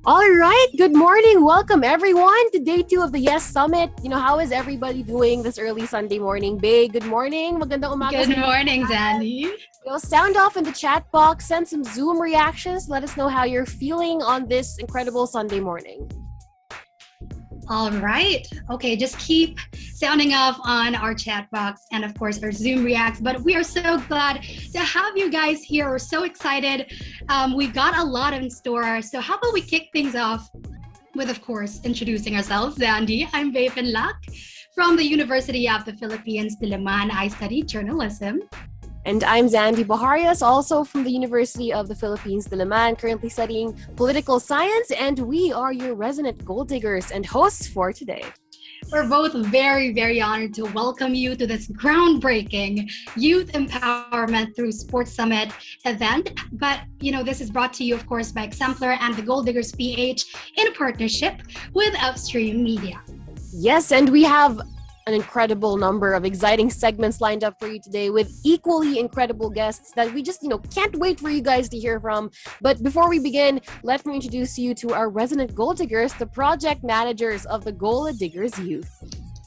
All right, good morning. Welcome everyone to day 2 of the Yes Summit. How is everybody doing this early Sunday morning? Bay, good morning. Magandang umaga Good sa inyo. morning, Zandy. Sound off in the chat box, send some Zoom reactions. Let us know how you're feeling on this incredible Sunday morning. All right. Okay, just keep sounding off on our chat box and, of course, our Zoom reacts. But we are so glad to have you guys here. We're so excited. We've got a lot in store. So, how about we kick things off with, of course, introducing ourselves. Zandy, I'm Bae Pinlac from the University of the Philippines, Diliman. I study journalism. And I'm Zandy Baharias, also from the University of the Philippines, Diliman, currently studying political science, and we are your resident gold diggers and hosts for today. We're both very, very honored to welcome you to this groundbreaking Youth Empowerment through Sports Summit event. But, this is brought to you, of course, by Exemplar and the Gold Diggers PH in a partnership with Upstream Media. Yes, and we have an incredible number of exciting segments lined up for you today with equally incredible guests that we just, can't wait for you guys to hear from. But before we begin, let me introduce you to our resident gold diggers, the project managers of the Gold Diggers Youth.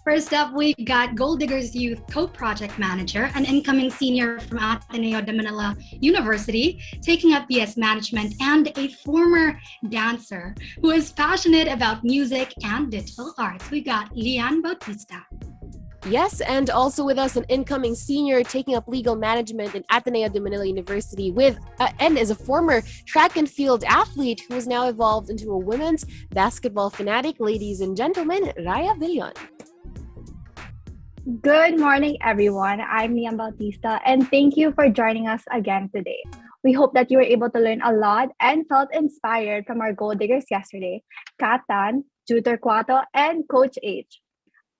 First up, we got Gold Diggers Youth Co-Project Manager, an incoming senior from Ateneo de Manila University, taking up BS Management, and a former dancer who is passionate about music and digital arts. We got Lian Bautista. Yes, and also with us, an incoming senior taking up legal management in Ateneo de Manila University and is a former track and field athlete who has now evolved into a women's basketball fanatic. Ladies and gentlemen, Raya Villon. Good morning, everyone. I'm Lian Bautista, and thank you for joining us again today. We hope that you were able to learn a lot and felt inspired from our gold diggers yesterday, Katan, Juter Cuato, and Coach H.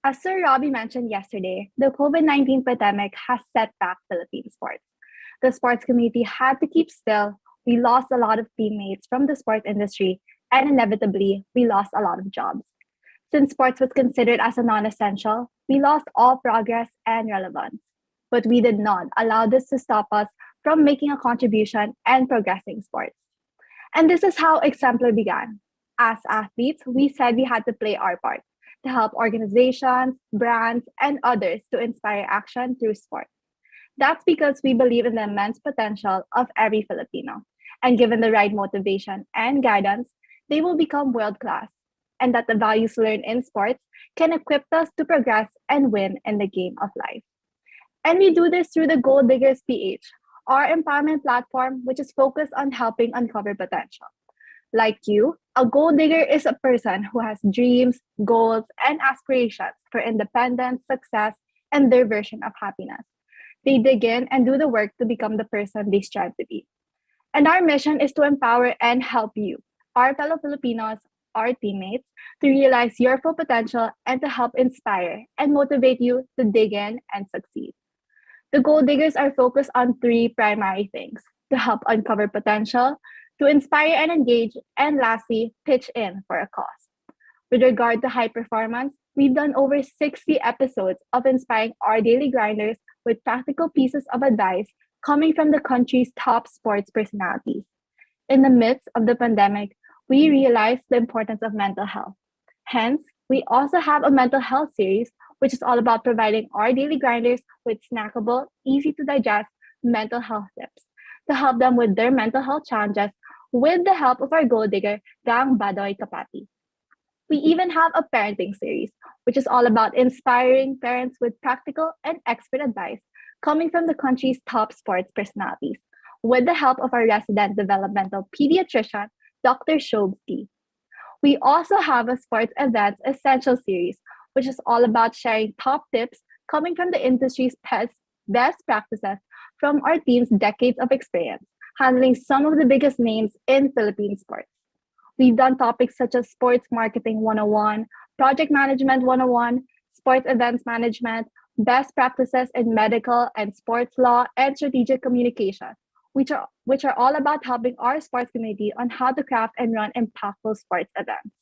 As Sir Robbie mentioned yesterday, the COVID-19 pandemic has set back Philippine sports. The sports community had to keep still. We lost a lot of teammates from the sports industry, and inevitably, we lost a lot of jobs. Since sports was considered as a non-essential, we lost all progress and relevance. But we did not allow this to stop us from making a contribution and progressing sports. And this is how Exemplar began. As athletes, we said we had to play our part to help organizations, brands, and others to inspire action through sport. That's because we believe in the immense potential of every Filipino. And given the right motivation and guidance, they will become world-class. And that the values learned in sports can equip us to progress and win in the game of life. And we do this through the Gold Diggers PH, our empowerment platform, which is focused on helping uncover potential. Like you, a gold digger is a person who has dreams, goals, and aspirations for independence, success, and their version of happiness. They dig in and do the work to become the person they strive to be. And our mission is to empower and help you, our fellow Filipinos, our teammates, to realize your full potential and to help inspire and motivate you to dig in and succeed. The Gold Diggers are focused on 3 primary things: to help uncover potential, to inspire and engage, and lastly, pitch in for a cause. With regard to high performance, we've done over 60 episodes of inspiring our daily grinders with practical pieces of advice coming from the country's top sports personalities. In the midst of the pandemic, we realized the importance of mental health. Hence, we also have a mental health series, which is all about providing our daily grinders with snackable, easy to digest mental health tips to help them with their mental health challenges with the help of our gold digger, Gang Badoy Kapati. We even have a parenting series, which is all about inspiring parents with practical and expert advice coming from the country's top sports personalities, with the help of our resident developmental pediatrician, Dr. Shobski. We also have a sports events essential series, which is all about sharing top tips coming from the industry's best practices from our team's decades of experience, handling some of the biggest names in Philippine sports. We've done topics such as Sports Marketing 101, Project Management 101, Sports Events Management, Best Practices in Medical and Sports Law, and Strategic Communication, which are all about helping our sports community on how to craft and run impactful sports events.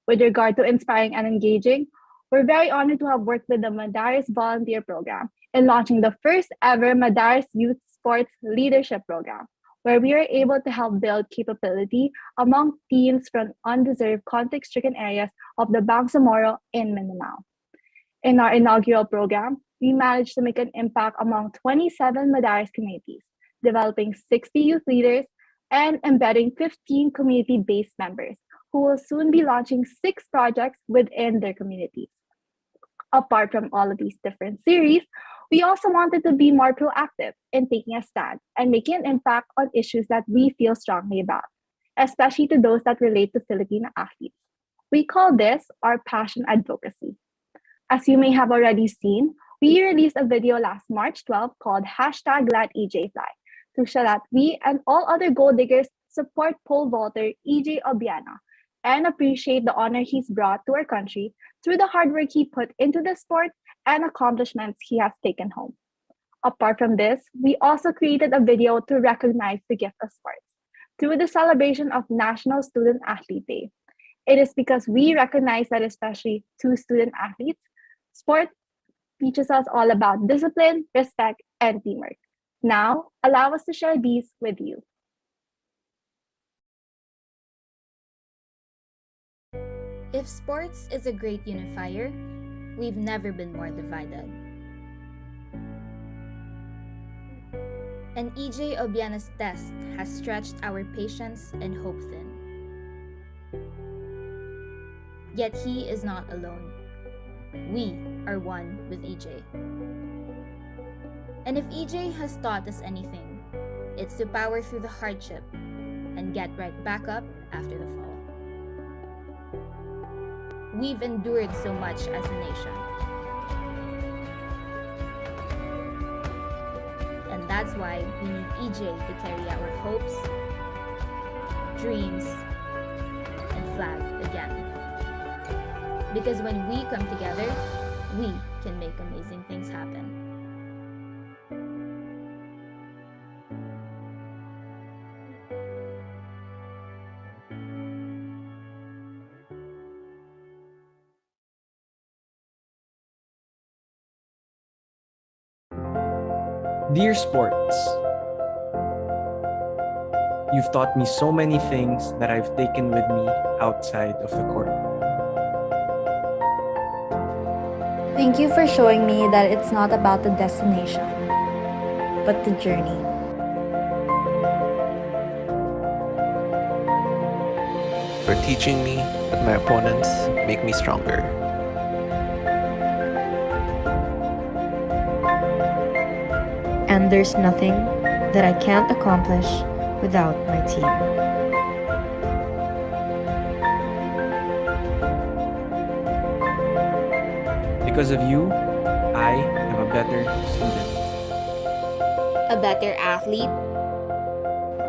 With regard to inspiring and engaging, we're very honored to have worked with the Madaris Volunteer Program in launching the first ever Madaris Youth Sports Leadership Program, where we are able to help build capability among teens from undeserved conflict-stricken areas of the Bangsamoro in Mindanao. In our inaugural program, we managed to make an impact among 27 Madaris communities, developing 60 youth leaders and embedding 15 community-based members who will soon be launching 6 projects within their communities. Apart from all of these different series, we also wanted to be more proactive in taking a stand and making an impact on issues that we feel strongly about, especially to those that relate to Filipino athletes. We call this our passion advocacy. As you may have already seen, we released a video last March 12th called hashtag Let EJ Fly to show that we and all other gold diggers support pole vaulter EJ Obiano and appreciate the honor he's brought to our country through the hard work he put into the sport and accomplishments he has taken home. Apart from this, we also created a video to recognize the gift of sports through the celebration of National Student Athlete Day. It is because we recognize that, especially to student athletes, sport teaches us all about discipline, respect, and teamwork. Now, allow us to share these with you. If sports is a great unifier, we've never been more divided. And EJ Obiano's test has stretched our patience and hope thin. Yet he is not alone. We are one with EJ. And if EJ has taught us anything, it's to power through the hardship and get right back up after the fall. We've endured so much as a nation. And that's why we need EJ to carry our hopes, dreams, and flag again. Because when we come together, we can make amazing things happen. Dear sports, you've taught me so many things that I've taken with me outside of the court. Thank you for showing me that it's not about the destination, but the journey. For teaching me that my opponents make me stronger. And there's nothing that I can't accomplish without my team. Because of you, I am a better student. A better athlete.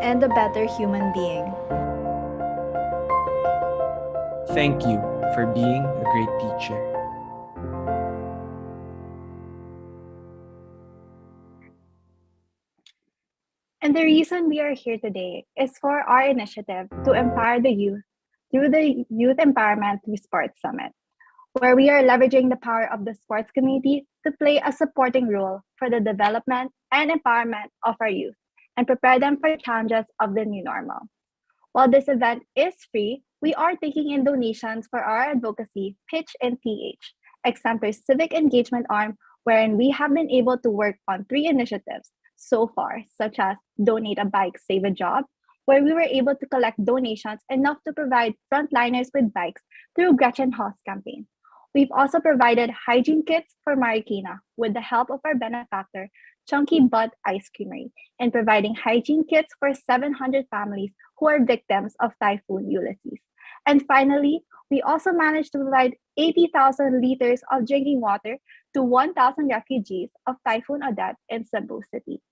And a better human being. Thank you for being a great teacher. And the reason we are here today is for our initiative to empower the youth through the Youth Empowerment Through Sports Summit, where we are leveraging the power of the sports community to play a supporting role for the development and empowerment of our youth and prepare them for the challenges of the new normal. While this event is free, we are taking in donations for our advocacy, Pitch and TH, Exemplar's civic engagement arm, wherein we have been able to work on 3 initiatives so far, such as Donate a Bike, Save a Job, where we were able to collect donations enough to provide frontliners with bikes through Gretchen Hall's campaign. We've also provided hygiene kits for Marikina with the help of our benefactor, Chunky Butt Ice Creamery, in providing hygiene kits for 700 families who are victims of Typhoon Ulysses. And finally, we also managed to provide 80,000 liters of drinking water to 1,000 refugees of Typhoon Odette in Cebu City.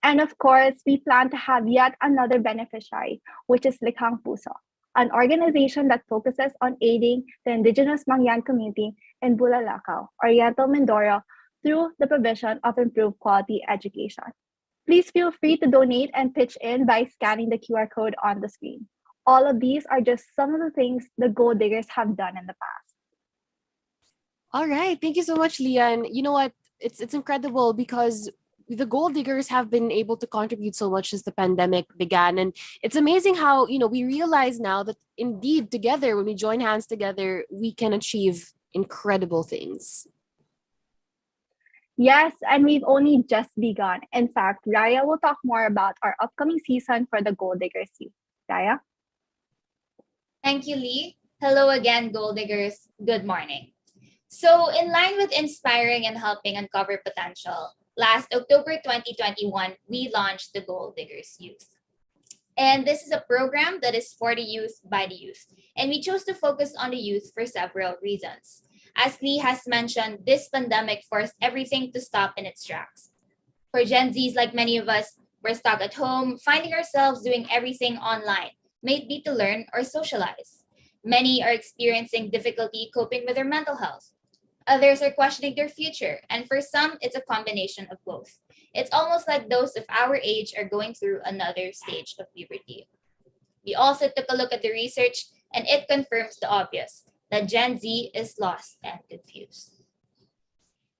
And of course, we plan to have yet another beneficiary, which is Likhang Puso, an organization that focuses on aiding the indigenous Mangyan community in Bulalakaw, Oriental Mindoro, through the provision of improved quality education. Please feel free to donate and pitch in by scanning the QR code on the screen. All of these are just some of the things the Gold Diggers have done in the past. All right. Thank you so much, Leah. And you know what? It's incredible because the Gold Diggers have been able to contribute so much since the pandemic began. And it's amazing how, we realize now that indeed together, when we join hands together, we can achieve incredible things. Yes, and we've only just begun. In fact, Raya will talk more about our upcoming season for the Gold Diggers Youth. Raya? Thank you, Lee. Hello again, Gold Diggers. Good morning. So, in line with inspiring and helping uncover potential, last October 2021, we launched the Gold Diggers Youth. And this is a program that is for the youth by the youth. And we chose to focus on the youth for several reasons. As Lee has mentioned, this pandemic forced everything to stop in its tracks. For Gen Zs, like many of us, we're stuck at home, finding ourselves doing everything online, may it be to learn or socialize. Many are experiencing difficulty coping with their mental health. Others are questioning their future, and for some, it's a combination of both. It's almost like those of our age are going through another stage of puberty. We also took a look at the research, and it confirms the obvious, that Gen Z is lost and confused.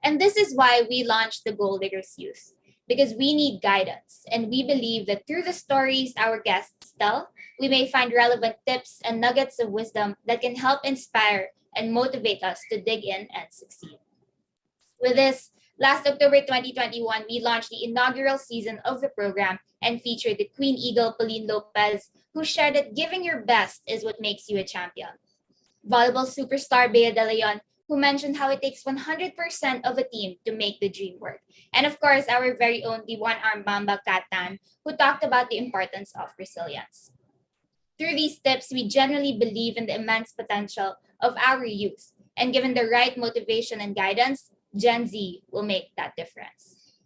And this is why we launched the Gold Diggers Youth, because we need guidance, and we believe that through the stories our guests tell, we may find relevant tips and nuggets of wisdom that can help inspire and motivate us to dig in and succeed. With this, last October 2021, we launched the inaugural season of the program and featured the Queen Eagle, Pauline Lopez, who shared that giving your best is what makes you a champion. Volleyball superstar Bea De Leon, who mentioned how it takes 100% of a team to make the dream work. And of course, our very own the one-arm Bamba Katan, who talked about the importance of resilience. Through these tips, we genuinely believe in the immense potential of our youth. And given the right motivation and guidance, Gen Z will make that difference.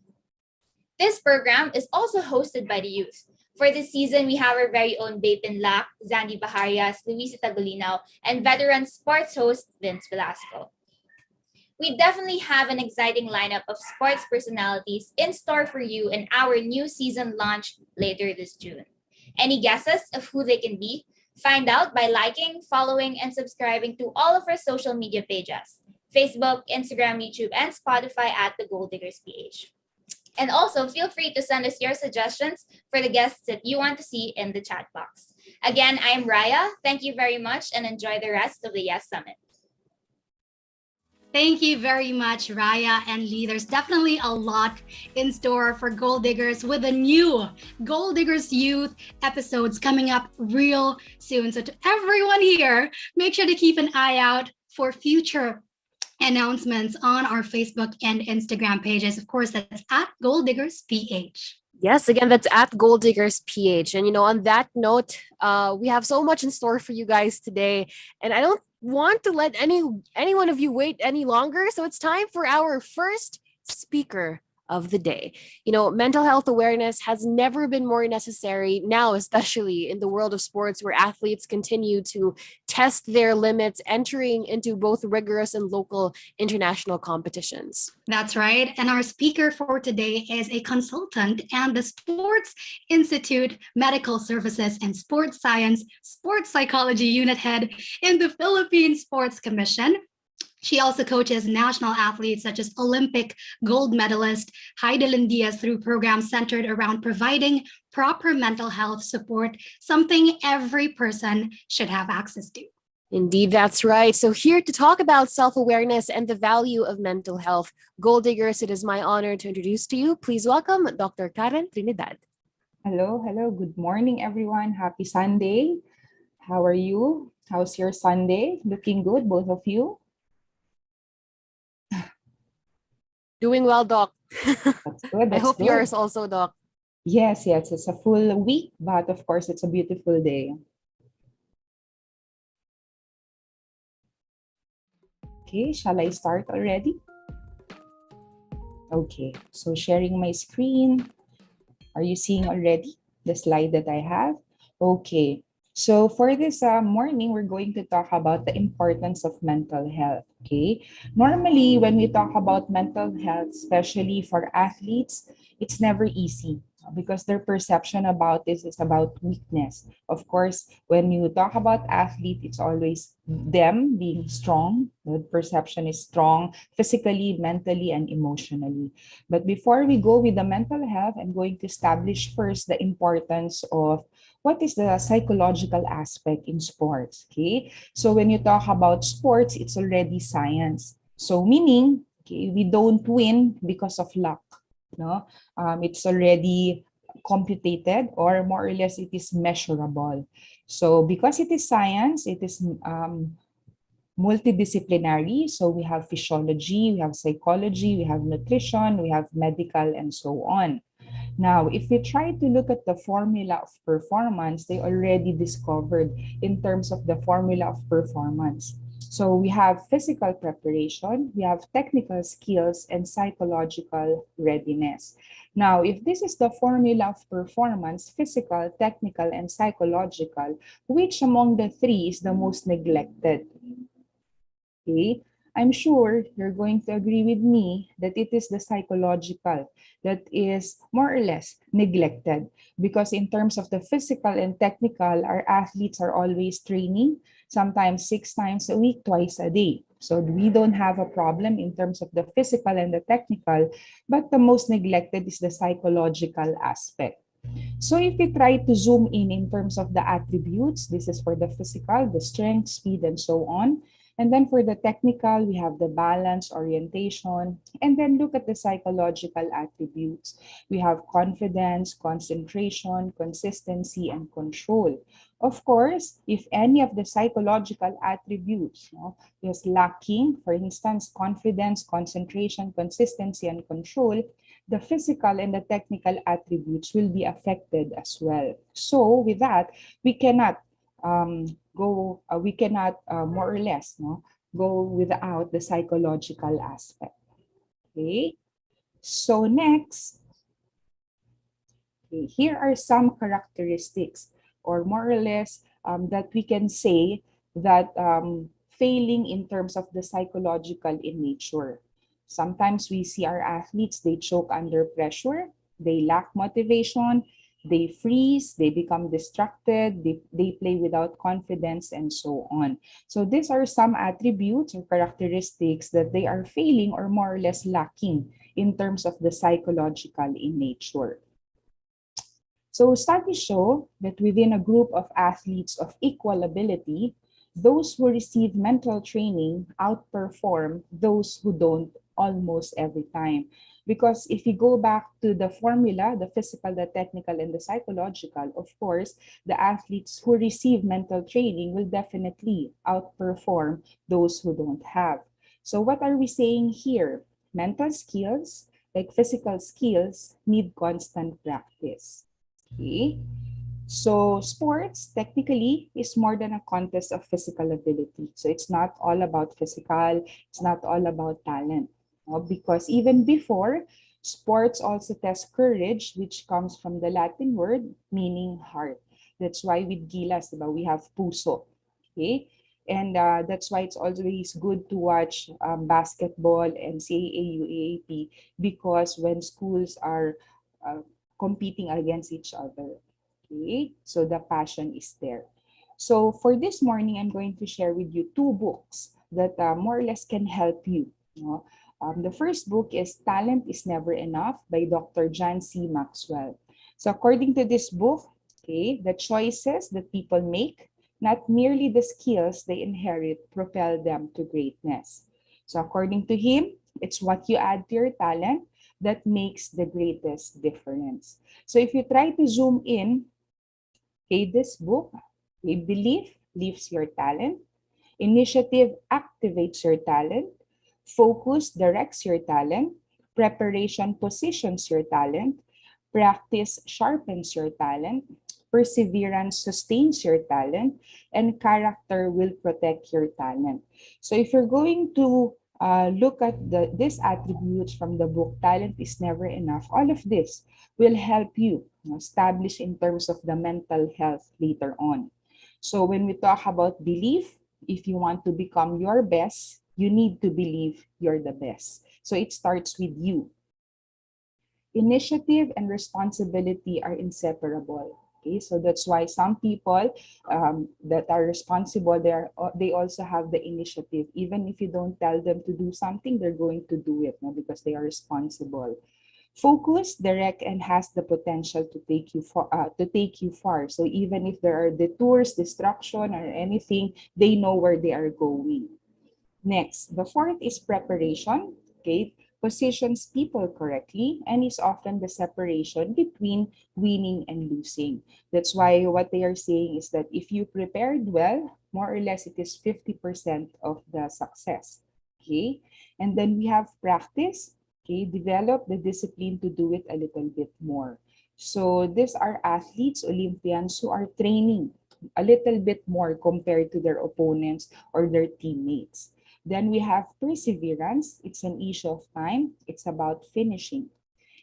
This program is also hosted by the youth. For this season, we have our very own Bapin Lac, Zandy Baharias, Luisa Tagolinaw, and veteran sports host Vince Velasco. We definitely have an exciting lineup of sports personalities in store for you in our new season launch later this June. Any guesses of who they can be? Find out by liking, following, and subscribing to all of our social media pages, Facebook, Instagram, YouTube, and Spotify at The Gold Diggers PH. And also, feel free to send us your suggestions for the guests that you want to see in the chat box. Again, I'm Raya. Thank you very much and enjoy the rest of the Yes Summit. Thank you very much, Raya and Lee. There's definitely a lot in store for Gold Diggers with the new Gold Diggers Youth episodes coming up real soon. So to everyone here, make sure to keep an eye out for future announcements on our Facebook and Instagram pages. Of course, that's at Gold Diggers PH. Yes, again, that's at Gold Diggers PH. And on that note, we have so much in store for you guys today. And I don't want to let any one of you wait any longer. So it's time for our first speaker of the day. Mental health awareness has never been more necessary now, especially in the world of sports where athletes continue to test their limits, entering into both rigorous and local international competitions. That's right. And our speaker for today is a consultant and the Sports Institute Medical Services and Sports Science Sports Psychology Unit Head in the Philippine Sports Commission. She also coaches national athletes such as Olympic gold medalist Heidelin Diaz through programs centered around providing proper mental health support, something every person should have access to. Indeed, that's right. So here to talk about self-awareness and the value of mental health, Gold Diggers, it is my honor to introduce to you. Please welcome Dr. Karen Trinidad. Hello. Good morning, everyone. Happy Sunday. How are you? How's your Sunday? Looking good, both of you? Doing well, Doc. That's good. I hope yours also, Doc. Yes. It's a full week, but of course, it's a beautiful day. Okay, shall I start already? Okay, so sharing my screen. Are you seeing already the slide that I have? Okay, so for this morning, we're going to talk about the importance of mental health. Okay, normally when we talk about mental health, especially for athletes, it's never easy. because their perception about this is about weakness. Of course, when you talk about athlete, it's always them being strong. The perception is strong physically, mentally, and emotionally. But before we go with the mental health, I'm going to establish first the importance of what is the psychological aspect in sports. Okay, so when you talk about sports, it's already science. So meaning, okay, we don't win because of luck. No, it's already computed, or more or less it is measurable. So because it is science, it is multidisciplinary. So we have physiology, we have psychology, we have nutrition, we have medical, and so on. Now, if we try to look at the formula of performance, they already discovered in terms of the formula of performance. So we have physical preparation, we have technical skills, and psychological readiness. Now, if this is the formula of performance, physical, technical, and psychological, which among the three is the most neglected? Okay, I'm sure you're going to agree with me that it is the psychological that is more or less neglected, because in terms of the physical and technical, our athletes are always training, sometimes 6 times a week, twice a day. So we don't have a problem in terms of the physical and the technical, but the most neglected is the psychological aspect. So if we try to zoom in terms of the attributes, this is for the physical, the strength, speed, and so on. And then for the technical, we have the balance, orientation, and then look at the psychological attributes. We have confidence, concentration, consistency, and control. Of course, if any of the psychological attributes is lacking, for instance, confidence, concentration, consistency, and control, the physical and the technical attributes will be affected as well. So with that, we cannot more or less go without the psychological aspect. Okay, so next, okay, here are some characteristics, or more or less that we can say that failing in terms of the psychological in nature. Sometimes we see our athletes, they choke under pressure, they lack motivation, they freeze, they become distracted, they play without confidence, and so on. So these are some attributes or characteristics that they are failing or more or less lacking in terms of the psychological in nature. So studies show that within a group of athletes of equal ability, those who receive mental training outperform those who don't almost every time. Because if you go back to the formula, the physical, the technical, and the psychological, of course, the athletes who receive mental training will definitely outperform those who don't have. So what are we saying here? Mental skills, like physical skills, need constant practice. Okay. So sports technically is more than a contest of physical ability. So it's not all about physical, it's not all about talent. Because even before, sports also test courage, which comes from the Latin word meaning heart. That's why with Gilas, we have puso. Okay? And that's why it's always good to watch basketball and CAA, UAAP, because when schools are competing against each other. Okay, so the passion is there. So for this morning, I'm going to share with you 2 books that more or less can help you. The first book is Talent is Never Enough by Dr. John C. Maxwell. So according to this book, okay, the choices that people make, not merely the skills they inherit, propel them to greatness. So according to him, it's what you add to your talent that makes the greatest difference. So if you try to zoom in, okay, this book, okay, belief lifts your talent, initiative activates your talent, focus directs your talent, preparation positions your talent, practice sharpens your talent, perseverance sustains your talent, and character will protect your talent. So if you're going to look at these attributes from the book, Talent is Never Enough, all of this will help you establish in terms of the mental health later on. So when we talk about belief, if you want to become your best, you need to believe you're the best. So it starts with you. initiative and responsibility are inseparable. Okay, so that's why some people that are responsible, they also have the initiative. Even if you don't tell them to do something, they're going to do it, no, because they are responsible. Focus, direct, and has the potential to take you far. So even if there are detours, distraction, or anything, they know where they are going. Next, the fourth is preparation. Okay, positions people correctly and is often the separation between winning and losing. That's why what they are saying is that if you prepared well, more or less it is 50% of the success. Okay, and then we have practice. Okay, develop the discipline to do it a little bit more. So these are athletes, Olympians who are training a little bit more compared to their opponents or their teammates. Then we have perseverance. It's an issue of time. It's about finishing.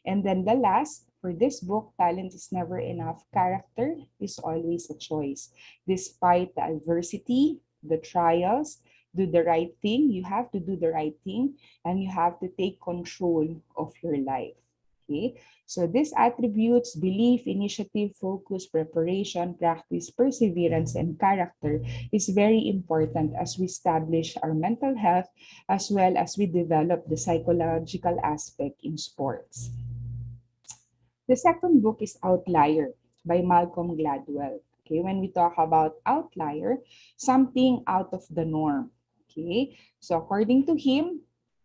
And then the last, for this book, talent is never enough. Character is always a choice. Despite the adversity, the trials, do the right thing. You have to do the right thing and you have to take control of your life. Okay, so these attributes, belief, initiative, focus, preparation, practice, perseverance, and character is very important as we establish our mental health as well as we develop the psychological aspect in sports. The second book is Outlier by Malcolm Gladwell. Okay, when we talk about outlier, something out of the norm. Okay, so according to him,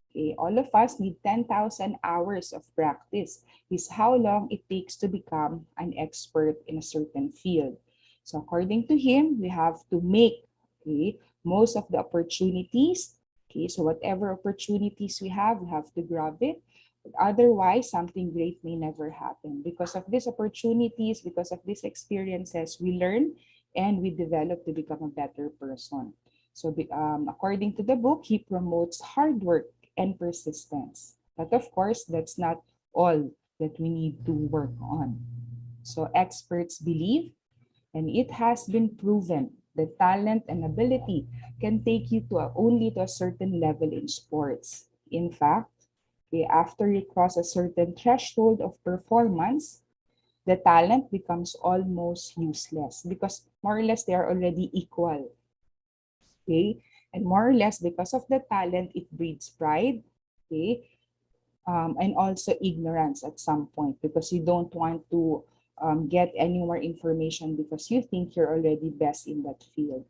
okay, all of us need 10,000 hours of practice. Is how long it takes to become an expert in a certain field. So according to him, we have to make, okay, most of the opportunities. Okay, so whatever opportunities we have to grab it. Otherwise, something great may never happen. Because of these opportunities, because of these experiences, we learn and we develop to become a better person. So according to the book, he promotes hard work and persistence. But of course, that's not all that we need to work on. So experts believe, and it has been proven, that talent and ability can take you to only to a certain level in sports. In fact, after you cross a certain threshold of performance, the talent becomes almost useless because more or less they are already equal. Okay, and more or less because of the talent, it breeds pride, okay, and also ignorance at some point because you don't want to get any more information because you think you're already best in that field.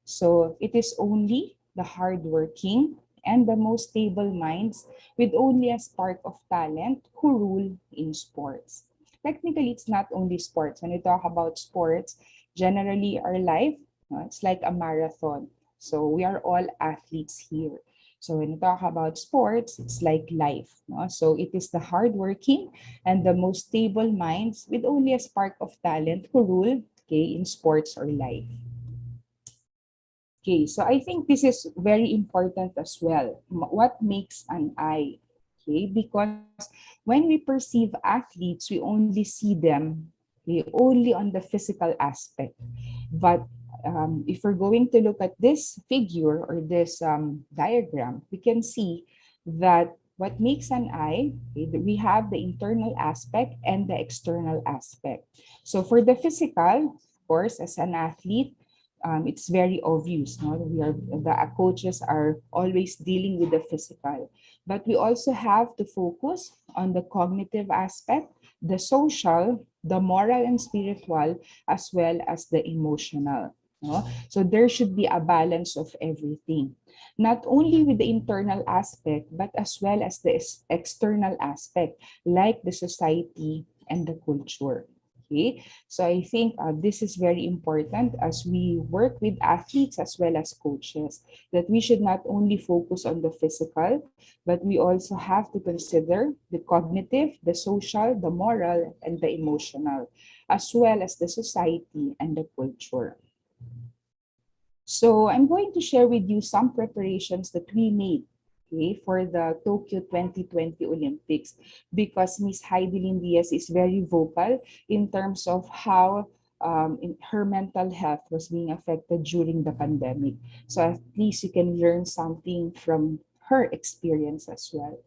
So it is only the hardworking and the most stable minds with only a spark of talent who rule in sports. Technically, it's not only sports. When we talk about sports, generally our life, it's like a marathon. So we are all athletes here. So when we talk about sports, it's like life. No? So it is the hardworking and the most stable minds with only a spark of talent who rule, okay, in sports or life. Okay, so I think this is very important as well. What makes an eye? Okay, because when we perceive athletes, we only see them, okay, only on the physical aspect. But if we're going to look at this figure or this diagram, we can see that what makes an eye, okay, we have the internal aspect and the external aspect. So for the physical, of course, as an athlete, it's very obvious. No? The coaches are always dealing with the physical. But we also have to focus on the cognitive aspect, the social, the moral and spiritual, as well as the emotional. No? So there should be a balance of everything. Not only with the internal aspect, but as well as the external aspect, like the society and the culture. Okay, so I think this is very important as we work with athletes as well as coaches, that we should not only focus on the physical, but we also have to consider the cognitive, the social, the moral, and the emotional, as well as the society and the culture. So I'm going to share with you some preparations that we made, okay, for the Tokyo 2020 Olympics, because Miss Heidelin Diaz is very vocal in terms of how her mental health was being affected during the pandemic. So at least you can learn something from her experience as well.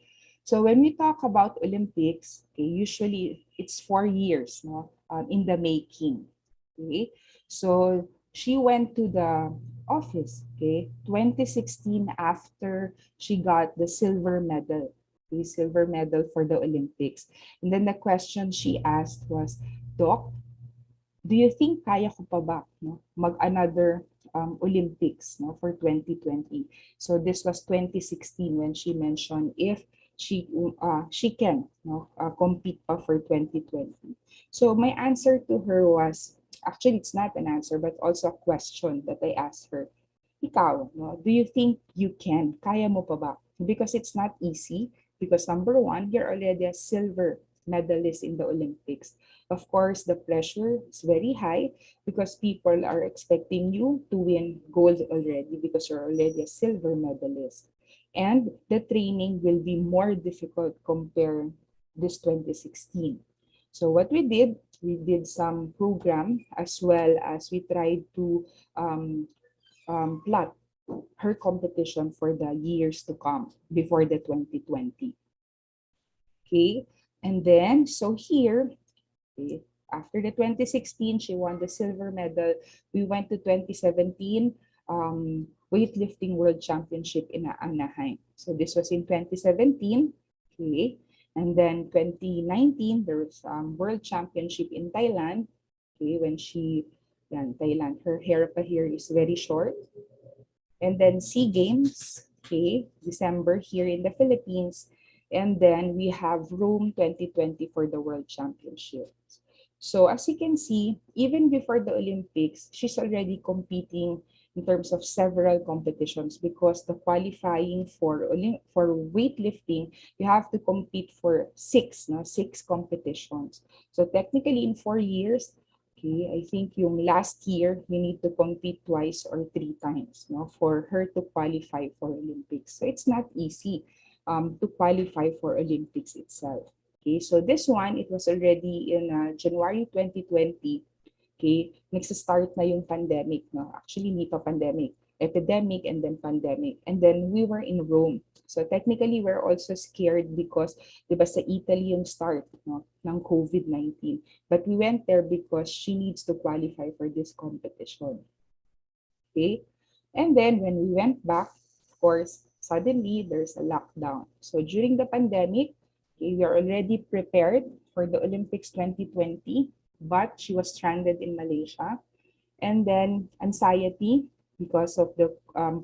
So when we talk about Olympics, okay, usually it's 4 years, no, in the making. Okay, so she went to the office, okay, 2016 after she got the silver medal, the silver medal for the Olympics. And then the question she asked was, Doc, do you think kaya ko pa ba, no, mag another Olympics, no, for 2020? So this was 2016 when she mentioned if she can, no, compete pa for 2020. So my answer to her was, actually it's not an answer but also a question that I asked her. Ikaw, no, do you think you can? Kaya mo pa ba? Because it's not easy. Because number one, you're already a silver medalist in the Olympics. Of course, the pressure is very high because people are expecting you to win gold already because you're already a silver medalist. And the training will be more difficult compared this 2016. So what we did some program as well as we tried to plot her competition for the years to come before the 2020. Okay, and then so here, okay, after the 2016, she won the silver medal. We went to 2017 weightlifting world championship in Anaheim. So this was in 2017. Okay, and then 2019 there was world championship in Thailand. Okay, when she Thailand, her hair pa here is very short. And then SEA Games, okay, December here in the Philippines. And then we have Rome 2020 for the World Championships. So as you can see, even before the Olympics, she's already competing in terms of several competitions because the qualifying for weightlifting, you have to compete for six competitions. So technically in 4 years, okay, I think yung last year, you need to compete twice or three times, no, for her to qualify for Olympics. So it's not easy to qualify for Olympics itself. Okay, so this one, it was already in January 2020. Okay, nagsa-start na yung pandemic, no? Actually, hindi pa pandemic. Epidemic and then pandemic. And then we were in Rome. So technically, we're also scared because, di ba, sa Italy yung start, no, ng COVID-19. But we went there because she needs to qualify for this competition. Okay? And then when we went back, of course, suddenly there's a lockdown. So during the pandemic, okay, we are already prepared for the Olympics 2020, but she was stranded in Malaysia. And then anxiety because of the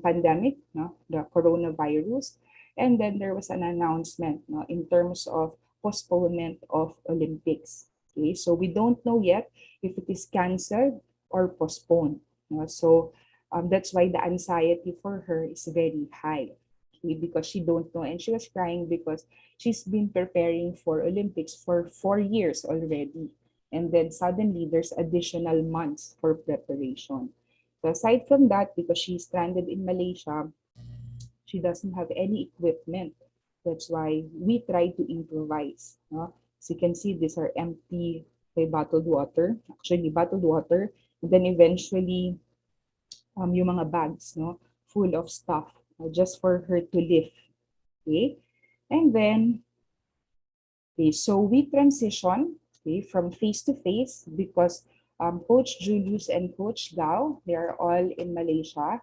pandemic, no, the coronavirus. And then there was an announcement, no, in terms of postponement of Olympics. Okay, so we don't know yet if it is canceled or postponed. No? So that's why the anxiety for her is very high. Okay, because she don't know, and she was crying because she's been preparing for Olympics for 4 years already. And then suddenly there's additional months for preparation. So aside from that, because she's stranded in Malaysia, she doesn't have any equipment. That's why we try to improvise. No? As you can see, these are empty bottled water, actually bottled water. And then eventually, yung mga bags, no, full of stuff just for her to lift. Okay, and then, okay, so we transition, okay, from face to face because Coach Julius and Coach Gao, they are all in Malaysia,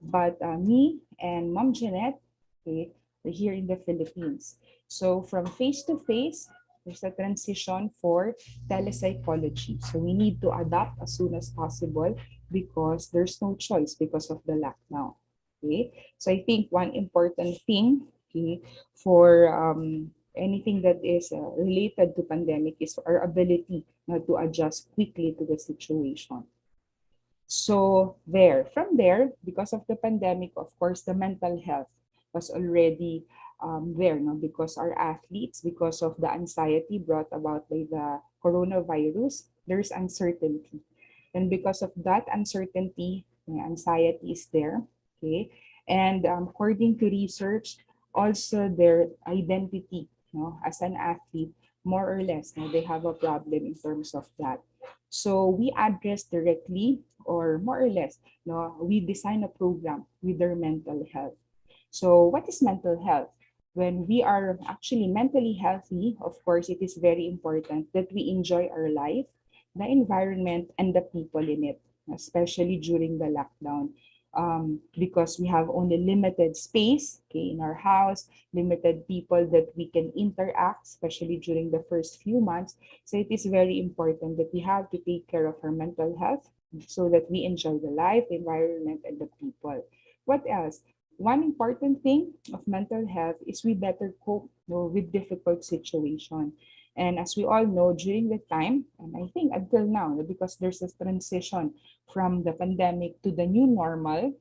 but me and Mom Jeanette, okay, are here in the Philippines. So from face to face, there's a transition for telepsychology. So we need to adapt as soon as possible because there's no choice because of the lockdown. Okay, so I think one important thing, okay, for anything that is related to pandemic is our ability to adjust quickly to the situation. So from there, because of the pandemic, of course, the mental health was already there, no? Because our athletes, because of the anxiety brought about by the coronavirus, there's uncertainty. And because of that uncertainty, anxiety is there, okay? And according to research, also their identity, no, as an athlete, more or less, no, they have a problem in terms of that. So we address directly or more or less, no, we design a program with their mental health. So what is mental health? when we are actually mentally healthy, of course, it is very important that we enjoy our life, the environment, and the people in it, especially during the lockdown. Because we have only limited space, okay, in our house, limited people that we can interact, especially during the first few months. So it is very important that we have to take care of our mental health so that we enjoy the life, the environment, and the people. What else? One important thing of mental health is we better cope, with difficult situation. And as we all know, during the time, and I think until now, because there's a transition from the pandemic to the new normal,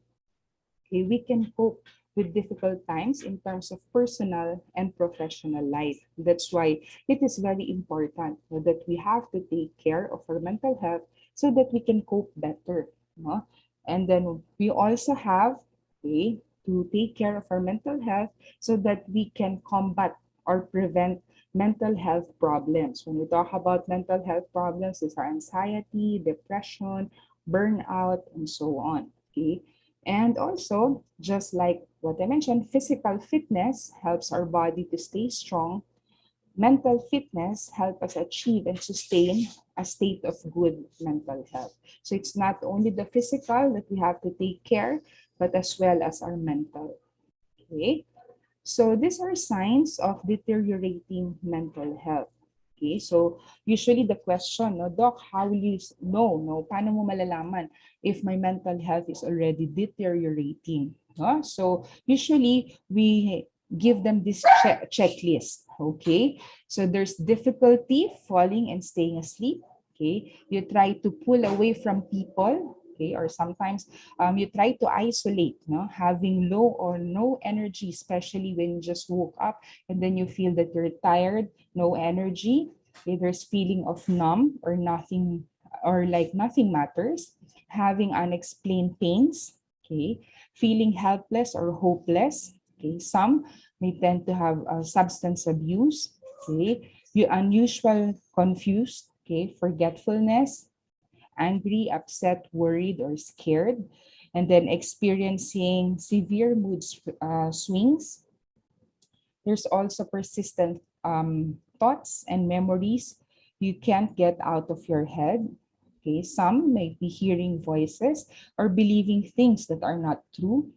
okay, we can cope with difficult times in terms of personal and professional life. That's why it is very important, that we have to take care of our mental health so that we can cope better. No? And then we also have, okay, to take care of our mental health so that we can combat or prevent mental health problems. When we talk about mental health problems, these are anxiety, depression, burnout, and so on. Okay. And also, just like what I mentioned, physical fitness helps our body to stay strong. Mental fitness helps us achieve and sustain a state of good mental health. So it's not only the physical that we have to take care, but as well as our mental. Okay. So these are signs of deteriorating mental health. Okay, so usually the question, no, Doc, how will you know, no, paano mo malalaman if my mental health is already deteriorating? No? So usually we give them this checklist. Okay, so there's difficulty falling and staying asleep. Okay, you try to pull away from people. Okay, or sometimes you try to isolate, no, having low or no energy, especially when you just woke up and then you feel that you're tired, no energy. Okay, there's feeling of numb or nothing, or like nothing matters, having unexplained pains. Okay, feeling helpless or hopeless. Okay, some may tend to have substance abuse. Okay, you unusual, confused. Okay, forgetfulness, angry, upset, worried, or scared, and then experiencing severe mood swings. There's also persistent thoughts and memories you can't get out of your head. Okay, some may be hearing voices or believing things that are not true,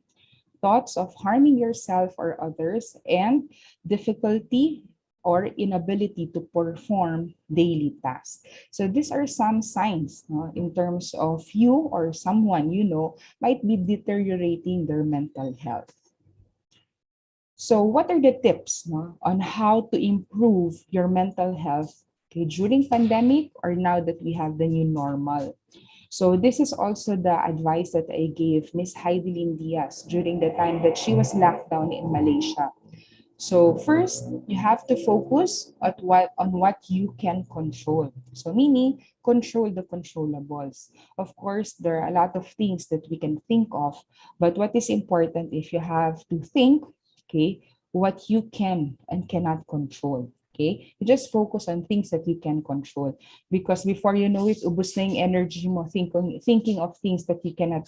thoughts of harming yourself or others, and difficulty or inability to perform daily tasks. So these are some signs, no, in terms of you or someone you know might be deteriorating their mental health. So what are the tips, no, on how to improve your mental health, okay, during pandemic or now that we have the new normal? So this is also the advice that I gave Miss Heidelin Diaz during the time that she was locked down in Malaysia. So first, you have to focus on what you can control. So meaning, control the controllables. Of course, there are a lot of things that we can think of, but what is important if you have to think, okay, what you can and cannot control. Okay, you just focus on things that you can control, because before you know it, ubos na yung energy mo thinking of things that you cannot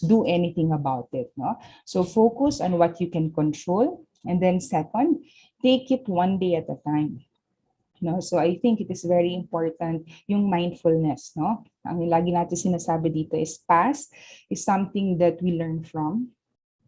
do anything about it. No, so focus on what you can control. And then second, take it one day at a time. No, so I think it is very important yung mindfulness, no? Ang lagi natin sinasabi dito is past is something that we learn from.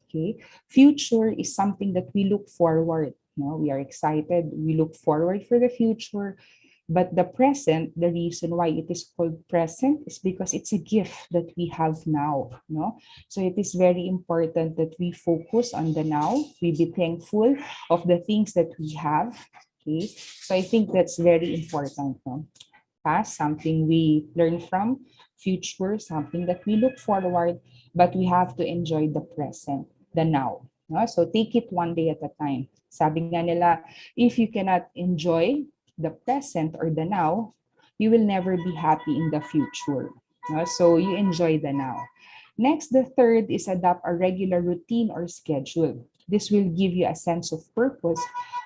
Okay? Future is something that we look forward. No, we are excited. We look forward for the future. But the present, the reason why it is called present is because it's a gift that we have now. No? So it is very important that we focus on the now. We be thankful of the things that we have. Okay? So I think that's very important. No? Past, something we learn from. Future, something that we look forward. But we have to enjoy the present, the now. No? So take it one day at a time. Sabi nga nila, if you cannot enjoy the present or the now, you will never be happy in the future. No? So you enjoy the now. Next, the third is adopt a regular routine or schedule. This will give you a sense of purpose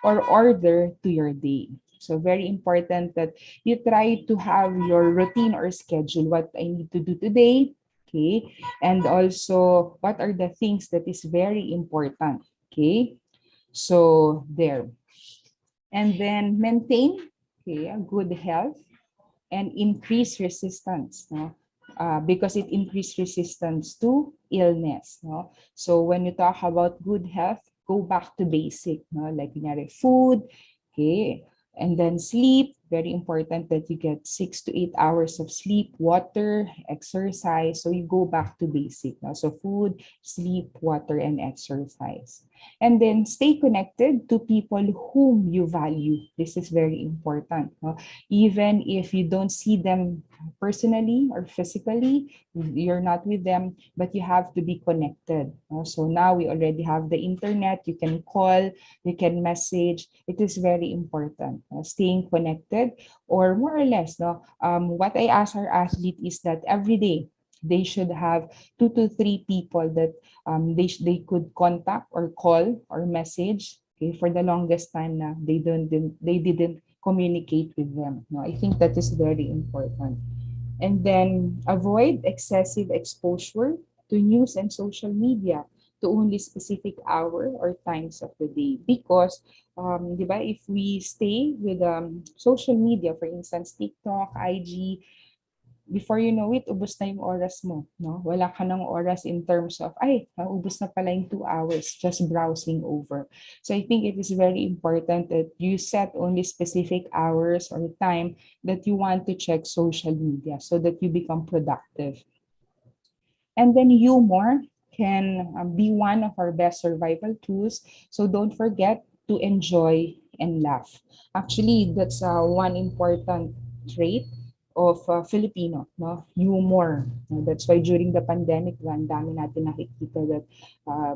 or order to your day. So very important that you try to have your routine or schedule, what I need to do today, okay? And also, what are the things that is very important, okay? So there. And then maintain, okay, a good health and increase resistance, no? Because it increase resistance to illness, no? So when you talk about good health, go back to basic, no? Like kunyari, food, okay, and then sleep. Very important that you get 6 to 8 hours of sleep, water, exercise. So you go back to basic, no? So food, sleep, water, and exercise. And then stay connected to people whom you value. This is very important, no? Even if you don't see them personally or physically, you're not with them, but you have to be connected, no? So now we already have the internet. You can call, you can message. It is very important, staying connected, or more or less, no? What I ask our athlete is that every day they should have 2 to 3 people that they could contact or call or message. Okay, for the longest time na they didn't communicate with them. No, I think that is very important. And then avoid excessive exposure to news and social media to only specific hour or times of the day, because di ba, if we stay with social media, for instance TikTok, IG, before you know it, ubos na yung oras mo, no? Wala ka ng oras in terms of, ay, ubos na pala yung 2 hours just browsing over. So I think it is very important that you set only specific hours or time that you want to check social media so that you become productive. And then humor can be one of our best survival tools. So don't forget to enjoy and laugh. Actually, that's one important trait of Filipino, no? Humor. That's why during the pandemic, ang dami natin nakikita that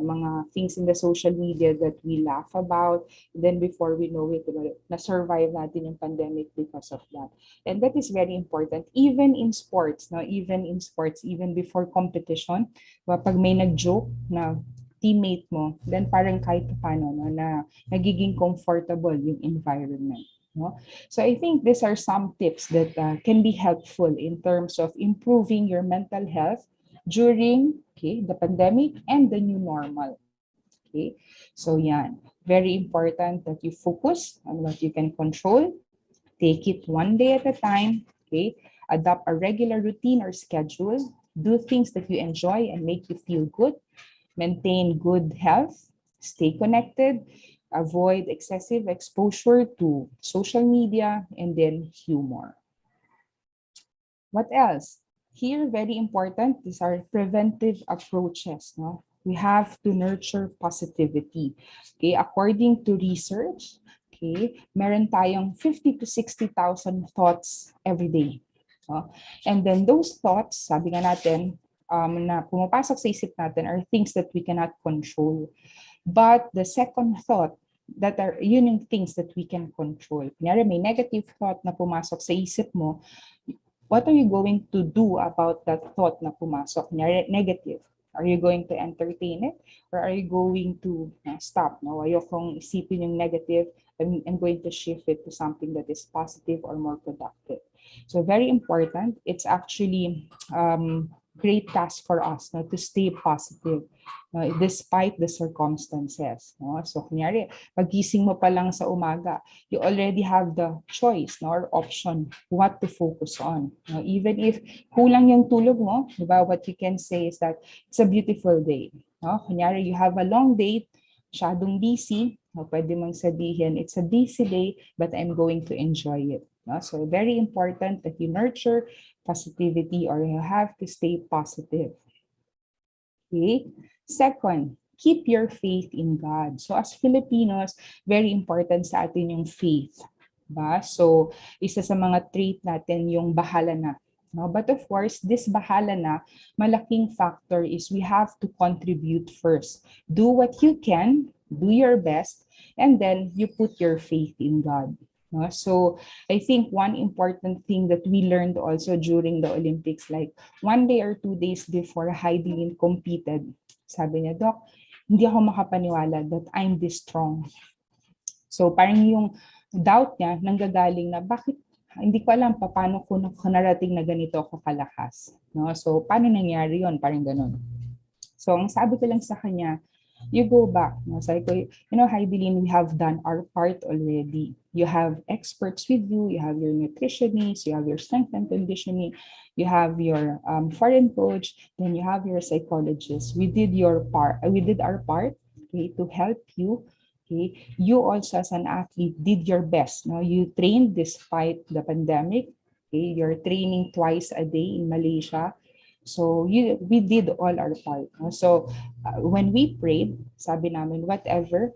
mga things in the social media that we laugh about. Then before we know it, na-survive natin yung pandemic because of that. And that is very important. Even in sports, no? Even in sports, even before competition, pag may nag-joke na teammate mo, then parang kahit paano, no, na nagiging comfortable yung environment. No? So I think these are some tips that can be helpful in terms of improving your mental health during, okay, the pandemic and the new normal. Okay, so yan, very important that you focus on what you can control, take it one day at a time, okay, adopt a regular routine or schedule, do things that you enjoy and make you feel good, maintain good health, stay connected, avoid excessive exposure to social media, and then humor. What else? Here, very important, these are preventive approaches. No? We have to nurture positivity. Okay, according to research, okay, meron tayong 50 to 60,000 thoughts every day. No? And then those thoughts, sabi nga natin, na pumapasok sa isip natin are things that we cannot control. But the second thought, that are yun yung things that we can control. Kunyari, may negative thought na pumasok sa isip mo, what are you going to do about that thought na pumasok? Kunyari, negative. Are you going to entertain it? Or are you going to stop? No? Ayokong isipin yung negative. I'm going to shift it to something that is positive or more productive. So very important. It's actually great task for us, no, to stay positive despite the circumstances. No? So kunyari, pagising mo pa lang sa umaga, you already have the choice, no, or option what to focus on. No? Even if kulang yung tulog mo, diba, what you can say is that it's a beautiful day. No? Kunyari, you have a long day, masyadong busy, no, pwede mong sabihin, it's a busy day, but I'm going to enjoy it. No? So very important that you nurture positivity, or you have to stay positive. Okay. Second, keep your faith in God. So as Filipinos, very important sa atin yung faith. Ba? So isa sa mga trait natin yung bahala na. No? But of course, this bahala na, malaking factor is we have to contribute first. Do what you can, do your best, and then you put your faith in God. So I think one important thing that we learned also during the Olympics, like 1 day or 2 days before Heidelin competed, sabi niya, Doc, hindi ako makapaniwala that I'm this strong. So parang yung doubt niya nanggagaling na bakit hindi ko alam paano ko narating na ganito ako kalakas. No? So paano nangyari yon? Parang ganun. So ang sabi ko lang sa kanya, you go back. No? Heidelin, we have done our part already. You have experts with you. You have your nutritionist. You have your strength and conditioning. You have your foreign coach. Then you have your psychologist. We did your part. We did our part, okay, to help you. Okay, you also as an athlete did your best. No, you trained despite the pandemic. Okay, you're training twice a day in Malaysia. So we did all our part. No? So when we prayed, sabi namin, whatever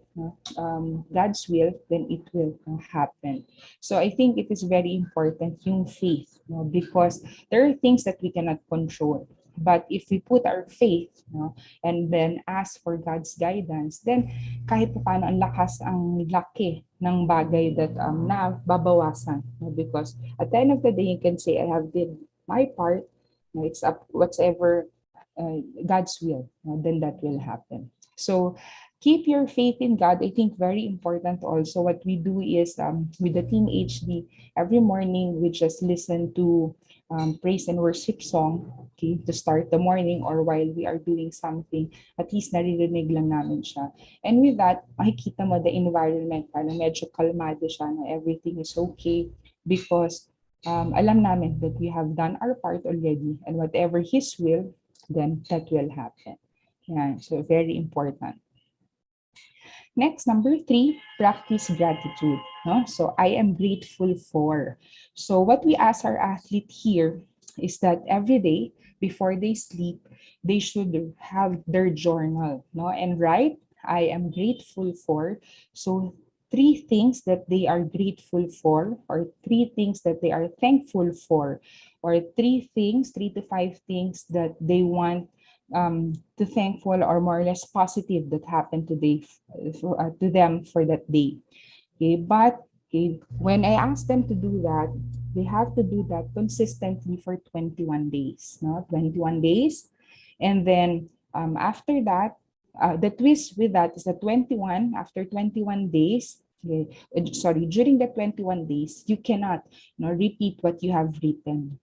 God's will, then it will happen. So I think it is very important yung faith, no? Because there are things that we cannot control. But if we put our faith, no, and then ask for God's guidance, then kahit pa paano ang lakas, ang laki ng bagay that na babawasan. No? Because at the end of the day, you can say, I have did my part. No, it's up whatever God's will, no, then that will happen. So keep your faith in God. I think very important also. What we do is with the Team HD, every morning we just listen to praise and worship song, okay, to start the morning or while we are doing something, at least naririnig lang namin siya. And with that, makikita mo the environment, parang medyo kalmado siya, na everything is okay because alam namin that we have done our part already and whatever His will, then that will happen. Yeah, so very important. Next, number 3, practice gratitude. No? So I am grateful for. So what we ask our athlete here is that every day before they sleep, they should have their journal, no, and write, I am grateful for. So 3 things that they are grateful for, or 3 things that they are thankful for, or 3 to 5 things that they want to thankful or more or less positive that happened today to them for that day. Okay, but okay, when I ask them to do that, they have to do that consistently for 21 days, no? 21 days. And then after that, the twist with that is that after 21 days, during the 21 days, you cannot repeat what you have written.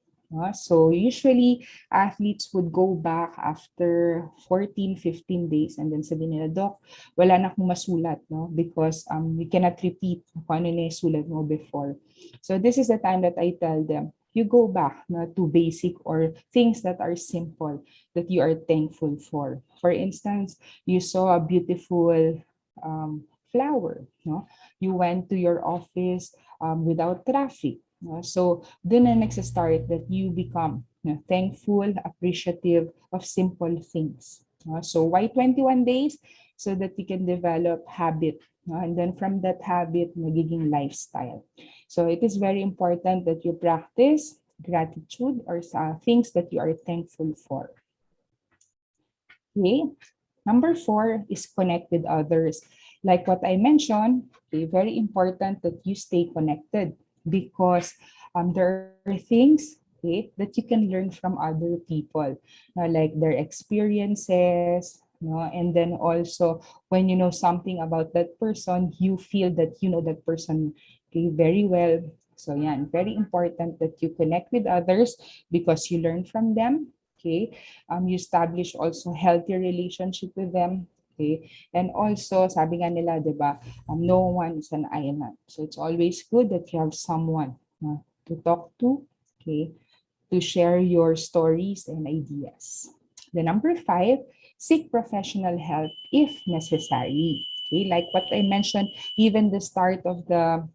So usually, athletes would go back after 14, 15 days and then sabi nila, Doc, wala na akong masulat, no? Because we cannot repeat kung ano na sulat mo before. So this is the time that I tell them, you go back to basic or things that are simple that you are thankful for. For instance, you saw a beautiful flower. No? You went to your office without traffic. So dun na nagsa-start that you become thankful, appreciative of simple things. So why 21 days? So that you can develop habit. And then from that habit, magiging lifestyle. So it is very important that you practice gratitude or things that you are thankful for. Okay. Number 4 is connect with others. Like what I mentioned, okay, very important that you stay connected because there are things, okay, that you can learn from other people, like their experiences, and then also when you know something about that person, you feel that you know that person, okay, very well. So yeah, very important that you connect with others because you learn from them. Okay, you establish also healthy relationship with them. Okay, and also sabi nga nila, diba, no one is an island. So it's always good that you have someone to talk to, okay, to share your stories and ideas. The number 5, seek professional help if necessary. Okay, like what I mentioned, even the start of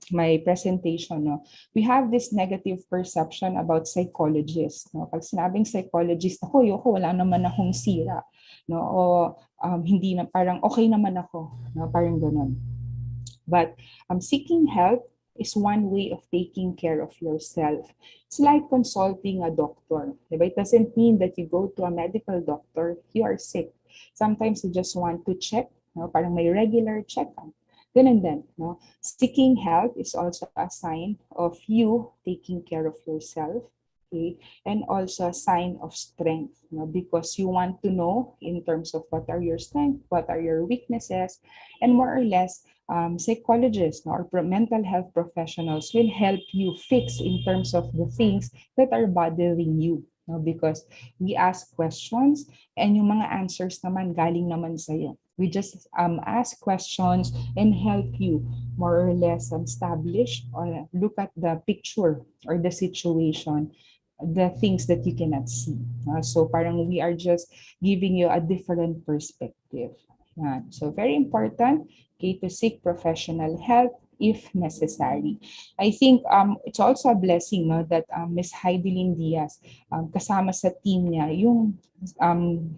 my presentation, we have this negative perception about psychologists. Pag sinabing psychologist, ako, wala naman akong sira. O hindi na, parang okay naman ako. Parang ganun. But seeking help is one way of taking care of yourself. It's like consulting a doctor. It doesn't mean that you go to a medical doctor, you are sick. Sometimes you just want to check, parang may regular checkup. Then. Seeking help is also a sign of you taking care of yourself. Okay, and also a sign of strength, because you want to know in terms of what are your strengths, what are your weaknesses, and more or less, psychologists or mental health professionals will help you fix in terms of the things that are bothering you. Because we ask questions and yung mga answers naman galing naman sa'yo. We just ask questions and help you more or less establish or look at the picture or the situation, the things that you cannot see. So parang we are just giving you a different perspective. Yan. So very important, okay, to seek professional help if necessary. I think it's also a blessing, no, that Miss Heidelin Diaz, kasama sa team niya, um,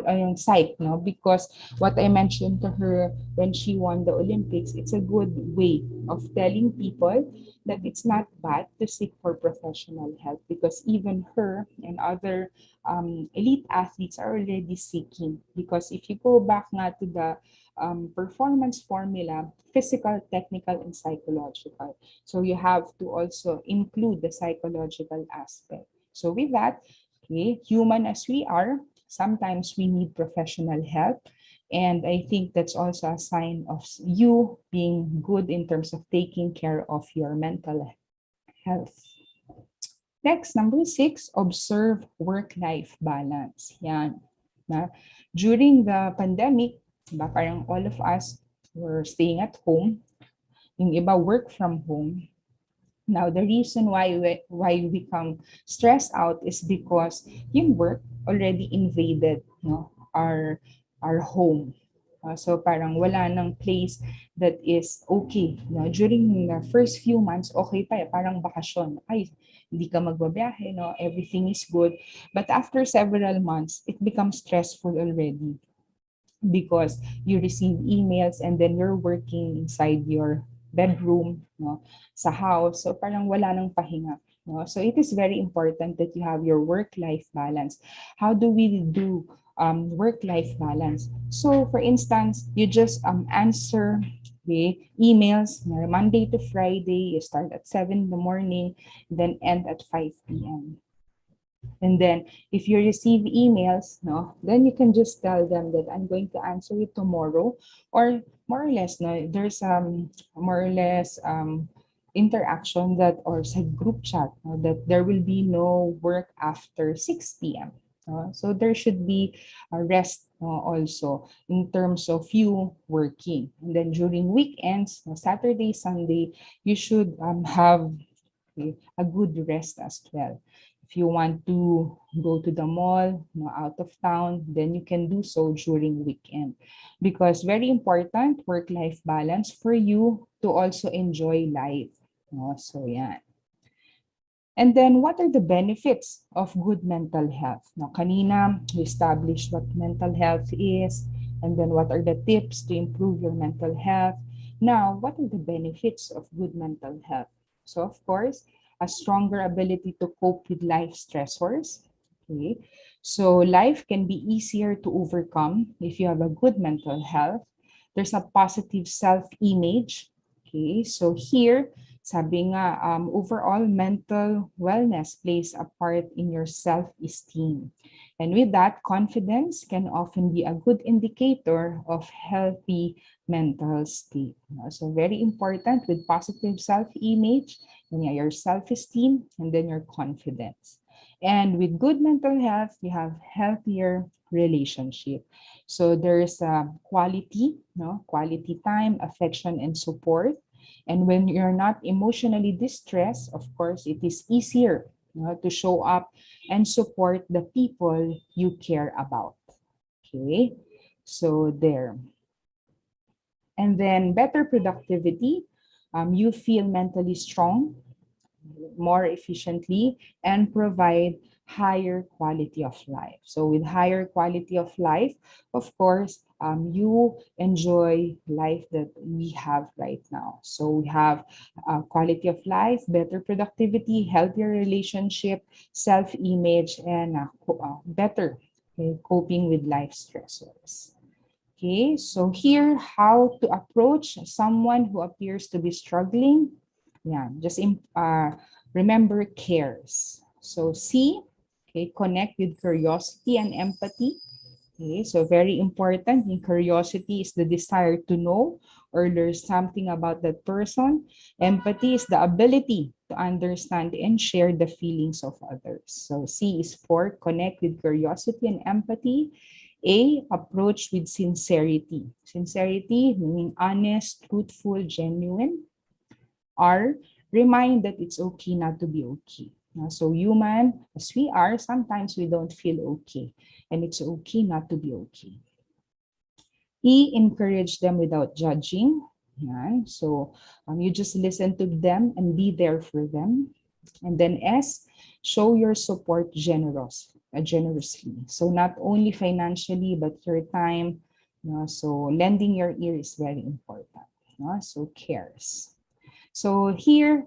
yung site, no, because what I mentioned to her when she won the Olympics, it's a good way of telling people that it's not bad to seek for professional help, because even her and other elite athletes are already seeking. Because if you go back nga to the performance formula, physical, technical, and psychological. So you have to also include the psychological aspect. So with that, okay, human as we are, sometimes we need professional help. And I think that's also a sign of you being good in terms of taking care of your mental health. Next, number 6, observe work-life balance. Yan. Na, during the pandemic, diba, parang all of us were staying at home. Yung iba work from home. Now, the reason why we become stressed out is because yung work already invaded, no, our home. So parang wala nang place that is okay. No? During the first few months, okay pa, parang bakasyon. Ay, hindi ka magbabiyahe, no? Everything is good. But after several months, it becomes stressful already because you receive emails and then you're working inside your bedroom, no, sa house. So parang wala nang pahinga. No? So it is very important that you have your work-life balance. How do we do work-life balance? So for instance, you just answer the emails Monday to Friday. You start at 7 in the morning, then end at 5 p.m. And then if you receive emails, no, then you can just tell them that I'm going to answer it tomorrow, or more or less, no, there's more or less interaction that, or say group chat, no, that there will be no work after 6 p.m. So there should be a rest also in terms of you working. And then during weekends, Saturday, Sunday, you should have a good rest as well. If you want to go to the mall, out of town, then you can do so during weekend. Because very important, work-life balance for you to also enjoy life. So yeah. And then what are the benefits of good mental health? Now, kanina, we established what mental health is, and then what are the tips to improve your mental health. Now, what are the benefits of good mental health? So, of course, a stronger ability to cope with life stressors. Okay, so life can be easier to overcome if you have a good mental health. There's a positive self-image. Okay, so here, sabi nga, overall mental wellness plays a part in your self-esteem. And with that, confidence can often be a good indicator of healthy mental state. So very important with positive self-image, your self-esteem, and then your confidence. And with good mental health, you have healthier relationship. So there's quality time, affection, and support. And when you're not emotionally distressed, of course, it is easier to show up and support the people you care about. Okay, so there. And then better productivity. You feel mentally strong, more efficiently, and provide higher quality of life. So with higher quality of life, of course, you enjoy life that we have right now. So we have quality of life, better productivity, healthier relationship, self-image, and better coping with life stressors. Okay, so here, how to approach someone who appears to be struggling. Yeah, just remember cares. So C, okay, connect with curiosity and empathy. Okay, so very important. In curiosity is the desire to know or learn something about that person. Empathy is the ability to understand and share the feelings of others. So C is for connect with curiosity and empathy. A, approach with sincerity. Sincerity meaning honest, truthful, genuine. R, remind that it's okay not to be okay. So human as we are, sometimes we don't feel okay, and it's okay not to be okay. E, encourage them without judging. Yan. So you just listen to them and be there for them. And then S, show your support generously. So not only financially, but your time. So lending your ear is very important. So cares. So here,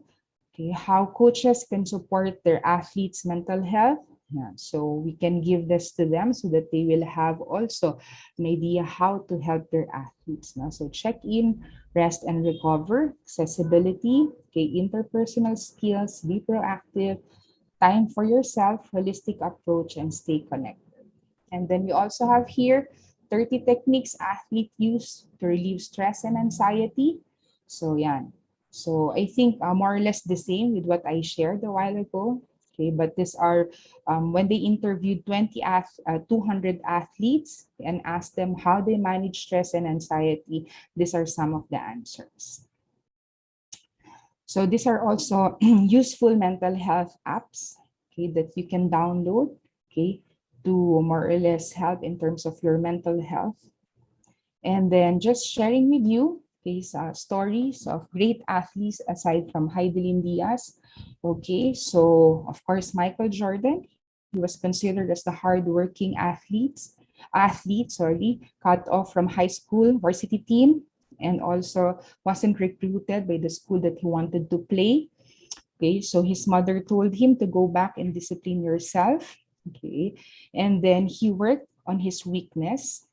okay, how coaches can support their athletes' mental health. Yeah, so we can give this to them so that they will have also an idea how to help their athletes. So check in, rest and recover, accessibility, okay, interpersonal skills, be proactive, time for yourself, holistic approach, and stay connected. And then we also have here 30 techniques athlete use to relieve stress and anxiety. So yeah. So I think more or less the same with what I shared a while ago. Okay, but these are when they interviewed 200 athletes and asked them how they manage stress and anxiety. These are some of the answers. So these are also useful mental health apps, okay, that you can download, okay, to more or less help in terms of your mental health. And then just sharing with you these stories of great athletes aside from Heidelin Diaz. Okay, so of course, Michael Jordan, he was considered as the hardworking athlete, cut off from high school varsity team and also wasn't recruited by the school that he wanted to play. Okay, so his mother told him to go back and discipline yourself. Okay, and then he worked on his weakness.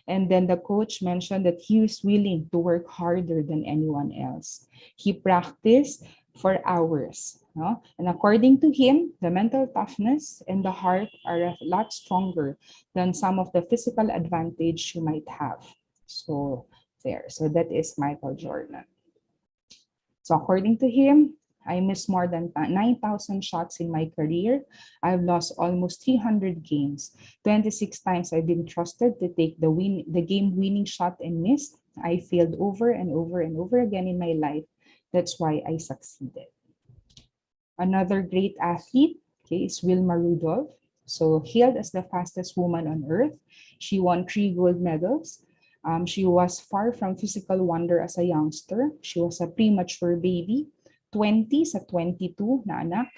And then the coach mentioned that he was willing to work harder than anyone else. He practiced for hours. No? And according to him, the mental toughness and the heart are a lot stronger than some of the physical advantage you might have. So there. So that is Michael Jordan. So according to him, I missed more than 9,000 shots in my career. I've lost almost 300 games. 26 times I've been trusted to take the game-winning shot and missed. I failed over and over and over again in my life. That's why I succeeded. Another great athlete, okay, is Wilma Rudolph. So hailed as the fastest woman on earth. She won 3 gold medals. She was far from physical wonder as a youngster. She was a premature baby. 20 sa 22 na anak.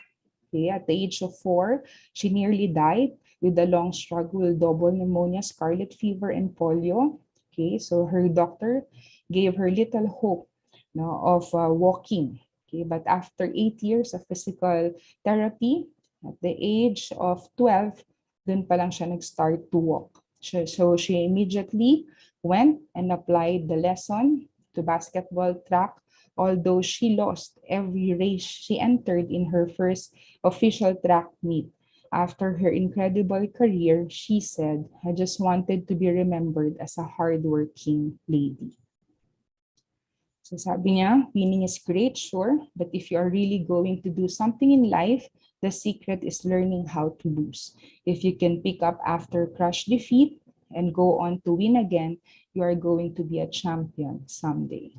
Okay, at the age of 4, she nearly died with a long struggle with double pneumonia, scarlet fever, and polio. Okay, so her doctor gave her little hope of walking. Okay, but after 8 years of physical therapy, at the age of 12, dun pa lang siya nag-start to walk. So she immediately went and applied the lesson to basketball, track, although she lost every race she entered in her first official track meet. After her incredible career, she said, I just wanted to be remembered as a hardworking lady. So sabi niya, winning is great, sure, but if you are really going to do something in life, the secret is learning how to lose. If you can pick up after crush defeat and go on to win again, you are going to be a champion someday.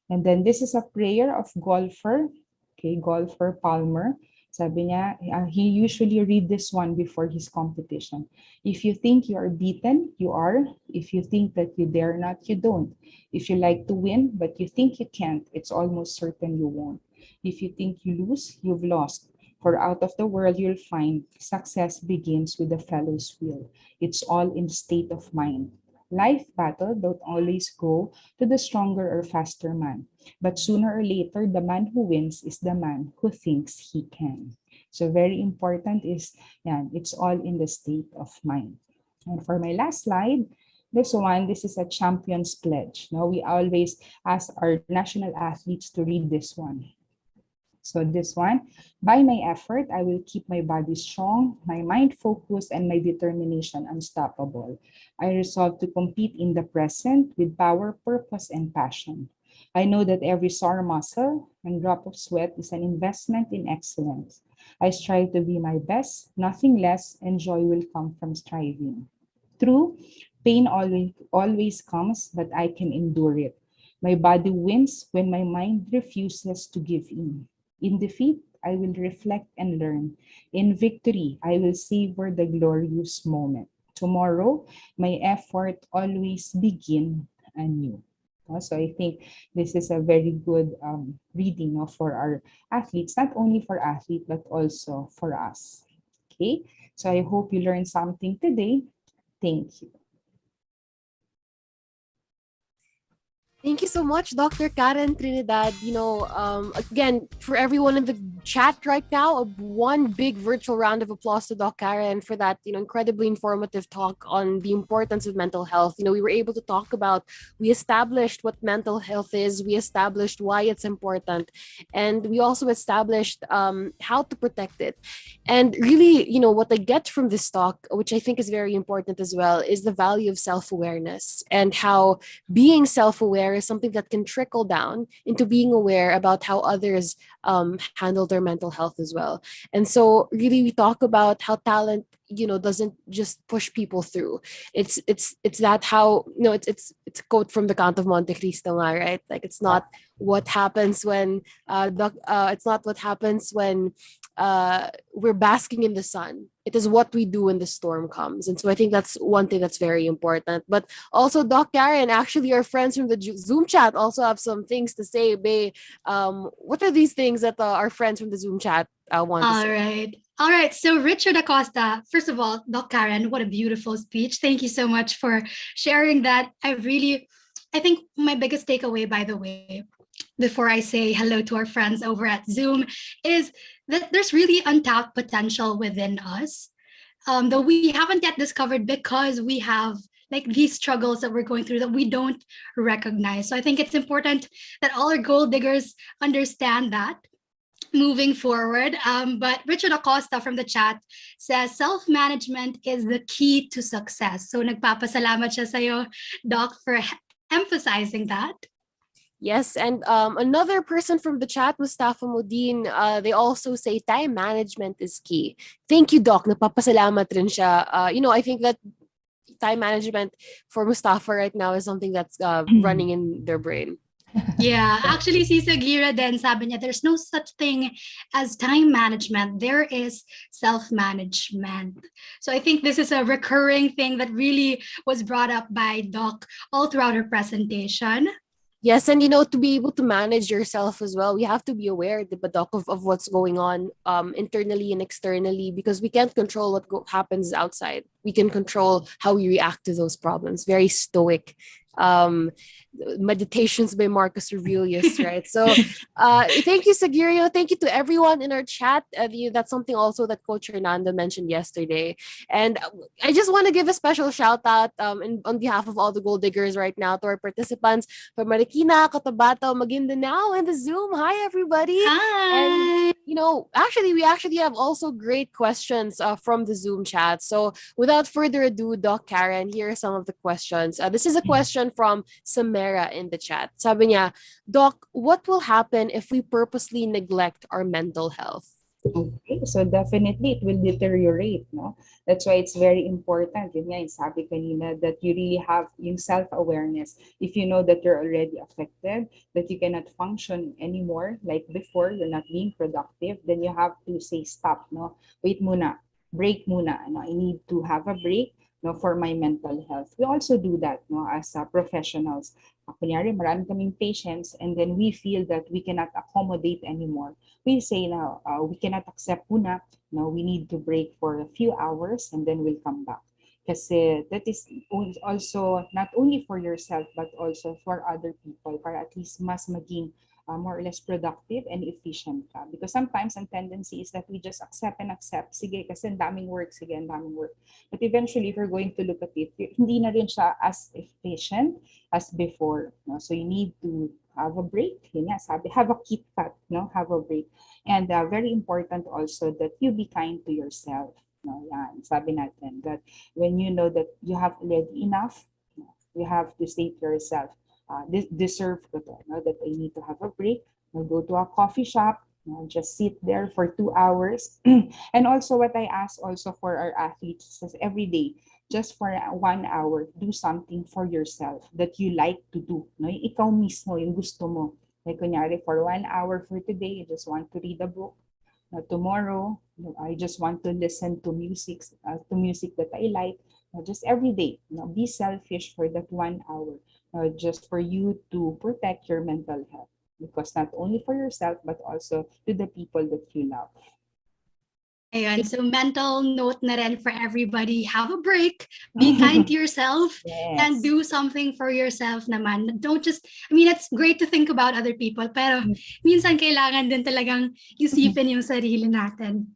And then this is a prayer of golfer, okay, golfer Palmer. Sabi niya, he usually read this one before his competition. If you think you are beaten, you are. If you think that you dare not, you don't. If you like to win, but you think you can't, it's almost certain you won't. If you think you lose, you've lost. For out of the world you'll find success begins with the fellow's will. It's all in state of mind. Life battle don't always go to the stronger or faster man, but sooner or later, the man who wins is the man who thinks he can. So very important is, it's all in the state of mind. And for my last slide, this is a champion's pledge. Now we always ask our national athletes to read this one. So this one, by my effort, I will keep my body strong, my mind focused, and my determination unstoppable. I resolve to compete in the present with power, purpose, and passion. I know that every sore muscle and drop of sweat is an investment in excellence. I strive to be my best, nothing less, and joy will come from striving. True, pain always comes, but I can endure it. My body wins when my mind refuses to give in. In defeat, I will reflect and learn. In victory, I will savor the glorious moment. Tomorrow, my effort always begin anew. So I think this is a very good reading for our athletes, not only for athletes, but also for us. Okay, so I hope you learned something today. Thank you. Thank you so much, Dr. Karen Trinidad. Again, for everyone in the chat right now, one big virtual round of applause to Doc Karen for that, incredibly informative talk on the importance of mental health. We were able to talk about, we established what mental health is, we established why it's important, and we also established how to protect it. And really, what I get from this talk, which I think is very important as well, is the value of self-awareness and how being self-aware is something that can trickle down into being aware about how others handle their mental health as well. And so really we talk about how talent doesn't just push people through. It's that how it's a quote from the Count of Monte Cristo, right? Like it's not what happens when it's not what happens when we're basking in the sun. It is what we do when the storm comes. And so I think that's one thing that's very important. But also, Doc Karen, actually our friends from the Zoom chat also have some things to say. What are these things that our friends from the Zoom chat want to say? All right. So Richard Acosta, first of all, Doc Karen, what a beautiful speech. Thank you so much for sharing that. I think my biggest takeaway, by the way, before I say hello to our friends over at Zoom, is that there's really untapped potential within us, though we haven't yet discovered because we have like these struggles that we're going through that we don't recognize. So I think it's important that all our gold diggers understand that moving forward. But Richard Acosta from the chat says self-management is the key to success. So nagpapasalamat siya sa'yo, Doc, for emphasizing that. Yes, and another person from the chat, Mustafa Modin, they also say time management is key. Thank you, Doc. Napapasalamat rin siya. I think that time management for Mustafa right now is something that's running in their brain. Yeah, actually, si Sagira then sabi niya, there's no such thing as time management. There is self-management. So I think this is a recurring thing that really was brought up by Doc all throughout her presentation. Yes, and to be able to manage yourself as well, we have to be aware, Doc, of what's going on internally and externally, because we can't control what happens outside. We can control how we react to those problems. Very stoic meditations by Marcus Aurelius, right? So thank you, Sagirio. Thank you to everyone in our chat. That's something also that Coach Hernando mentioned yesterday. And I just want to give a special shout out on behalf of all the gold diggers right now to our participants from Marikina, Cotabato, Maguindanao, and the Zoom. Hi, everybody. Hi. And, we actually have also great questions from the Zoom chat. So without further ado, Doc Karen, here are some of the questions. This is a question from Samara in the chat. Sabi niya, Doc, what will happen if we purposely neglect our mental health? Okay, so definitely it will deteriorate, no? That's why it's very important, yun nga yung sabi kanina, that you really have yung self-awareness. If you know that you're already affected, that you cannot function anymore like before, you're not being productive, then you have to say stop, no? Wait muna, break muna, no? I need to have a break, no, for my mental health. We also do that, no, as professionals. Kunyari, marami kaming patients, and then we feel that we cannot accommodate anymore. We say now, we cannot accept muna, no, we need to break for a few hours and then we'll come back. Kasi that is also not only for yourself, but also for other people, para at least mas maging more or less productive and efficient ka. Because sometimes ang tendency is that we just accept and accept. Sige, kasi ang daming work, sige, ang daming work. But eventually, if you're going to look at it, hindi na rin siya as efficient as before. No? So you need to have a break. Yun nga, sabi, have a Kit Kat, no? Have a break. And very important also that you be kind to yourself. No, yan. Sabi natin that when you know that you have already enough, you have to say to yourself, deserve ko to, no? That I need to have a break. I'll go to a coffee shop, just sit there for 2 hours. And also what I ask also for our athletes is every day, just for 1 hour, do something for yourself that you like to do. No? Yung ikaw mismo, yung gusto mo. Like kunyari, for 1 hour for today, you just want to read a book. Tomorrow, I just want to listen to music that I like. Just every day, be selfish for that 1 hour, just for you to protect your mental health. Because not only for yourself, but also to the people that you love. Ayan, so mental note na rin for everybody, have a break, be kind to yourself, and do something for yourself naman. Don't just, I mean, it's great to think about other people, pero minsan kailangan din talagang isipin yung sarili natin.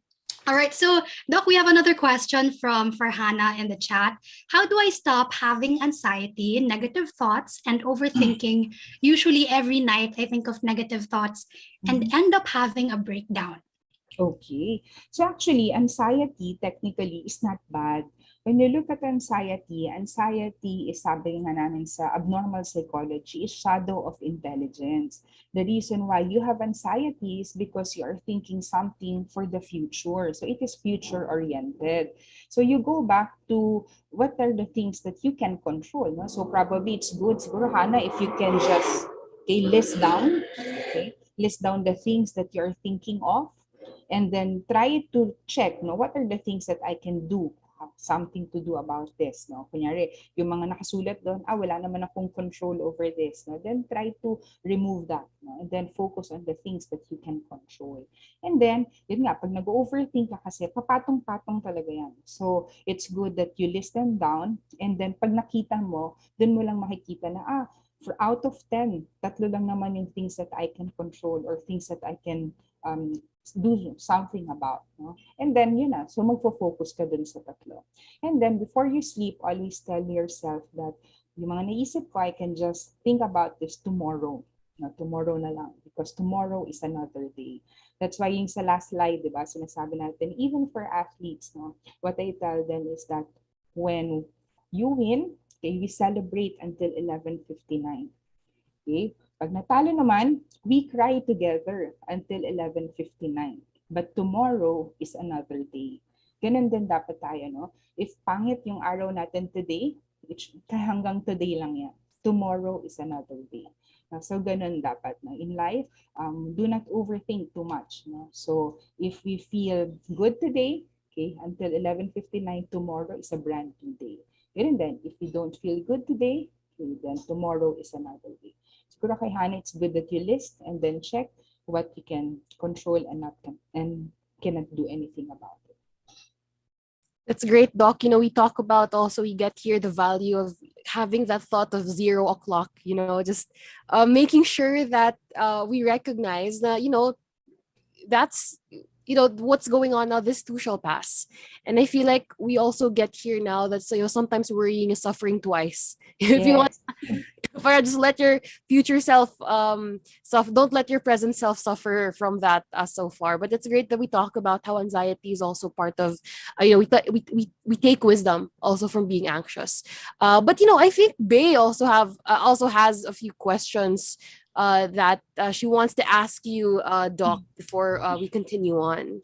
All right, so Doc, we have another question from Farhana in the chat. How do I stop having anxiety, negative thoughts, and overthinking? Usually every night I think of negative thoughts and end up having a breakdown. Okay. So actually, anxiety technically is not bad. When you look at anxiety is, sabi nga namin sa abnormal psychology, is shadow of intelligence. The reason why you have anxiety is because you are thinking something for the future. So it is future-oriented. So you go back to what are the things that you can control. No? So probably it's good, siguro, Hannah, if you can just list down the things that you're thinking of, and then try to check, what are the things that I can do, something to do about this, no? Kunyari, yung mga nakasulat doon, wala naman akong control over this, no? Then try to remove that, no? And then focus on the things that you can control. And then, yun nga, pag nag-overthink ka kasi, papatong-patong talaga yan. So, it's good that you list them down, and then pag nakita mo, dun mo lang makikita na, for out of 10, 3 lang naman yung things that I can control or things that I can do something about, no? And then yun na, so magfo-focus ka dun sa 3. And then before you sleep, always tell yourself that yung mga naisip ko, I can just think about this tomorrow. No, tomorrow na lang, because tomorrow is another day. That's why yung sa last slide, diba, sinasabi natin, even for athletes, no, what I tell them is that when you win, we celebrate until 11:59. Okay? Pag natalo naman, we cry together until 11:59. But tomorrow is another day. Ganun din dapat tayo, no? If pangit yung araw natin today, hanggang today lang yan. Tomorrow is another day. So ganun dapat, no? In life, do not overthink too much, no? So if we feel good today, okay, until 11:59, tomorrow is a brand new day. Ganun din, if we don't feel good today, okay, then tomorrow is another day. Siguro kay Hannah, it's good that you list and then check what you can control and cannot do anything about it. That's great, Doc. We talk about also, we get here the value of having that thought of 0 o'clock, just making sure that we recognize that, that's, what's going on now, this too shall pass. And I feel like we also get here now that, sometimes worrying is suffering twice. If you want, just let your future self, don't let your present self suffer from that so far. But it's great that we talk about how anxiety is also part of, we take wisdom also from being anxious. But I think Bay also has a few questions that she wants to ask you, Doc, before we continue on.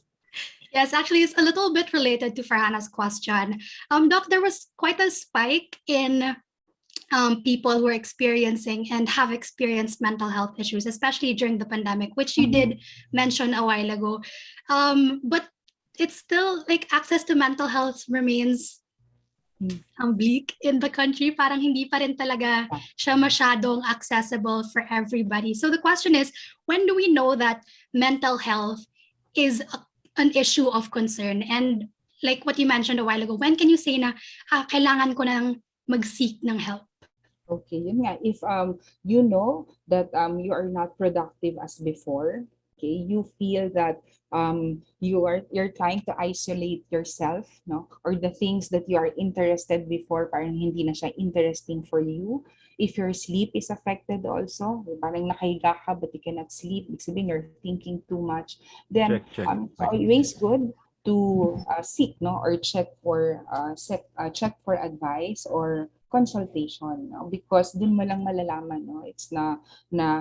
Yes, actually, it's a little bit related to Farhana's question. Doc, there was quite a spike in people who are experiencing and have experienced mental health issues, especially during the pandemic, which you did mention a while ago. But it's still like access to mental health remains bleak in the country. Parang hindi pa rin talaga siya masyadong accessible for everybody. So the question is, when do we know that mental health is an issue of concern? And like what you mentioned a while ago, when can you say na kailangan ko nang mag-seek ng help? Okay, yun nga. If you know that you are not productive as before, Okay, you feel that you're trying to isolate yourself, no, or the things that you are interested before parang hindi na siya interesting for you. If your sleep is affected also, parang nakahiga ka but you cannot sleep, ibig sabihin you're thinking too much, then Check. it's always good to seek, no, or check for advice or consultation, no? Because dun mo lang malalaman, no, it's na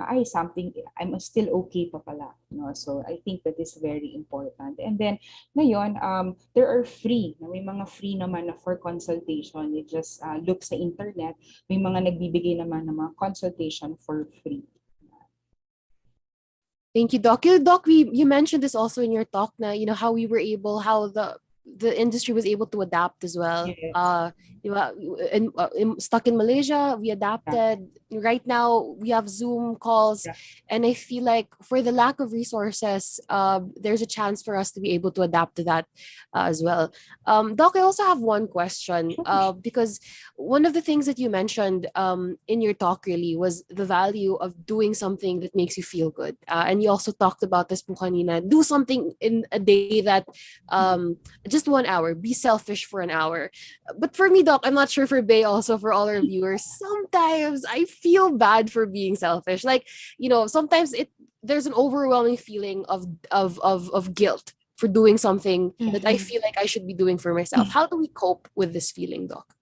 ay something I'm still okay pa pala, no. So I think that is very important. And then ngayon there are free, may mga free naman na for consultation. You just look sa internet, may mga nagbibigay naman ng mga consultation for free. Thank you, Doc. Doc, you mentioned this also in your talk na, how we were able, how the industry was able to adapt as well. Yes. Stuck in Malaysia, we adapted. Right now, we have Zoom calls, and I feel like for the lack of resources, there's a chance for us to be able to adapt to that as well. Doc, I also have one question because one of the things that you mentioned in your talk really was the value of doing something that makes you feel good, and you also talked about this po kanina, do something in a day that just 1 hour, be selfish for an hour. But for me, Doc, I'm not sure for Bay, also for all our viewers, sometimes I feel bad for being selfish. Like, sometimes there's an overwhelming feeling of guilt for doing something that I feel like I should be doing for myself. How do we cope with this feeling, Doc?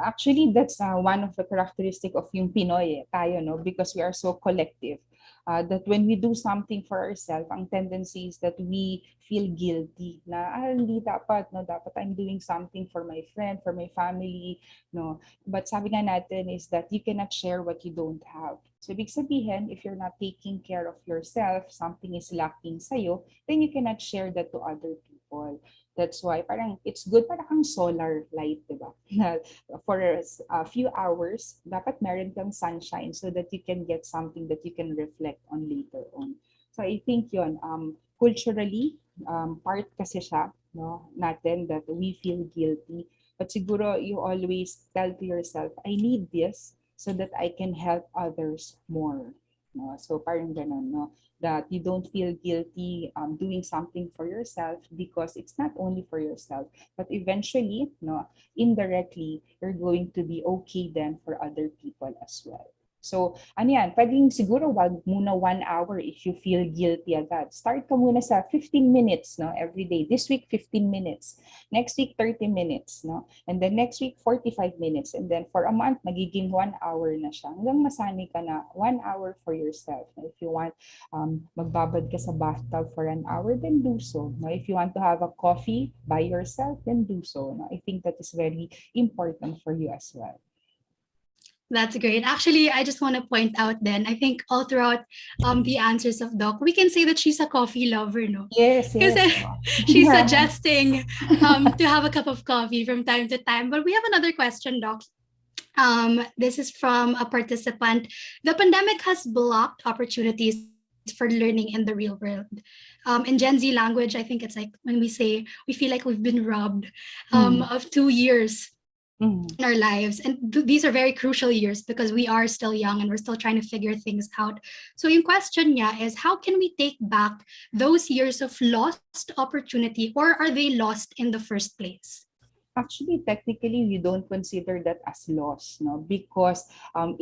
Actually, that's one of the characteristic of yung Pinoy, tayo, no? Because we are so collective. That when we do something for ourselves, ang tendency is that we feel guilty na hindi dapat, no, dapat I'm doing something for my friend, for my family, no. But sabi nga natin is that you cannot share what you don't have. So ibig sabihin, if you're not taking care of yourself, something is lacking sa'yo, then you cannot share that to other people. That's why parang it's good para kang solar light, diba? For a few hours, dapat meron kang sunshine so that you can get something that you can reflect on later on. So I think yun, culturally, part kasi siya, no, natin that we feel guilty. But siguro you always tell to yourself, I need this so that I can help others more. No? So parang ganun, no? That you don't feel guilty doing something for yourself because it's not only for yourself, but eventually, no, indirectly, you're going to be okay then for other people as well. So, ano yan, pwedeng siguro wag muna 1 hour if you feel guilty agad. Start ka muna sa 15 minutes, no, every day. This week, 15 minutes. Next week, 30 minutes, no? And then next week, 45 minutes. And then for a month, magiging 1 hour na siya. Hanggang masanay ka na 1 hour for yourself. If you want magbabad ka sa bathtub for an hour, then do so. No? If you want to have a coffee by yourself, then do so. No? I think that is very important for you as well. That's great. Actually, I just want to point out then, I think all throughout the answers of Doc, we can say that she's a coffee lover, no? Yes, Because she's suggesting to have a cup of coffee from time to time. But we have another question, Doc. This is from a participant. The pandemic has blocked opportunities for learning in the real world. In Gen Z language, I think it's like when we say we feel like we've been robbed of 2 years in our lives. And these are very crucial years because we are still young and we're still trying to figure things out. So yung question niya is, how can we take back those years of lost opportunity, or are they lost in the first place? Actually, technically, we don't consider that as loss, no? Because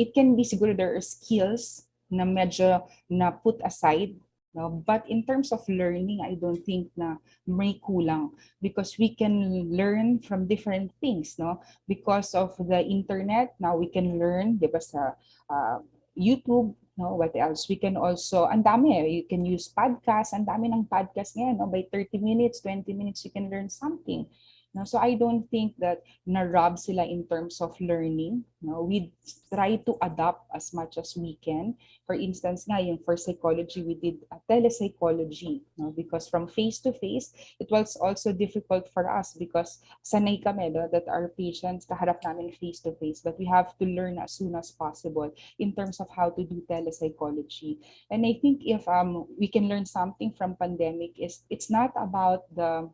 it can be siguro there are skills na medyo na put aside, no? But in terms of learning, I don't think na may kulang because we can learn from different things, no? Because of the internet, now we can learn, di ba, sa YouTube, no? What else? We can also, ang dami, you can use podcast, ang dami ng podcast ngayon, no? By 30 minutes, 20 minutes, you can learn something. No, so I don't think that na-rob sila in terms of learning. No, we try to adapt as much as we can. For instance, nga yung for psychology, we did a telepsychology. No, because from face to face, it was also difficult for us because sanay kami, no, that our patients kaharap namin face to face, but we have to learn as soon as possible in terms of how to do telepsychology. And I think if we can learn something from pandemic is it's not about the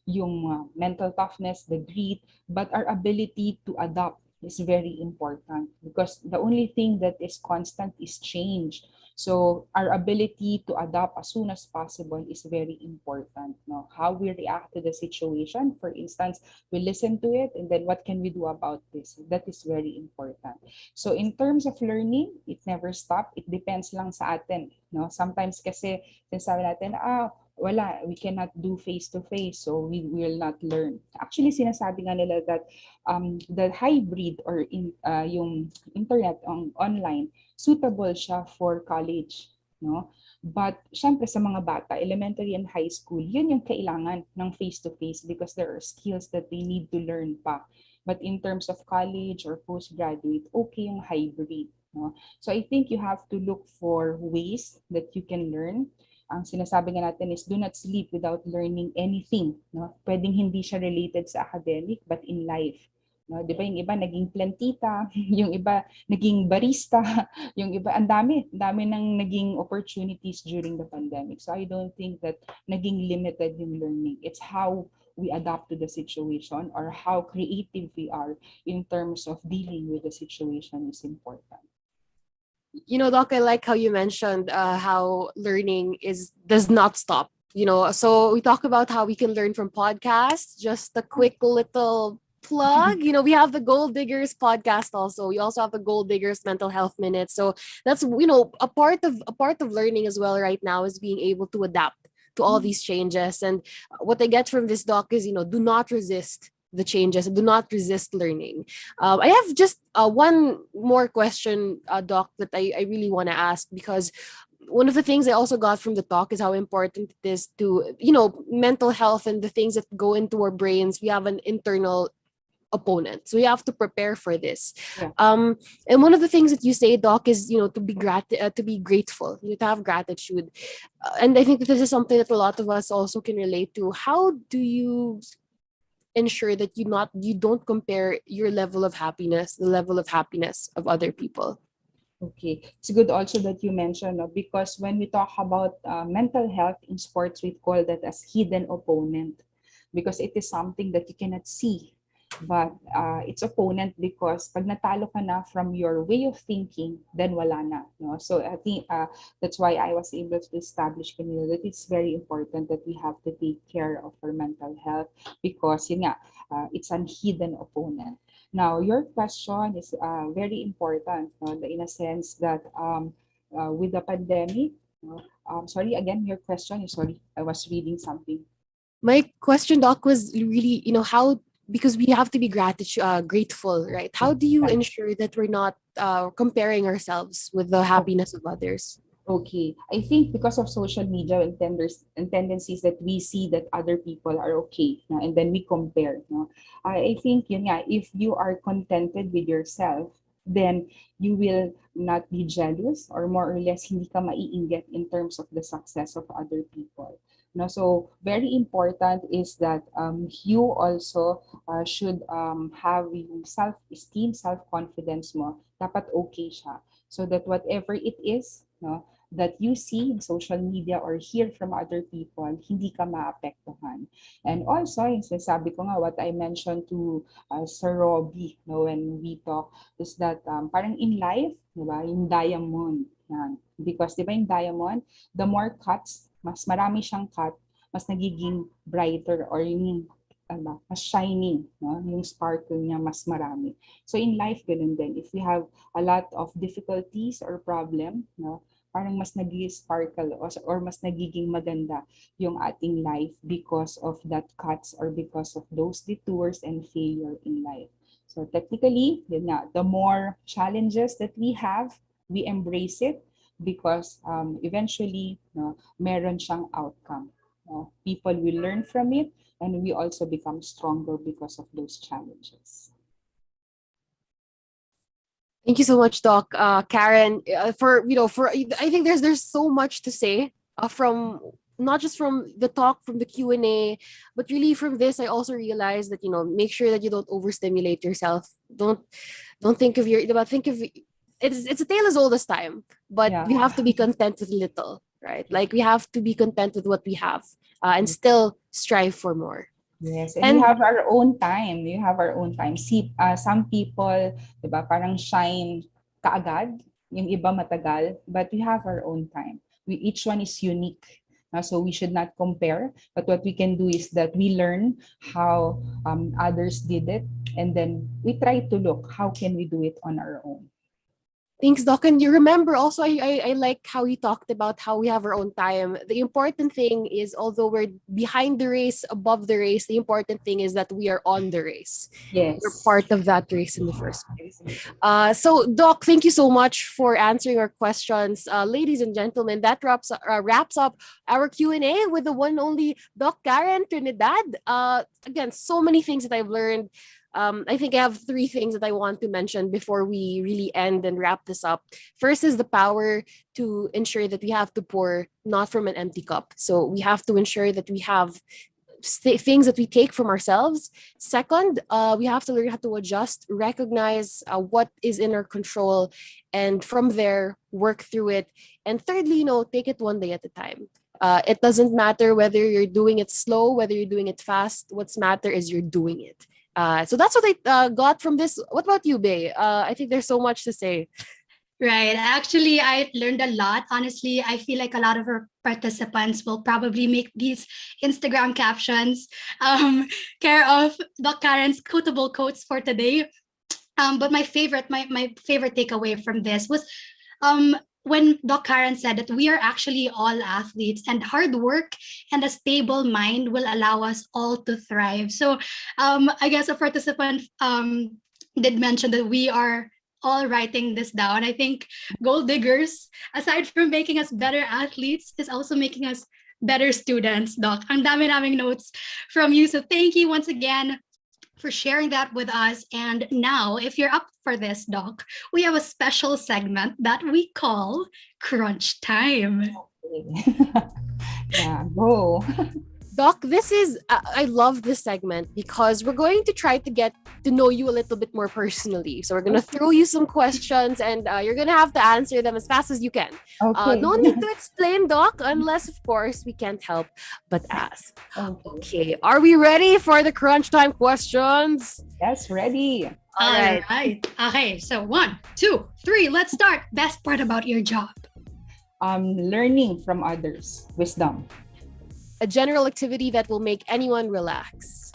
yung mental toughness, the grit, but our ability to adapt is very important because the only thing that is constant is change. So our ability to adapt as soon as possible is very important. No? How we react to the situation, for instance, we listen to it and then what can we do about this? That is very important. So in terms of learning, it never stop. It depends lang sa atin. No? Sometimes kasi sinasabi natin, wala, we cannot do face-to-face, so we will not learn. Actually, sinasabi nga nila that the hybrid or yung internet online, suitable siya for college. No? But syempre sa mga bata, elementary and high school, yun yung kailangan ng face-to-face because there are skills that they need to learn pa. But in terms of college or postgraduate, okay yung hybrid. No? So I think you have to look for ways that you can learn. Ang sinasabi nga natin is do not sleep without learning anything. No? Pwedeng hindi siya related sa academic but in life. No? Di ba yung iba naging plantita, yung iba naging barista, yung iba ang dami nang naging opportunities during the pandemic. So I don't think that naging limited yung learning. It's how we adapt to the situation or how creative we are in terms of dealing with the situation is important. You know, Doc, I like how you mentioned how learning does not stop. You know, so we talk about how we can learn from podcasts. Just a quick little plug. You know, we have the Gold Diggers podcast also. We also have the Gold Diggers Mental Health Minute. So that's, you know, a part of learning as well right now is being able to adapt to all these changes. And what I get from this, Doc, is, you know, do not resist the changes. Do not resist learning. I have just one more question, Doc, that I really want to ask, because one of the things I also got from the talk is how important it is to, you know, mental health and the things that go into our brains. We have an internal opponent, so we have to prepare for this. Yeah. And one of the things that you say, Doc, is, you know, to be grateful, you know, to have gratitude. And I think that this is something that a lot of us also can relate to. How do you ensure that you don't compare your level of happiness, the level of happiness of other people? Okay, it's good also that you mentioned, because when we talk about mental health in sports, we call that as hidden opponent, because it is something that you cannot see, but it's opponent because pag natalo ka na from your way of thinking, then wala na. No? So I think that's why I was able to establish kanina that it's very important that we have to take care of our mental health because yun nga, it's an hidden opponent. Now, your question is very important, no? In a sense that with the pandemic, sorry, again, your question is, sorry, I was reading something. My question, Doc, was really, you know, how, because we have to be grateful, right? How do you ensure that we're not comparing ourselves with the happiness of others? Okay, I think because of social media and tendencies that we see that other people are okay, no? And then we compare. No? I think yun nga, if you are contented with yourself, then you will not be jealous or more or less hindi ka maiinggit in terms of the success of other people. No, so very important is that you also should have yung self-esteem, self-confidence mo. Dapat okay siya. So that whatever it is, no, that you see in social media or hear from other people, hindi ka maapektuhan. And also, yung sinasabi ko nga, what I mentioned to Sir Robbie, no, when we talk, is that parang in life, diba, yung diamond, yan. Because diba yung diamond, the more cuts, mas marami siyang cut, mas nagiging brighter or yung mas shining, no? Yung sparkle niya mas marami. So in life, ganun din. If we have a lot of difficulties or problem, no, parang mas nagiging sparkle or mas nagiging maganda yung ating life because of that cuts or because of those detours and failure in life. So technically, yun nga, the more challenges that we have, we embrace it because eventually, no, meron siyang outcome. No? People will learn from it and we also become stronger because of those challenges. Thank you so much, Doc. Karen, for I think there's so much to say from not just from the talk, from the Q&A, but really from this, I also realized that, you know, make sure that you don't overstimulate yourself. Don't think of think of it's a tale as old as time, but we have to be content with little, right? Like we have to be content with what we have and still strive for more. Yes, and we have our own time. We have our own time. See, some people, diba, parang shine kaagad. Yung iba matagal, but we have our own time. Each one is unique. So we should not compare, but what we can do is that we learn how others did it, and then we try to look how can we do it on our own. Thanks, Doc. And you remember also, I like how you talked about how we have our own time. The important thing is, although we're behind the race, above the race, the important thing is that we are on the race. Yes. We're part of that race in the first place. So, Doc, thank you so much for answering our questions. Ladies and gentlemen, that wraps up our Q&A with the one and only Doc Karen Trinidad. Again, so many things that I've learned. I think I have 3 things that I want to mention before we really end and wrap this up. First is the power to ensure that we have to pour not from an empty cup. So we have to ensure that we have things that we take from ourselves. Second, we have to learn how to adjust, recognize what is in our control, and from there, work through it. And thirdly, take it one day at a time. It doesn't matter whether you're doing it slow, whether you're doing it fast. What's matter is you're doing it. So that's what I got from this. What about you, Bay? I think there's so much to say. Right. Actually, I learned a lot. Honestly, I feel like a lot of our participants will probably make these Instagram captions care of Doc Karen's quotable quotes for today. But my favorite takeaway from this was when Doc Karen said that we are actually all athletes, and hard work and a stable mind will allow us all to thrive. So I guess a participant did mention that we are all writing this down. I think Gold Diggers, aside from making us better athletes, is also making us better students, Doc. Ang dami-naming notes from you. So thank you once again for sharing that with us. And now, if you're up for this, Doc, we have a special segment that we call Crunch Time. Yeah, go. Doc, this is, I love this segment because we're going to try to get to know you a little bit more personally. So we're going to throw you some questions, and you're going to have to answer them as fast as you can. Okay. No need to explain, Doc, unless, of course, we can't help but ask. Okay, are we ready for the crunch time questions? Yes, ready. All right. Okay, so 1, 2, 3, let's start. Best part about your job? Learning from others, wisdom. A general activity that will make anyone relax.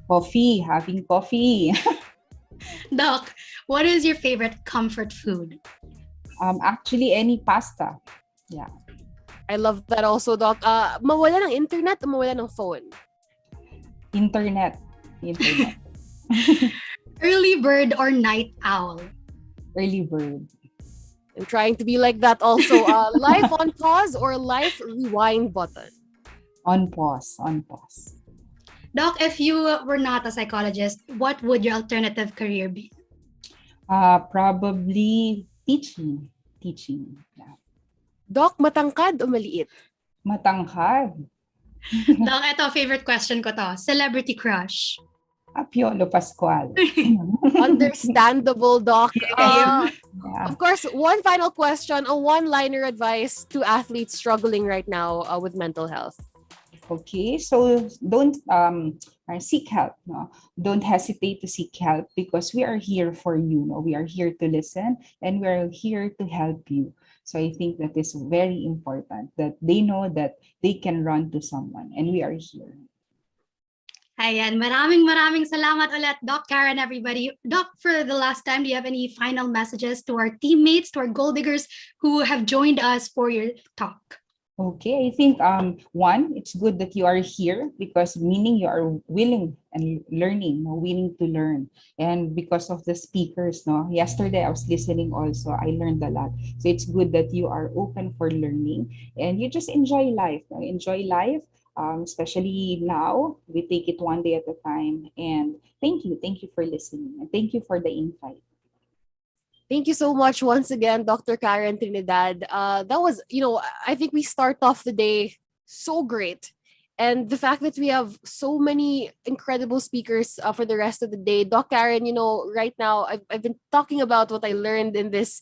Coffee, having coffee. Doc, what is your favorite comfort food? Actually, any pasta. Yeah. I love that also, Doc. Mawala ng internet o mawala ng phone? Internet. Early bird or night owl? Early bird. I'm trying to be like that also. Life on pause or life rewind button? On pause. Doc, if you were not a psychologist, what would your alternative career be? Probably teaching. Yeah. Doc, matangkad o maliit? Matangkad. Doc, ito, favorite question ko to. Celebrity crush? Piolo Pascual. Understandable, Doc. Yeah. Of course, one final question, a one-liner advice to athletes struggling right now with mental health. Okay, so don't seek help. No? Don't hesitate to seek help because we are here for you. No? We are here to listen and we are here to help you. So I think that is very important that they know that they can run to someone and we are here. Ayan, maraming salamat ulit, Doc Karen, everybody. Doc, for the last time, do you have any final messages to our teammates, to our Gold Diggers who have joined us for your talk? Okay, I think one, it's good that you are here because meaning you are willing and learning, willing to learn. And because of the speakers, yesterday I was listening also, I learned a lot. So it's good that you are open for learning and you just enjoy life. Enjoy life, especially now, we take it one day at a time. And thank you for listening. And thank you for the invite. Thank you so much once again, Dr. Karen Trinidad. That was, I think we start off the day so great. And the fact that we have so many incredible speakers for the rest of the day. Doc Karen, right now, I've been talking about what I learned in this,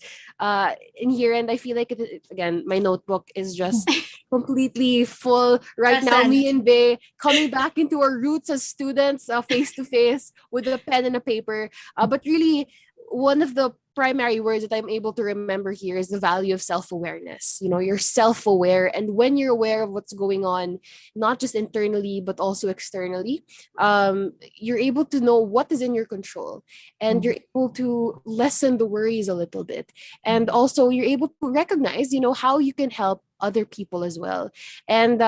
in here. And I feel like, again, my notebook is just completely full right now. Me and Bay coming back into our roots as students face to face with a pen and a paper. But really, one of the primary words that I'm able to remember here is the value of self-awareness. You're self-aware, and when you're aware of what's going on, not just internally but also externally, you're able to know what is in your control, and you're able to lessen the worries a little bit, and also you're able to recognize, how you can help other people as well. And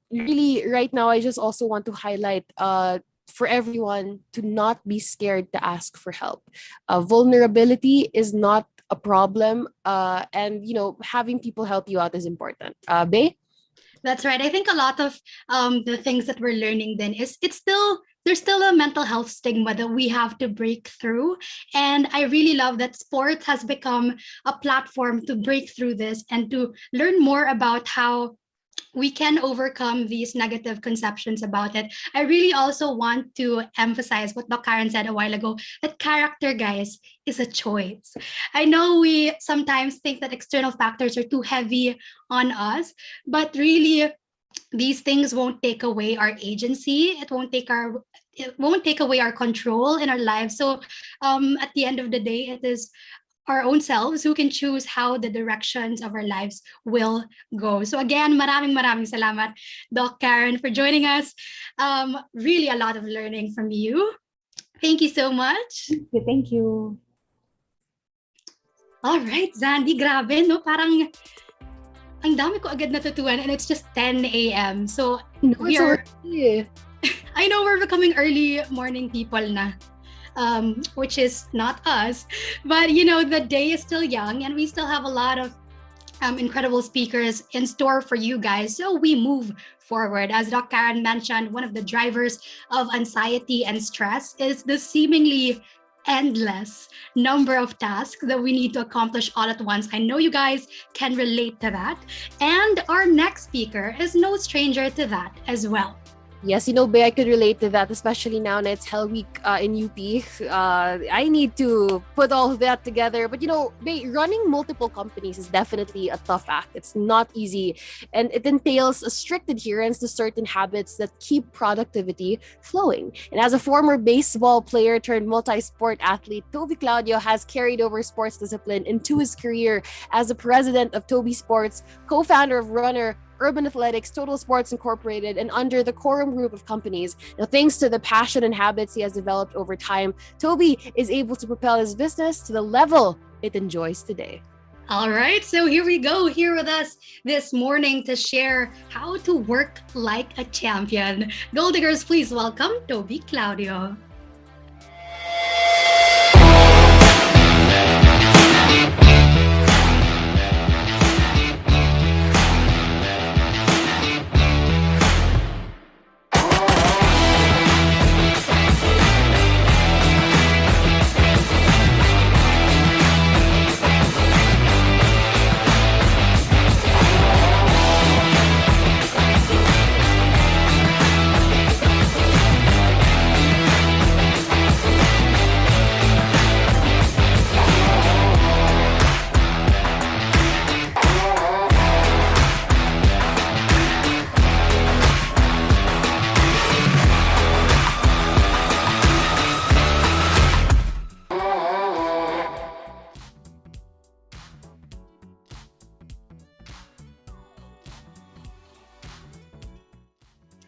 really, right now, I just also want to highlight for everyone to not be scared to ask for help. Vulnerability is not a problem, and having people help you out is important. Bay? That's right. I think a lot of the things that we're learning then is there's still a mental health stigma that we have to break through. And I really love that sports has become a platform to break through this and to learn more about how we can overcome these negative conceptions about it. I really also want to emphasize what Doc Karen said a while ago, that character, guys, is a choice. I know we sometimes think that external factors are too heavy on us, but really, these things won't take away our agency. It won't take away our control in our lives. So at the end of the day, it is our own selves who can choose how the directions of our lives will go. So again, maraming salamat, Doc Karen, for joining us. Really a lot of learning from you. Thank you so much. Thank you. All right, Zandy, grabe, no? Parang ang dami ko agad natutuan, and it's just 10 a.m. So we are, I know we're becoming early morning people na. Which is not us, but the day is still young and we still have a lot of incredible speakers in store for you guys. So we move forward. As Dr. Karen mentioned, one of the drivers of anxiety and stress is the seemingly endless number of tasks that we need to accomplish all at once. I know you guys can relate to that. And our next speaker is no stranger to that as well. Yes, Bay, I could relate to that, especially now that it's Hell Week in UP. I need to put all of that together. But, Bay, running multiple companies is definitely a tough act. It's not easy. And it entails a strict adherence to certain habits that keep productivity flowing. And as a former baseball player turned multi-sport athlete, Toby Claudio has carried over sports discipline into his career as the president of Toby Sports, co-founder of Runner, Urban Athletics, Total Sports Incorporated, and under the Quorum Group of companies. Now, thanks to the passion and habits he has developed over time, Toby is able to propel his business to the level it enjoys today. All right, so here we go, here with us this morning to share how to work like a champion. Gold Diggers, please welcome Toby Claudio.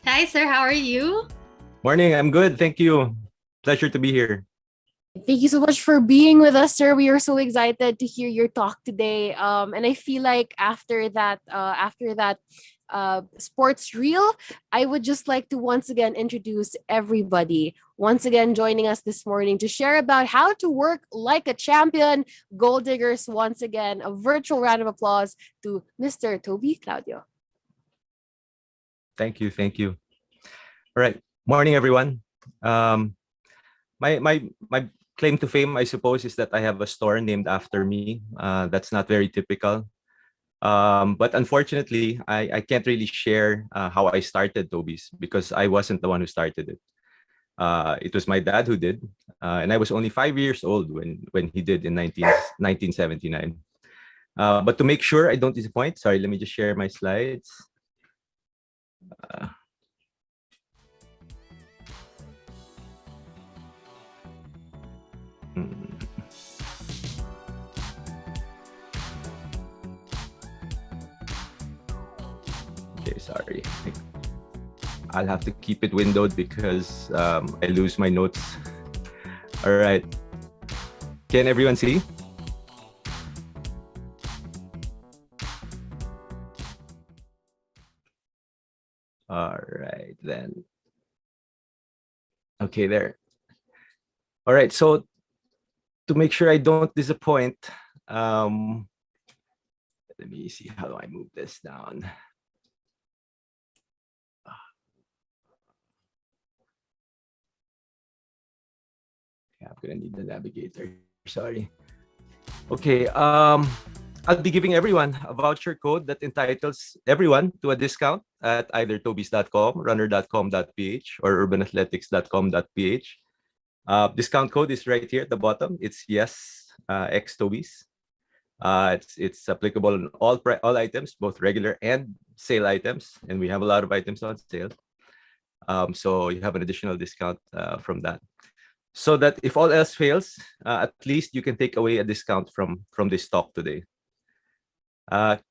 Hi, sir. How are you? Morning. I'm good. Thank you. Pleasure to be here. Thank you so much for being with us, sir. We are so excited to hear your talk today. And I feel like after that sports reel, I would just like to once again introduce everybody once again joining us this morning to share about how to work like a champion. Gold Diggers, once again, a virtual round of applause to Mr. Toby Claudio. Thank you. Thank you. All right. Morning, everyone. My claim to fame, I suppose, is that I have a store named after me. That's not very typical. But unfortunately, I can't really share how I started Toby's because I wasn't the one who started it. It was my dad who did. And I was only 5 years old when he did in 1979. But to make sure I don't disappoint, sorry, let me just share my slides. Okay, sorry. I'll have to keep it windowed because I lose my notes. All right. Can everyone see? All right, then. Okay, there. All right, so to make sure I don't disappoint, let me see, how do I move this down? Yeah, I'm gonna need the navigator, sorry. Okay, I'll be giving everyone a voucher code that entitles everyone to a discount at either tobis.com, runner.com.ph, or urbanathletics.com.ph. Discount code is right here at the bottom. It's yes, X Tobis. It's applicable on all items, both regular and sale items, and we have a lot of items on sale. So you have an additional discount from that. So that if all else fails, at least you can take away a discount from this talk today.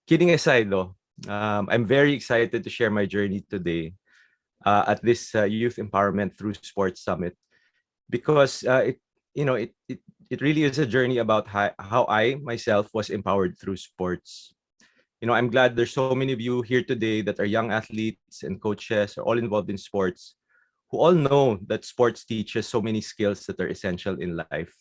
Kidding aside, though, I'm very excited to share my journey today at this Youth Empowerment Through Sports Summit, because it really is a journey about how I myself was empowered through sports. I'm glad there's so many of you here today that are young athletes and coaches, are all involved in sports, who all know that sports teaches so many skills that are essential in life.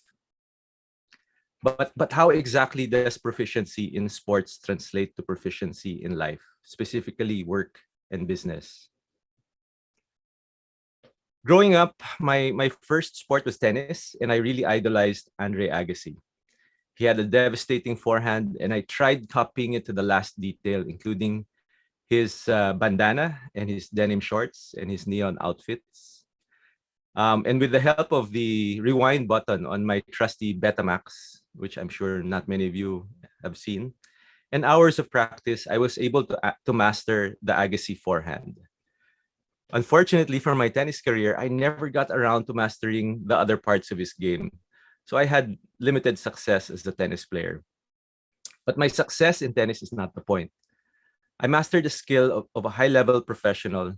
But how exactly does proficiency in sports translate to proficiency in life, specifically work and business? Growing up, my first sport was tennis, and I really idolized Andre Agassi. He had a devastating forehand, and I tried copying it to the last detail, including his bandana and his denim shorts and his neon outfits. And with the help of the rewind button on my trusty Betamax, which I'm sure not many of you have seen, and hours of practice, I was able to master the Agassi forehand. Unfortunately for my tennis career, I never got around to mastering the other parts of his game. So I had limited success as a tennis player. But my success in tennis is not the point. I mastered the skill of a high-level professional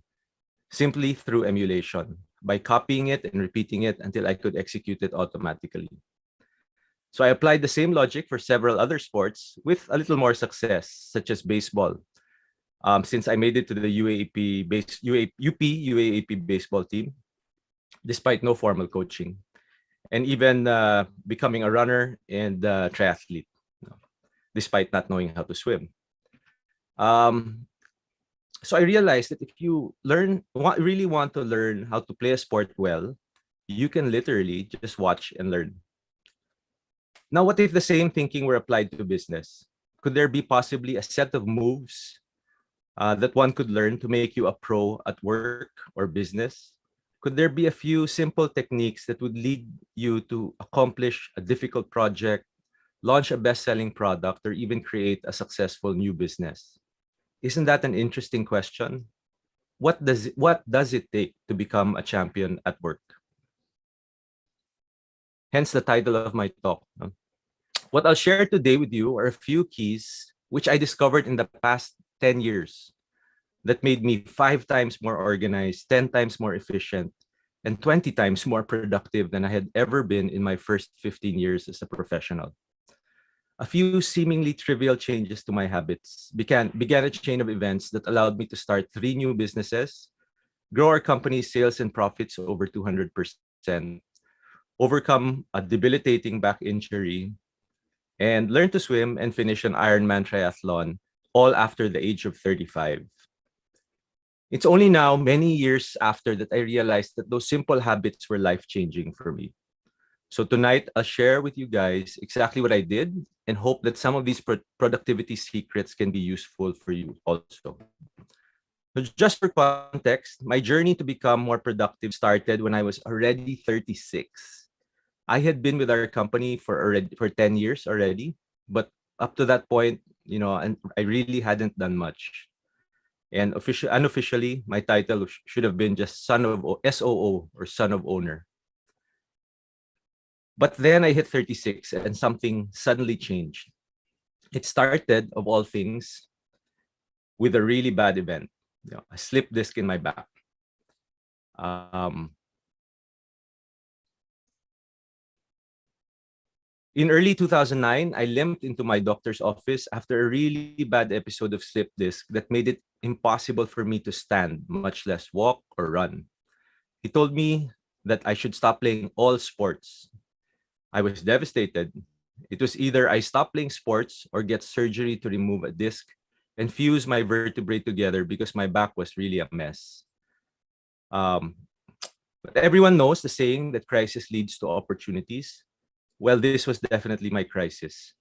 simply through emulation, by copying it and repeating it until I could execute it automatically. So I applied the same logic for several other sports with a little more success, such as baseball. Since I made it to the UAAP baseball team, despite no formal coaching, and even becoming a runner and triathlete, despite not knowing how to swim. So I realized that if you really want to learn how to play a sport well, you can literally just watch and learn. Now, what if the same thinking were applied to business? Could there be possibly a set of moves that one could learn to make you a pro at work or business? Could there be a few simple techniques that would lead you to accomplish a difficult project, launch a best-selling product, or even create a successful new business? Isn't that an interesting question? What does it take to become a champion at work? Hence the title of my talk. What I'll share today with you are a few keys which I discovered in the past 10 years that made me 5 times more organized, 10 times more efficient, and 20 times more productive than I had ever been in my first 15 years as a professional. A few seemingly trivial changes to my habits began a chain of events that allowed me to start 3 new businesses, grow our company's sales and profits over 200%, overcome a debilitating back injury, and learn to swim and finish an Ironman triathlon, all after the age of 35. It's only now, many years after, that I realized that those simple habits were life-changing for me. So tonight, I'll share with you guys exactly what I did and hope that some of these productivity secrets can be useful for you also. So just for context, my journey to become more productive started when I was already 36. I had been with our company for 10 years already, but up to that point, and I really hadn't done much. And unofficially, my title should have been just SOO, or son of owner. But then I hit 36 and something suddenly changed. It started, of all things, with a really bad event. a slip disc in my back. In early 2009, I limped into my doctor's office after a really bad episode of slip disc that made it impossible for me to stand, much less walk or run. He told me that I should stop playing all sports. I was devastated. It was either I stop playing sports or get surgery to remove a disc and fuse my vertebrae together because my back was really a mess. But everyone knows the saying that crisis leads to opportunities. Well, this was definitely my crisis.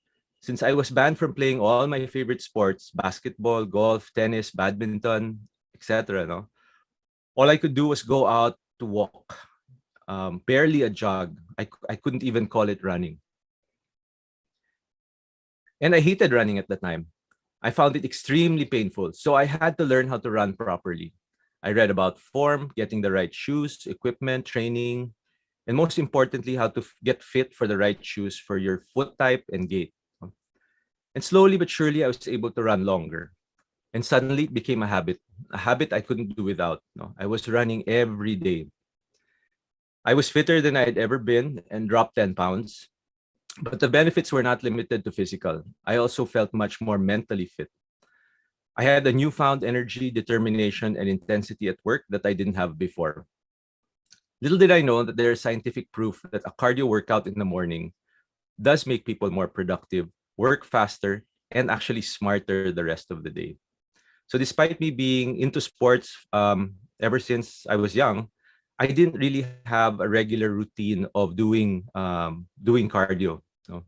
Since I was banned from playing all my favorite sports, basketball, golf, tennis, badminton, etc., no? All I could do was go out to walk, barely a jog. I couldn't even call it running. And I hated running at the time. I found it extremely painful, so I had to learn how to run properly. I read about form, getting the right shoes, equipment, training, and most importantly, how to get fit for the right shoes for your foot type and gait. And slowly but surely, I was able to run longer. And suddenly it became a habit I couldn't do without. No? I was running every day. I was fitter than I had ever been and dropped 10 pounds. But the benefits were not limited to physical. I also felt much more mentally fit. I had a newfound energy, determination, and intensity at work that I didn't have before. Little did I know that there is scientific proof that a cardio workout in the morning does make people more productive, work faster, and actually smarter the rest of the day. So despite me being into sports ever since I was young, I didn't really have a regular routine of doing cardio. No?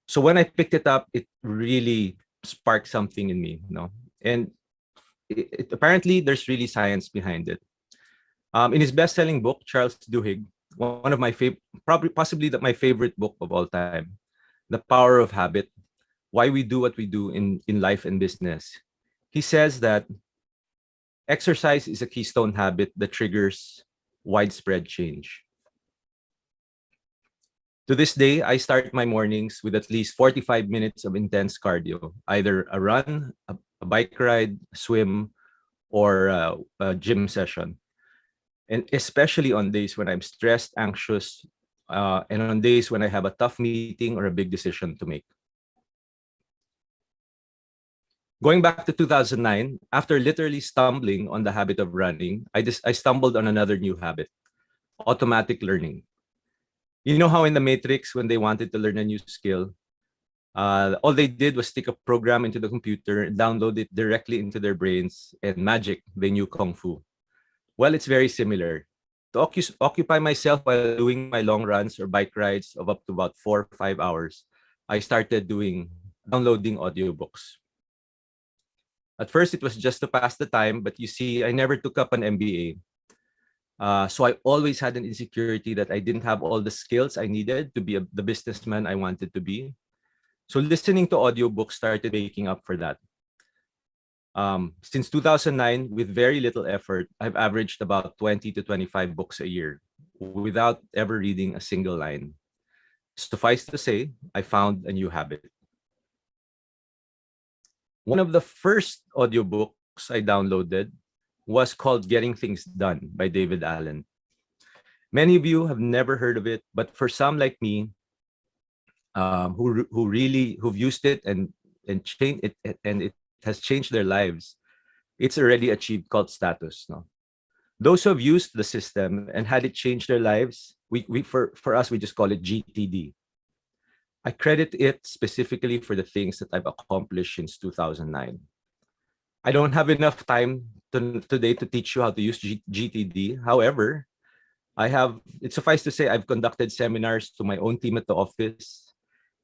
So when I picked it up, it really sparked something in me. No? And apparently there's really science behind it. In his best-selling book, Charles Duhigg, one of my possibly my favorite book of all time, The Power of Habit, Why We Do What We Do in Life and Business. He says that exercise is a keystone habit that triggers widespread change. To this day, I start my mornings with at least 45 minutes of intense cardio, either a run, a bike ride, swim, or a gym session. And especially on days when I'm stressed, anxious, and on days when I have a tough meeting or a big decision to make. Going back to 2009, after literally stumbling on the habit of running, I stumbled on another new habit, automatic learning. You know how in the Matrix, when they wanted to learn a new skill, all they did was stick a program into the computer, download it directly into their brains, and magic, they knew Kung Fu. Well, it's very similar. To occupy myself while doing my long runs or bike rides of up to about 4 or 5 hours, I started downloading audiobooks. At first, it was just to pass the time, but you see, I never took up an MBA. So I always had an insecurity that I didn't have all the skills I needed to be the businessman I wanted to be. So listening to audiobooks started making up for that. Since 2009, with very little effort, I've averaged about 20 to 25 books a year without ever reading a single line. Suffice to say, I found a new habit. One of the first audiobooks I downloaded was called Getting Things Done by David Allen. Many of you have never heard of it, but for some like me, who've used it and changed it, and it has changed their lives, it's already achieved cult status. No, those who have used the system and had it change their lives, for us we just call it GTD. I credit it specifically for the things that I've accomplished since 2009. I don't have enough time today to teach you how to use GTD. However, it suffice to say, I've conducted seminars to my own team at the office,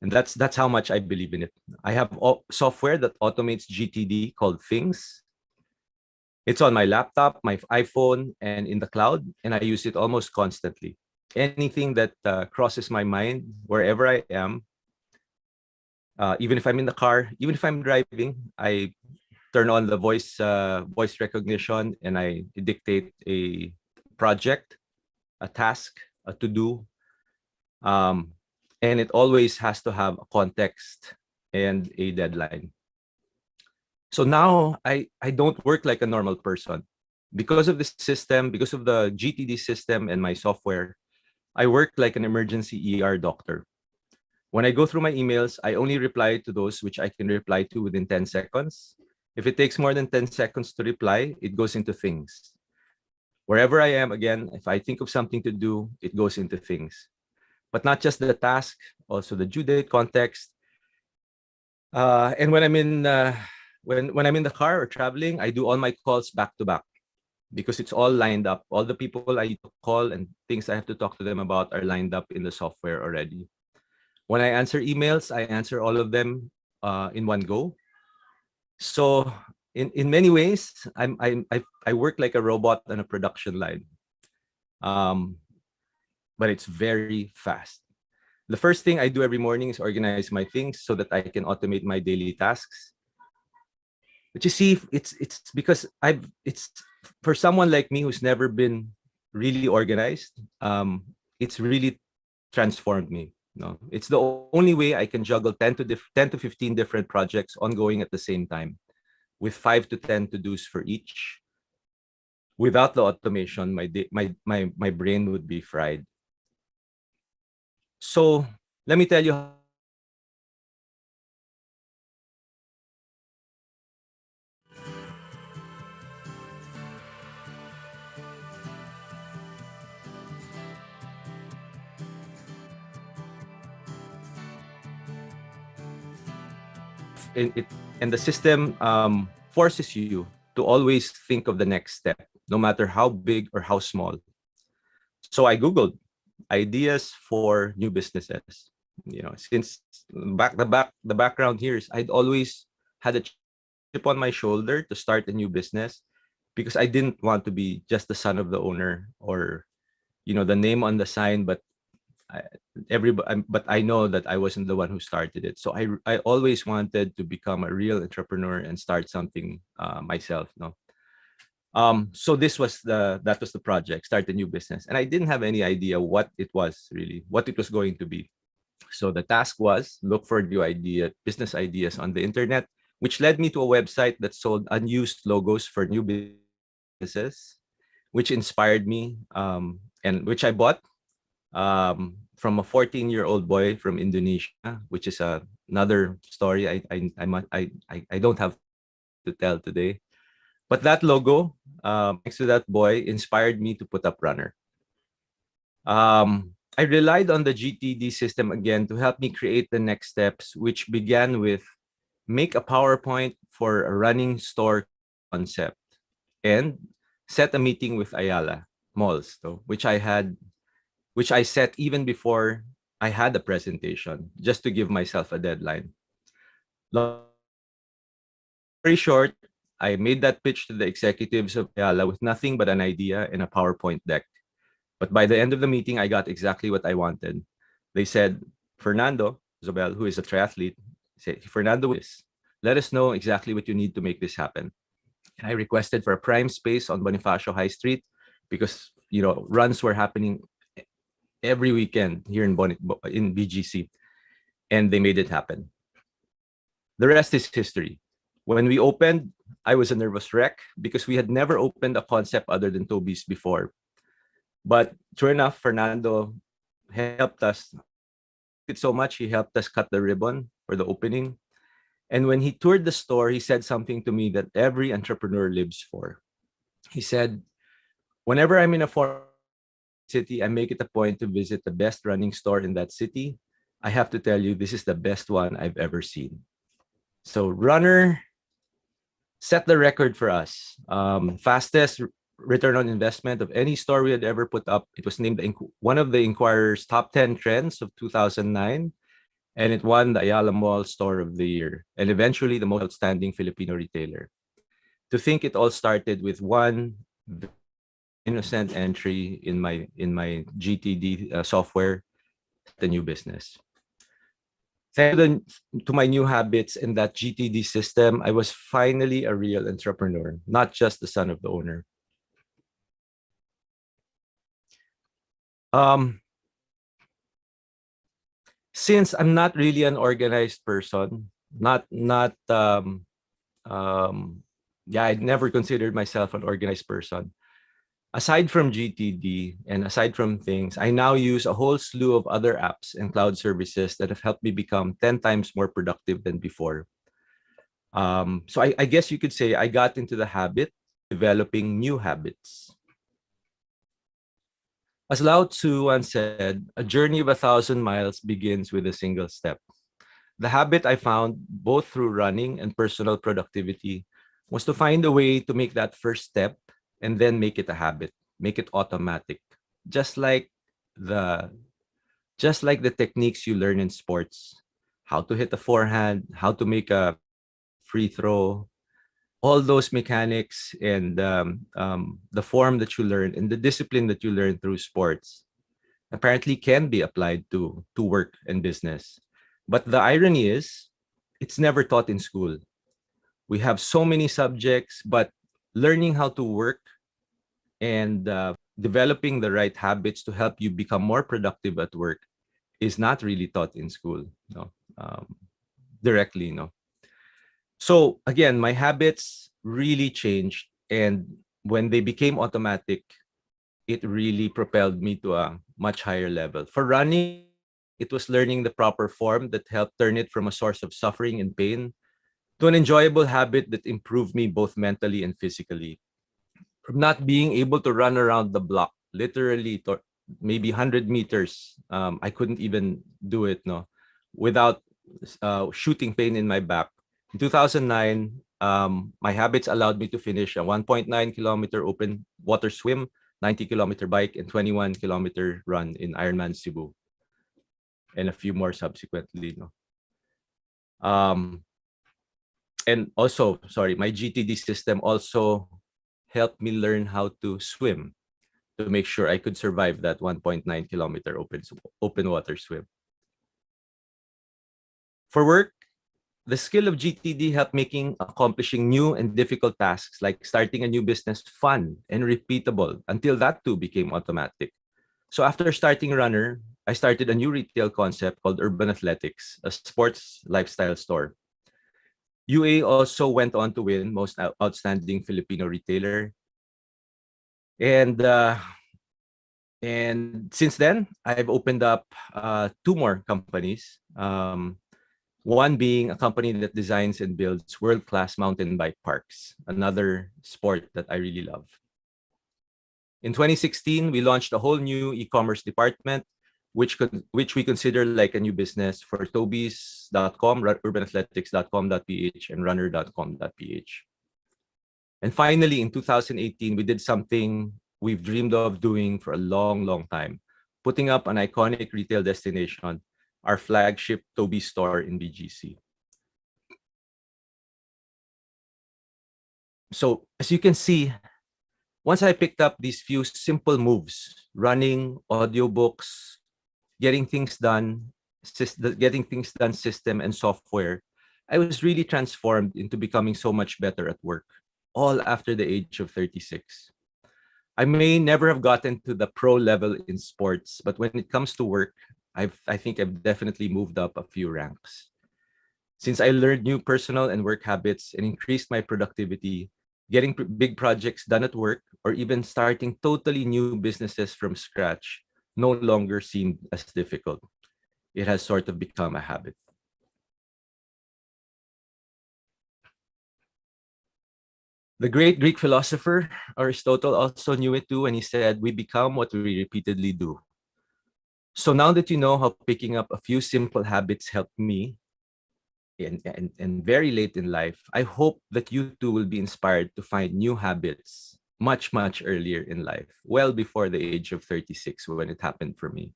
and that's how much I believe in it. I have software that automates GTD called Things. It's on my laptop, my iPhone, and in the cloud, and I use it almost constantly. Anything that crosses my mind, wherever I am, even if I'm in the car, even if I'm driving, I turn on the voice recognition and I dictate a project, a task, a to-do, and it always has to have a context and a deadline. So now I don't work like a normal person. Because of this system, because of the GTD system and my software, I work like an emergency ER doctor. When I go through my emails, I only reply to those which I can reply to within 10 seconds. If it takes more than 10 seconds to reply, it goes into things. Wherever I am, again, if I think of something to do, it goes into things. But not just the task, also the due date context. And when I'm in when I'm in the car or traveling, I do all my calls back to back because it's all lined up. All the people I call and things I have to talk to them about are lined up in the software already. When I answer emails, I answer all of them in one go. So in many ways, I work like a robot on a production line. But it's very fast. The first thing I do every morning is organize my things so that I can automate my daily tasks. But you see, it's because it's for someone like me who's never been really organized. It's really transformed me. No, it's the only way I can juggle 10 to 15 different projects ongoing at the same time, with 5 to 10 to-dos for each. Without the automation, my brain would be fried. So let me tell you and the system forces you to always think of the next step, no matter how big or how small. So I Googled ideas for new businesses. You know, since the background here is I'd always had a chip on my shoulder to start a new business because I didn't want to be just the son of the owner or, you know, the name on the sign, but I know that I wasn't the one who started it. So I always wanted to become a real entrepreneur and start something myself. No. So that was the project, start a new business, and I didn't have any idea what it was really, what it was going to be. So the task was look for new business ideas on the internet, which led me to a website that sold unused logos for new businesses, which inspired me, and which I bought from a 14-year-old boy from Indonesia, which is another story I don't have to tell today. But that logo, next to that boy, inspired me to put up Runner. I relied on the GTD system again to help me create the next steps, which began with make a PowerPoint for a running store concept and set a meeting with Ayala Malls, which I set even before I had a presentation, just to give myself a deadline. Very short, I made that pitch to the executives of Ayala with nothing but an idea and a PowerPoint deck. But by the end of the meeting, I got exactly what I wanted. They said, Fernando Zobel, who is a triathlete, said, Fernando, let us know exactly what you need to make this happen. And I requested for a prime space on Bonifacio High Street because, you know, runs were happening every weekend here in BGC, and they made it happen. The rest is history. When we opened, I was a nervous wreck because we had never opened a concept other than Toby's before. But sure enough, Fernando helped us. It so much, he helped us cut the ribbon for the opening. And when he toured the store, he said something to me that every entrepreneur lives for. He said, whenever I'm in a foreign city, I make it a point to visit the best running store in that city. I have to tell you, this is the best one I've ever seen. So Runner set the record for us. Fastest return on investment of any store we had ever put up. It was named one of the Inquirer's top 10 trends of 2009. And it won the Ayala Mall Store of the Year and eventually the most outstanding Filipino retailer. To think it all started with one innocent entry in my GTD software, the new business. Thanks to my new habits in that GTD system, I was finally a real entrepreneur, not just the son of the owner. Since I'm not really an organized person, not yeah, I'd never considered myself an organized person. Aside from GTD and aside from things, I now use a whole slew of other apps and cloud services that have helped me become 10 times more productive than before. So I guess you could say I got into the habit of developing new habits. As Lao Tzu once said, a journey of 1,000 miles begins with a single step. The habit I found both through running and personal productivity was to find a way to make that first step and then make it a habit, make it automatic. Just like the techniques you learn in sports, how to hit a forehand, how to make a free throw, all those mechanics and the form that you learn and the discipline that you learn through sports apparently can be applied to work and business. But the irony is, it's never taught in school. We have so many subjects, but learning how to work and developing the right habits to help you become more productive at work is not really taught in school, no, directly, no. So again, my habits really changed, and when they became automatic, it really propelled me to a much higher level. For running, it was learning the proper form that helped turn it from a source of suffering and pain to an enjoyable habit that improved me both mentally and physically. From not being able to run around the block, literally maybe 100 meters, I couldn't even do it, no, without shooting pain in my back. In 2009, my habits allowed me to finish a 1.9-kilometer open water swim, 90-kilometer bike, and 21-kilometer run in Ironman Cebu, and a few more subsequently. No? And also, sorry, my GTD system also helped me learn how to swim to make sure I could survive that 1.9-kilometer open water swim. For work, the skill of GTD helped accomplishing new and difficult tasks like starting a new business fun and repeatable until that too became automatic. So after starting Runner, I started a new retail concept called Urban Athletics, a sports lifestyle store. UA also went on to win Most Outstanding Filipino Retailer. And since then, I've opened up 2 more companies. One being a company that designs and builds world-class mountain bike parks, another sport that I really love. In 2016, we launched a whole new e-commerce department, which we consider like a new business for Tobies.com, urbanathletics.com.ph, and runner.com.ph. And finally, in 2018, we did something we've dreamed of doing for a long, long time, putting up an iconic retail destination, our flagship Tobii store in BGC. So as you can see, once I picked up these few simple moves, running, audiobooks, getting things done system and software, I was really transformed into becoming so much better at work, all after the age of 36. I may never have gotten to the pro level in sports, but when it comes to work, I think I've definitely moved up a few ranks. Since I learned new personal and work habits and increased my productivity, getting big projects done at work, or even starting totally new businesses from scratch no longer seemed as difficult. It has sort of become a habit. The great Greek philosopher Aristotle also knew it too when he said, "We become what we repeatedly do." So now that you know how picking up a few simple habits helped me, and very late in life, I hope that you too will be inspired to find new habits much, much earlier in life, well before the age of 36 when it happened for me.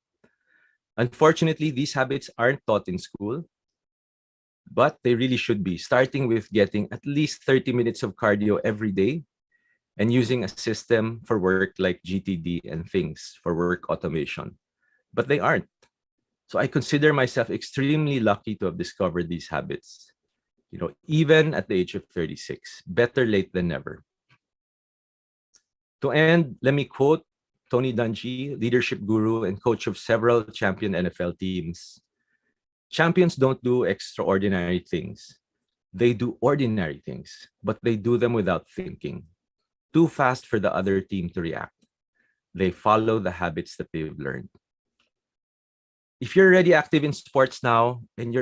Unfortunately, these habits aren't taught in school, but they really should be, starting with getting at least 30 minutes of cardio every day and using a system for work like GTD and things for work automation. But they aren't. So I consider myself extremely lucky to have discovered these habits, even at the age of 36. Better late than never. To end, let me quote Tony Dungy, leadership guru and coach of several champion NFL teams. "Champions don't do extraordinary things. They do ordinary things, but they do them without thinking. Too fast for the other team to react. They follow the habits that they've learned. If you're already active in sports now and you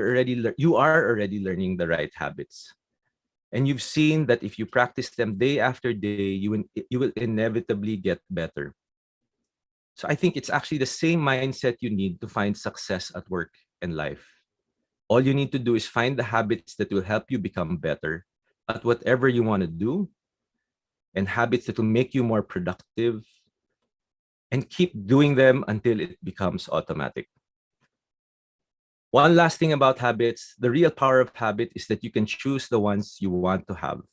are already learning the right habits, and you've seen that if you practice them day after day, you will inevitably get better. So I think it's actually the same mindset you need to find success at work and life. All you need to do is find the habits that will help you become better at whatever you want to do, and habits that will make you more productive, and keep doing them until it becomes automatic. One last thing about habits, the real power of habit is that you can choose the ones you want to have,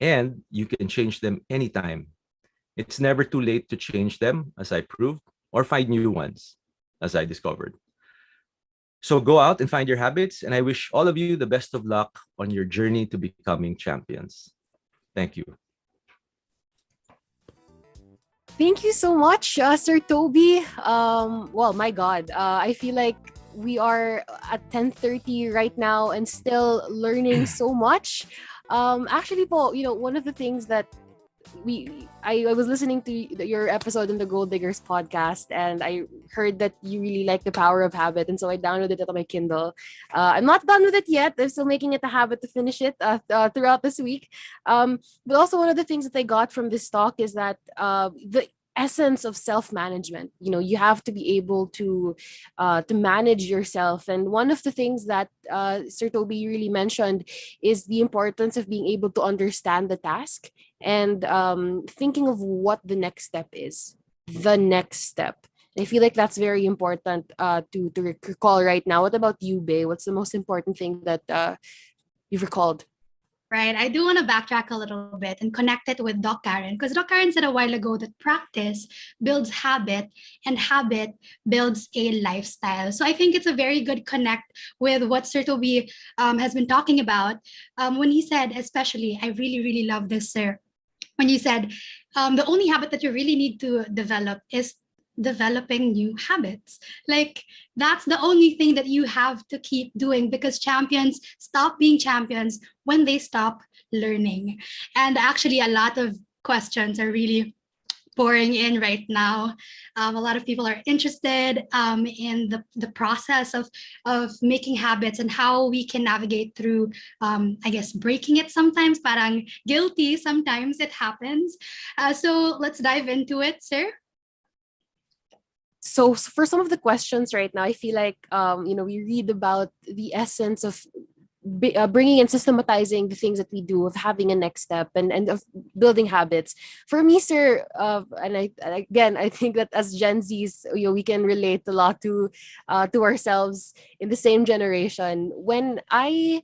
and you can change them anytime. It's never too late to change them, as I proved, or find new ones, as I discovered. So go out and find your habits, and I wish all of you the best of luck on your journey to becoming champions. Thank you. Thank you so much, Sir Toby. Well, my God, I feel like we are at 10:30 right now and still learning so much. Actually, po, one of the things that I was listening to your episode in the Gold Diggers podcast, and I heard that you really like the power of habit, and so I downloaded it on my Kindle. I'm not done with it yet. I'm still making it a habit to finish it throughout this week. But also one of the things that I got from this talk is that the essence of self-management. You have to be able to manage yourself, and one of the things that Sir Toby really mentioned is the importance of being able to understand the task and thinking of what the next step is. The next step. I feel like that's very important to recall right now. What about you, Bay? What's the most important thing that you've recalled? Right. I do want to backtrack a little bit and connect it with Doc Karen, because Doc Karen said a while ago that practice builds habit and habit builds a lifestyle. So I think it's a very good connect with what Sir Toby has been talking about when he said, especially, I really, really love this, sir, when you said the only habit that you really need to develop is developing new habits. Like, that's the only thing that you have to keep doing, because champions stop being champions when they stop learning. And actually, a lot of questions are really pouring in right now. A lot of people are interested in the process of making habits and how we can navigate through, I guess, breaking it sometimes. Parang guilty, sometimes it happens. So let's dive into it, sir. So for some of the questions right now, I feel like we read about the essence of bringing and systematizing the things that we do, of having a next step and of building habits. For me, sir, and I think that as Gen Zs, we can relate a lot to ourselves in the same generation. When I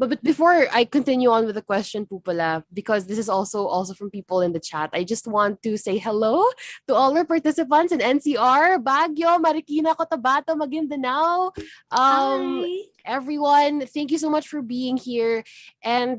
But before I continue on with the question, Pupala, because this is also from people in the chat, I just want to say hello to all our participants in NCR, Baguio, Marikina, Cotabato, Maguindanao. Hi. Everyone, thank you so much for being here. And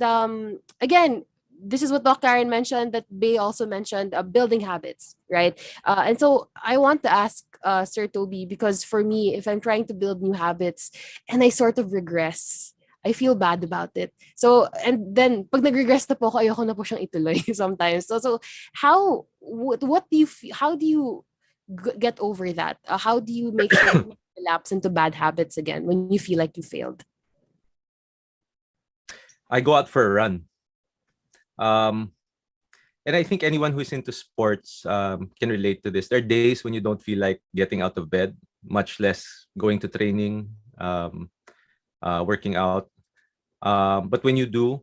again, this is what Dr. Karen mentioned, that Bay also mentioned, building habits, right? And so I want to ask Sir Toby, because for me, if I'm trying to build new habits and I sort of regress, I feel bad about it. So, and then pag nag-regress na po ako, ayoko na po siyang ituloy sometimes. So how do you how do you get over that? How do you make sure you relapse into bad habits again when you feel like you failed? I go out for a run. And I think anyone who's into sports can relate to this. There are days when you don't feel like getting out of bed, much less going to training, working out. But when you do,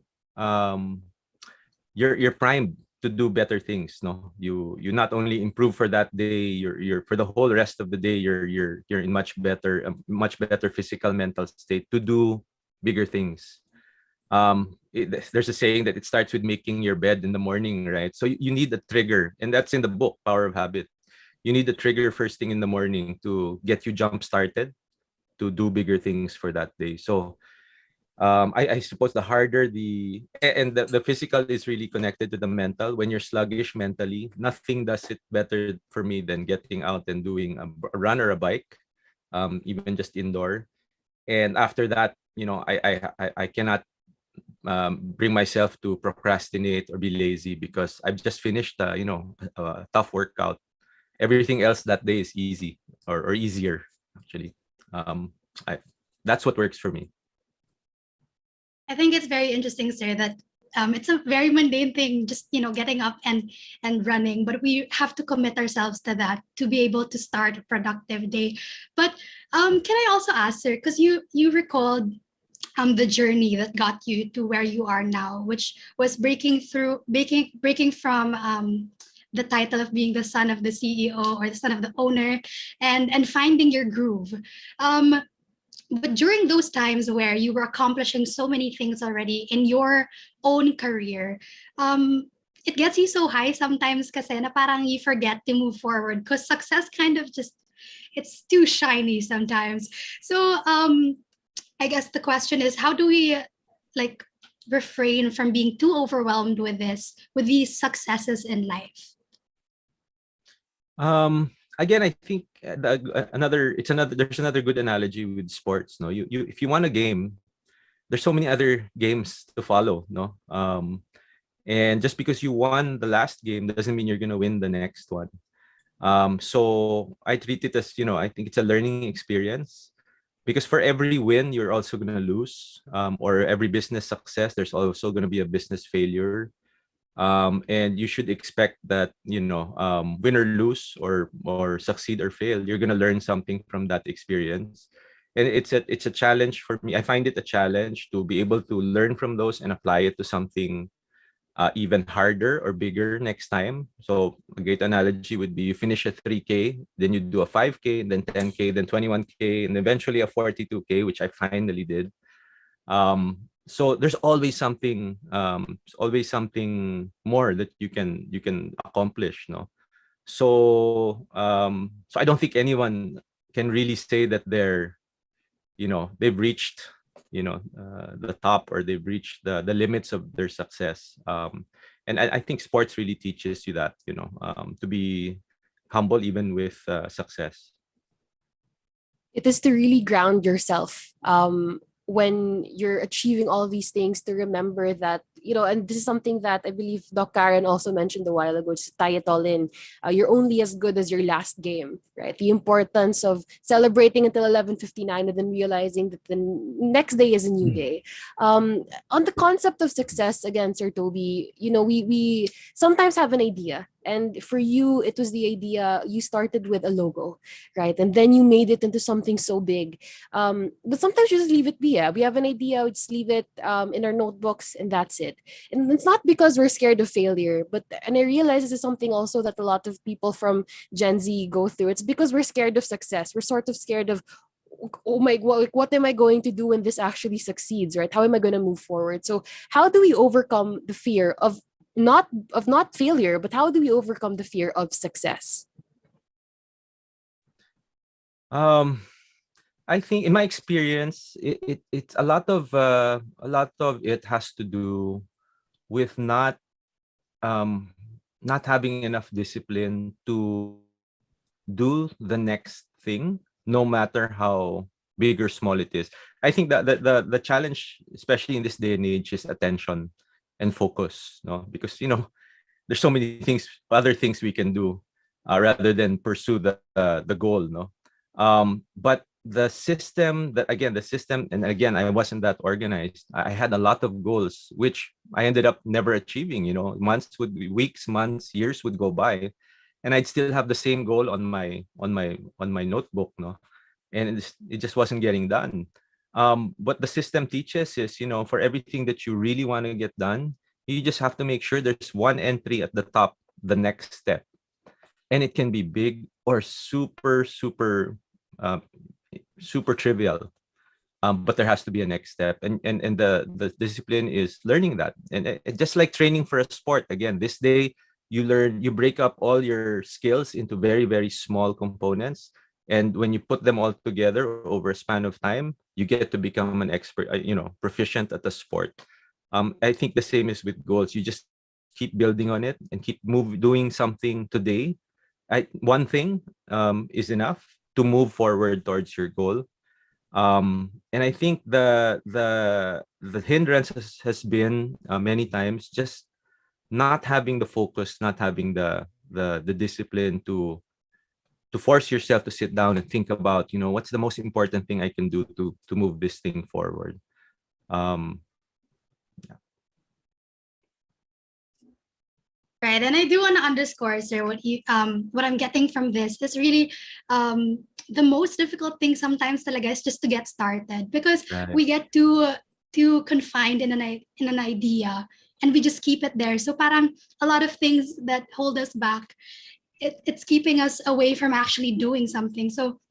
you're primed to do better things. No, you not only improve for that day, you're for the whole rest of the day. You're in much better physical, mental state to do bigger things. There's a saying that it starts with making your bed in the morning, right? So you need a trigger, and that's in the book, Power of Habit. You need a trigger first thing in the morning to get you jump started to do bigger things for that day. So I suppose the harder the physical is really connected to the mental. When you're sluggish mentally, nothing does it better for me than getting out and doing a run or a bike, even just indoor. And after that, I cannot bring myself to procrastinate or be lazy because I've just finished a tough workout. Everything else that day is easy or easier actually. um I That's what works for me. I think it's very interesting, sir, that it's a very mundane thing, just getting up and running, but we have to commit ourselves to that to be able to start a productive day. But can I also ask, sir, because you recalled the journey that got you to where you are now, which was breaking from the title of being the son of the CEO or the son of the owner, and finding your groove. Um, but during those times where you were accomplishing so many things already in your own career, it gets you so high sometimes kasi na parang you forget to move forward because success kind of just, it's too shiny sometimes. So I guess the question is, how do we like refrain from being too overwhelmed with these successes in life? Again, I think there's another good analogy with sports. No, you if you want a game, there's so many other games to follow. No, and just because you won the last game doesn't mean you're gonna win the next one. So I treat it as, I think it's a learning experience, because for every win you're also gonna lose, or every business success there's also gonna be a business failure. And you should expect that, win or lose, or succeed or fail, you're gonna learn something from that experience. And it's a challenge for me. I find it a challenge to be able to learn from those and apply it to something even harder or bigger next time. So a great analogy would be, you finish a 3K, then you do a 5K, then 10K, then 21K, and eventually a 42K, which I finally did. So there's always something more that you can accomplish, no? So I don't think anyone can really say that they've reached, the top, or they've reached the limits of their success. And I think sports really teaches you that, to be humble even with success. It is to really ground yourself when you're achieving all of these things, to remember that, and this is something that I believe Doc Karen also mentioned a while ago, just to tie it all in. You're only as good as your last game, right? The importance of celebrating until 11:59 and then realizing that the next day is a new day. On the concept of success, again, Sir Toby, we sometimes have an idea. And for you, it was the idea, you started with a logo, right? And then you made it into something so big. But sometimes you just leave it be. We have an idea, we just leave it in our notebooks, and that's it. And it's not because we're scared of failure, and I realize this is something also that a lot of people from Gen Z go through. It's because we're scared of success. We're sort of scared of, oh my, what am I going to do when this actually succeeds, right? How am I going to move forward? So how do we overcome the fear of not failure, but how do we overcome the fear of success? I think in my experience, it's a lot of it has to do with not having enough discipline to do the next thing, no matter how big or small it is. I think that the challenge, especially in this day and age, is attention and focus. No, because there's so many other things we can do rather than pursue the goal. No, but the system, and again, I wasn't that organized. I had a lot of goals which I ended up never achieving. Weeks, months, years would go by, and I'd still have the same goal on my notebook, no, and it just wasn't getting done. What the system teaches is, for everything that you really want to get done, you just have to make sure there's one entry at the top, the next step, and it can be big or super trivial, but there has to be a next step, and the discipline is learning that. And just like training for a sport, again, this day you break up all your skills into very, very small components, and when you put them all together over a span of time, you get to become an expert, proficient at the sport. I think the same is with goals. You just keep building on it and keep doing something today. One thing is enough to move forward towards your goal. And I think the hindrance has been many times just not having the focus, not having the discipline to force yourself to sit down and think about, what's the most important thing I can do to move this thing forward. Um, Right, and I do want to underscore, sir, what I'm getting from this is really the most difficult thing sometimes talaga is just to get started, because Right. we get too confined in an idea, and we just keep it there. So parang a lot of things that hold us back, it's keeping us away from actually doing something. So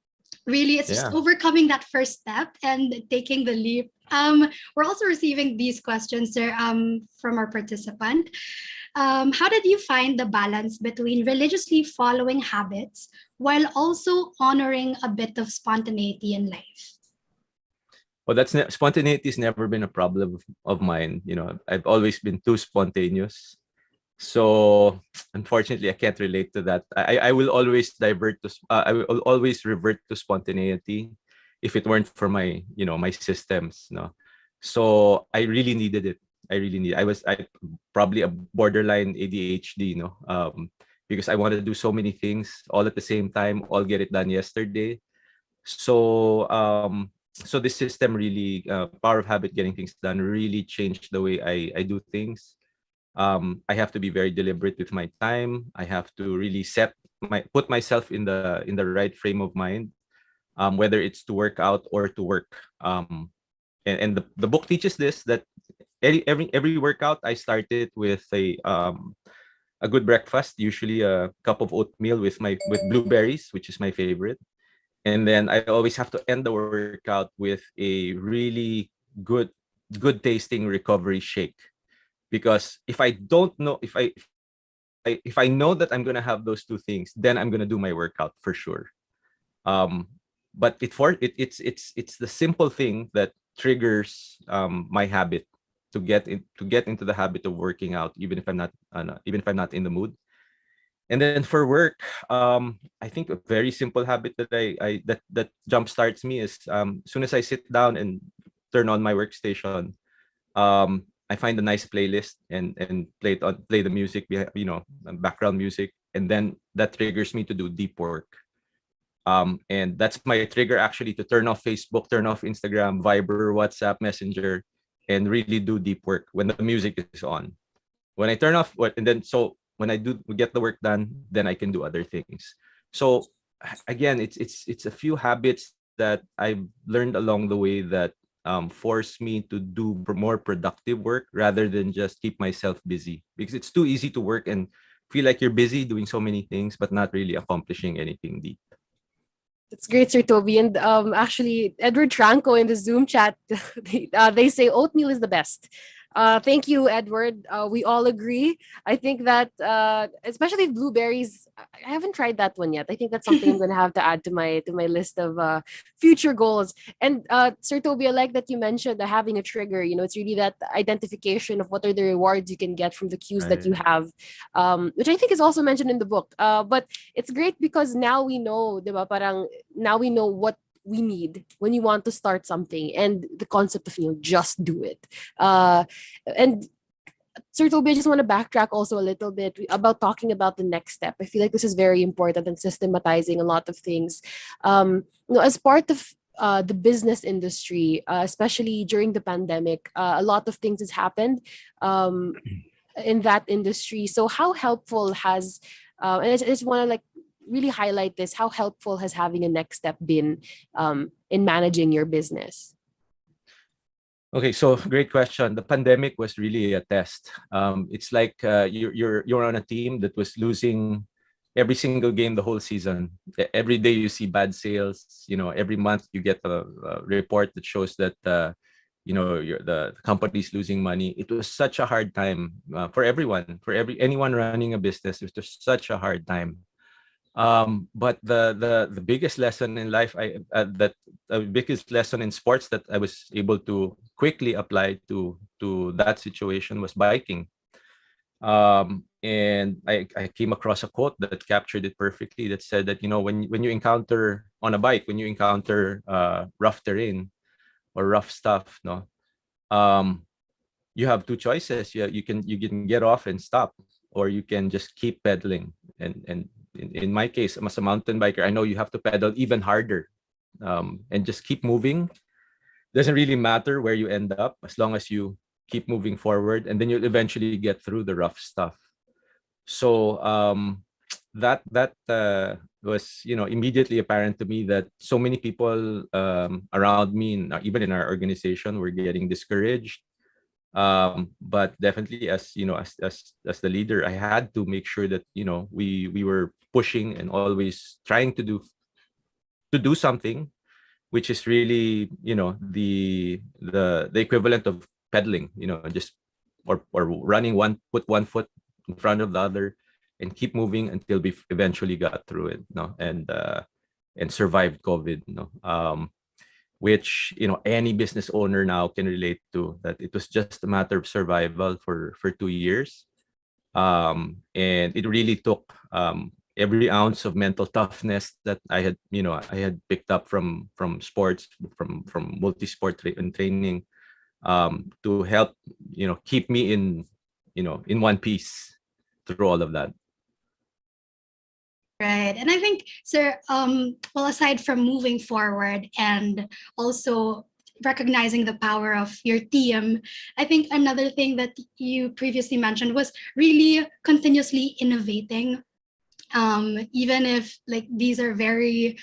really, it's just Yeah. overcoming that first step and taking the leap. We're also receiving these questions, sir, from our participant. How did you find the balance between religiously following habits while also honoring a bit of spontaneity in life? Well, spontaneity has never been a problem of mine. I've always been too spontaneous. So unfortunately, I can't relate to that. I will always I will always revert to spontaneity if it weren't for my systems. No, so I really needed it. I probably a borderline ADHD. Because I wanted to do so many things all at the same time, all get it done yesterday. So this system really, power of habit, getting things done, really changed the way I do things. I have to be very deliberate with my time. I have to really put myself in the right frame of mind, whether it's to work out or to work. And the book teaches this, that every workout I started with a good breakfast, usually a cup of oatmeal with blueberries, which is my favorite. And then I always have to end the workout with a really good tasting recovery shake, because if I don't know if I know that I'm gonna have those two things, then I'm gonna do my workout for sure. But it's the simple thing that triggers my habit to get into the habit of working out, even if I'm not in the mood. And then for work, I think a very simple habit that jump starts me is, as soon as I sit down and turn on my workstation, I find a nice playlist and play the music, background music, and then that triggers me to do deep work. And that's my trigger actually to turn off Facebook, turn off Instagram, Viber, WhatsApp, Messenger, and really do deep work when the music is on. When I turn off and then so when I do get the work done, then I can do other things. So again, it's a few habits that I've learned along the way that force me to do more productive work rather than just keep myself busy, because it's too easy to work and feel like you're busy doing so many things but not really accomplishing anything deep. It's great, Sir Toby. And actually, Edward Franco in the Zoom chat, they say oatmeal is the best. Thank you, Edward. We all agree. I think that, especially blueberries, I haven't tried that one yet. I think that's something I'm going to have to add to my list of future goals. And Sir Toby, I like that you mentioned having a trigger. It's really that identification of what are the rewards you can get from the cues that you have, which I think is also mentioned in the book. But it's great because now we know, diba, parang now we know what we need when you want to start something, and the concept of just do it. And Sir Toby, I just want to backtrack also a little bit about talking about the next step. I feel like this is very important in systematizing a lot of things. As part of the business industry, especially during the pandemic, a lot of things has happened in that industry. So how helpful has and I just want to really highlight this, how helpful has having a next step been in managing your business? Okay, so great question. The pandemic was really a test. It's like you're on a team that was losing every single game the whole season. Every day you see bad sales. Every month you get a report that shows that the company's losing money. It was such a hard time for everyone, anyone running a business. It was such a hard time. But the biggest lesson in life, the biggest lesson in sports that I was able to quickly apply to that situation was biking. And I came across a quote that captured it perfectly, that said that when you encounter on a bike, when you encounter rough terrain or rough stuff, no, you have two choices. You can get off and stop, or you can just keep pedaling. And in my case, as a mountain biker, I know you have to pedal even harder, and just keep moving. Doesn't really matter where you end up as long as you keep moving forward, and then you'll eventually get through the rough stuff. So that was, you know, immediately apparent to me that so many people around me, and even in our organization, were getting discouraged. But definitely, as you know, as the leader, I had to make sure that, you know, we were pushing and always trying to do something, which is really, you know, the equivalent of pedaling, you know, just or running put one foot in front of the other and keep moving until we eventually got through it, no, and survived COVID, no. Which, you know, any business owner now can relate to, that it was just a matter of survival for 2 years. And it really took every ounce of mental toughness that I had, you know, I had picked up from sports, from multi-sport and training, to help, you know, keep me in, you know, in one piece through all of that. Right. And I think, sir, well, aside from moving forward and also recognizing the power of your team, I think another thing that you previously mentioned was really continuously innovating. Even if like these are very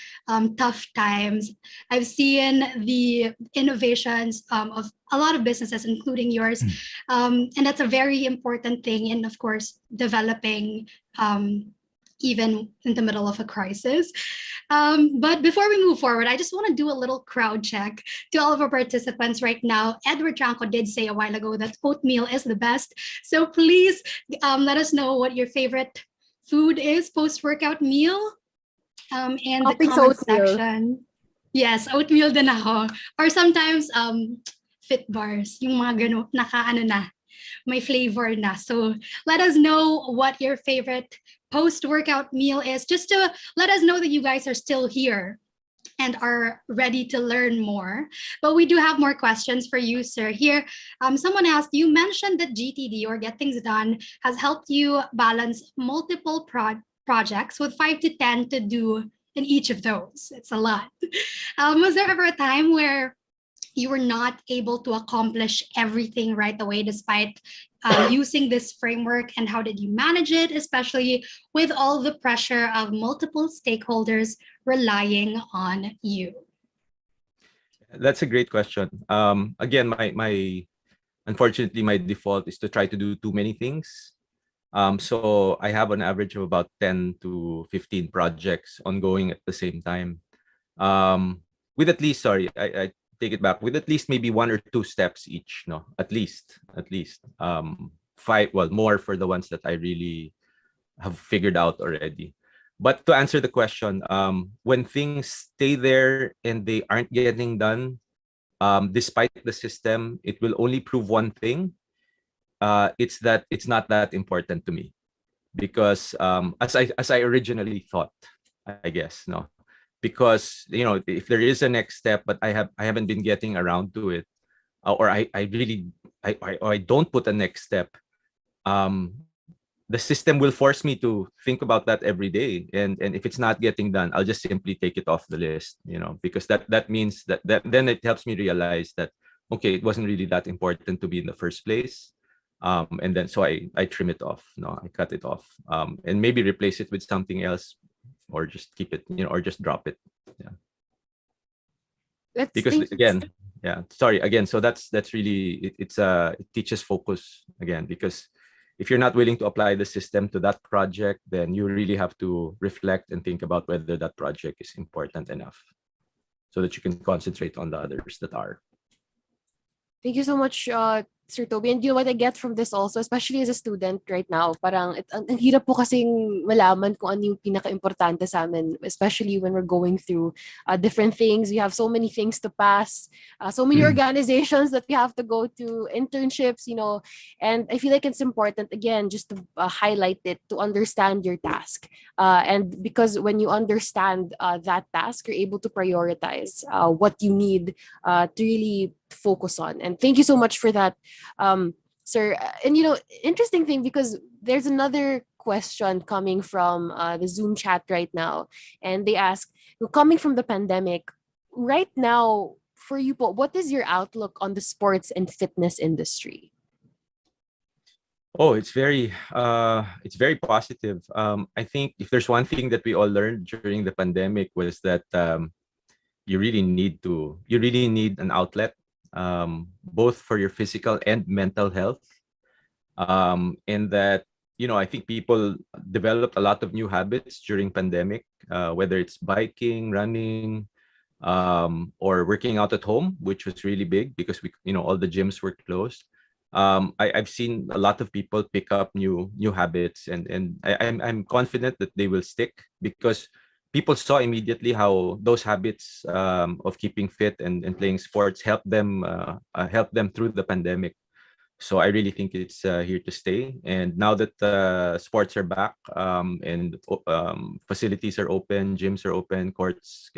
tough times, I've seen the innovations of a lot of businesses, including yours. And that's a very important thing in, of course, developing even in the middle of a crisis. But before we move forward, I just want to do a little crowd check to all of our participants right now. Edward Tranco did say a while ago that oatmeal is the best. So please let us know what your favorite food is post-workout meal. And the comment section. Yes, oatmeal din ako. Or sometimes fit bars, yung mga gano, naka-ano na, may flavor na. So let us know what your favorite post-workout meal is, just to let us know that you guys are still here and are ready to learn more. But we do have more questions for you, sir. Here, someone asked, you mentioned that GTD, or Get Things Done, has helped you balance multiple projects with 5 to 10 to do in each of those. It's a lot. Was there ever a time where you were not able to accomplish everything right away despite using this framework, and how did you manage it, especially with all the pressure of multiple stakeholders relying on you? That's a great question. Again, my unfortunately, my default is to try to do too many things. So I have an average of about 10 to 15 projects ongoing at the same time. With at least, sorry, I take it back, with at least maybe 1 or 2 steps each, no, at least 5, well, more for the ones that I really have figured out already. But to answer the question, when things stay there and they aren't getting done, despite the system, it will only prove one thing. It's that it's not that important to me, because as I originally thought, I guess, no. Because, you know, if there is a next step, but I haven't been getting around to it, or I don't put a next step, the system will force me to think about that every day. And if it's not getting done, I'll just simply take it off the list, you know, because that means that then it helps me realize that, okay, it wasn't really that important to be in the first place. And then so I trim it off, no, I cut it off, and maybe replace it with something else, or just keep it, you know, or just drop it. Yeah. Because again, yeah, sorry, again, so that's really, it teaches focus again, because if you're not willing to apply the system to that project, then you really have to reflect and think about whether that project is important enough so that you can concentrate on the others that are. Thank you so much, Sir Toby, and you know what I get from this also, especially as a student right now, parang ang hirap po kasing malaman kung ano yung pinaka-importante sa amin, especially when we're going through different things. We have so many things to pass, so many organizations that we have to go to, internships, you know, and I feel like it's important, again, just to highlight it, to understand your task. And because when you understand that task, you're able to prioritize what you need to really focus on. And thank you so much for that, sir. And you know, interesting thing, because there's another question coming from the Zoom chat right now, and they ask, coming from the pandemic right now, for you po, what is your outlook on the sports and fitness industry? Oh, it's very positive. I think if there's one thing that we all learned during the pandemic was that you really need an outlet, both for your physical and mental health. And that, you know, I think people developed a lot of new habits during pandemic, whether it's biking, running, or working out at home, which was really big because all the gyms were closed. I've seen a lot of people pick up new habits, and I'm confident that they will stick, because people saw immediately how those habits of keeping fit and playing sports help them through the pandemic. So I really think it's here to stay. And now that sports are back, and facilities are open, gyms are open, courts.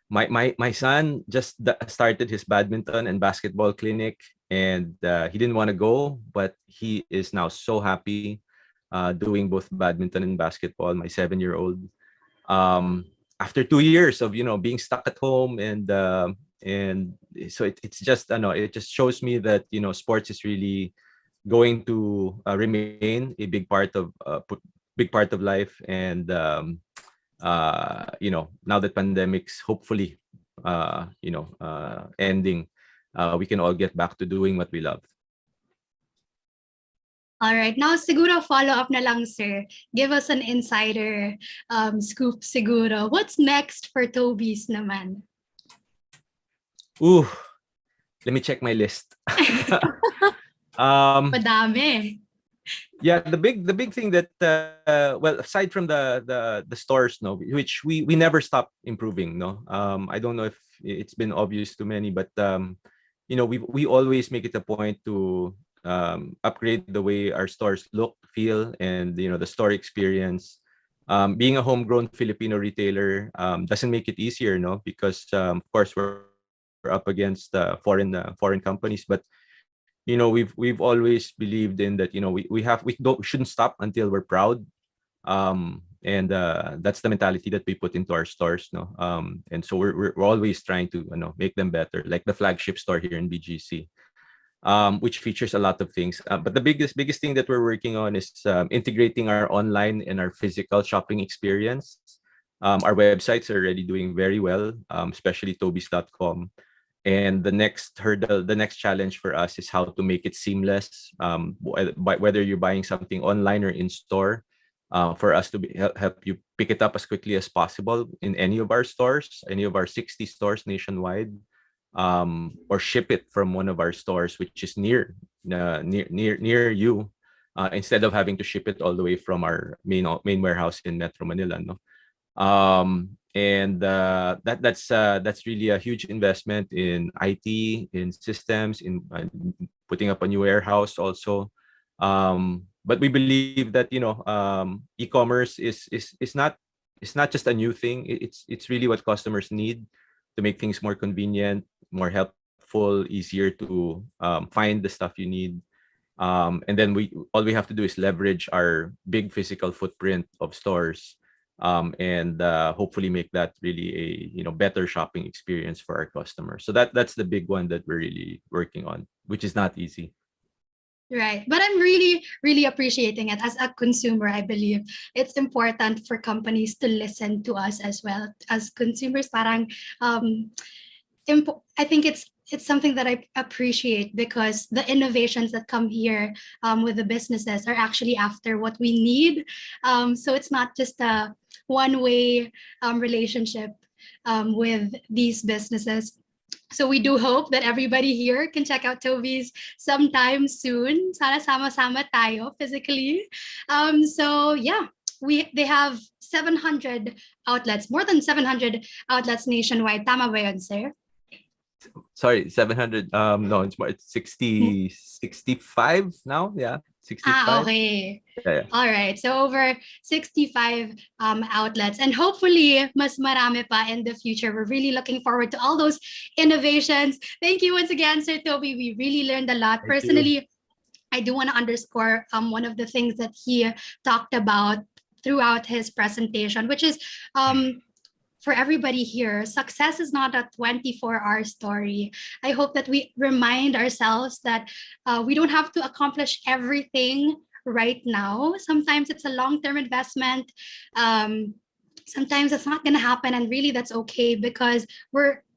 My son just started his badminton and basketball clinic, and he didn't want to go, but he is now so happy doing both badminton and basketball. My 7-year-old, after 2 years of being stuck at home, and so it's just it just shows me that sports is really going to remain a big part of life. And now that pandemic's hopefully ending, we can all get back to doing what we love. All right. Now, siguro follow-up na lang, sir. Give us an insider scoop siguro. What's next for Toby's naman? Ooh, let me check my list. Madami. Yeah, the big thing that well, aside from the stores, which we never stop improving, I don't know if it's been obvious to many, but we always make it a point to upgrade the way our stores look, feel, and the store experience. Being a homegrown Filipino retailer doesn't make it easier, because of course we're up against foreign companies, but we've always believed in that. We shouldn't stop until we're proud, and that's the mentality that we put into our stores, and so we're always trying to make them better, like the flagship store here in BGC, which features a lot of things. But the biggest thing that we're working on is integrating our online and our physical shopping experience. Our websites are already doing very well, especially tobys.com. And the next hurdle, the next challenge for us is how to make it seamless, whether you're buying something online or in store, for us to help you pick it up as quickly as possible in any of our stores, any of our 60 stores nationwide, or ship it from one of our stores which is near you, instead of having to ship it all the way from our main warehouse in Metro Manila. And that's really a huge investment in IT, in systems, in putting up a new warehouse also. But we believe that e-commerce is not just a new thing. It's really what customers need to make things more convenient, more helpful, easier to find the stuff you need. And then all we have to do is leverage our big physical footprint of stores, and hopefully make that really a better shopping experience for our customers. So that's the big one that we're really working on, which is not easy. Right. But I'm really, really appreciating it. As a consumer, I believe it's important for companies to listen to us as well. As consumers, parang, I think it's something that I appreciate, because the innovations that come here with the businesses are actually after what we need. So it's not just a one-way relationship with these businesses. So we do hope that everybody here can check out Toby's sometime soon. Sana sama-sama tayo physically. So yeah, they have 700 outlets, more than 700 outlets nationwide. Tama ba yun, sir? Sorry, 700. No, it's more. It's 60, 65 now. Yeah, 65. Okay. Yeah. All right. So over 65 outlets, and hopefully mas marami pa in the future. We're really looking forward to all those innovations. Thank you once again, Sir Toby. We really learned a lot. Thank you. Personally, I do want to underscore one of the things that he talked about throughout his presentation, which is for everybody here, success is not a 24-hour story. I hope that we remind ourselves that we don't have to accomplish everything right now. Sometimes it's a long-term investment. Sometimes it's not going to happen, and really that's okay, because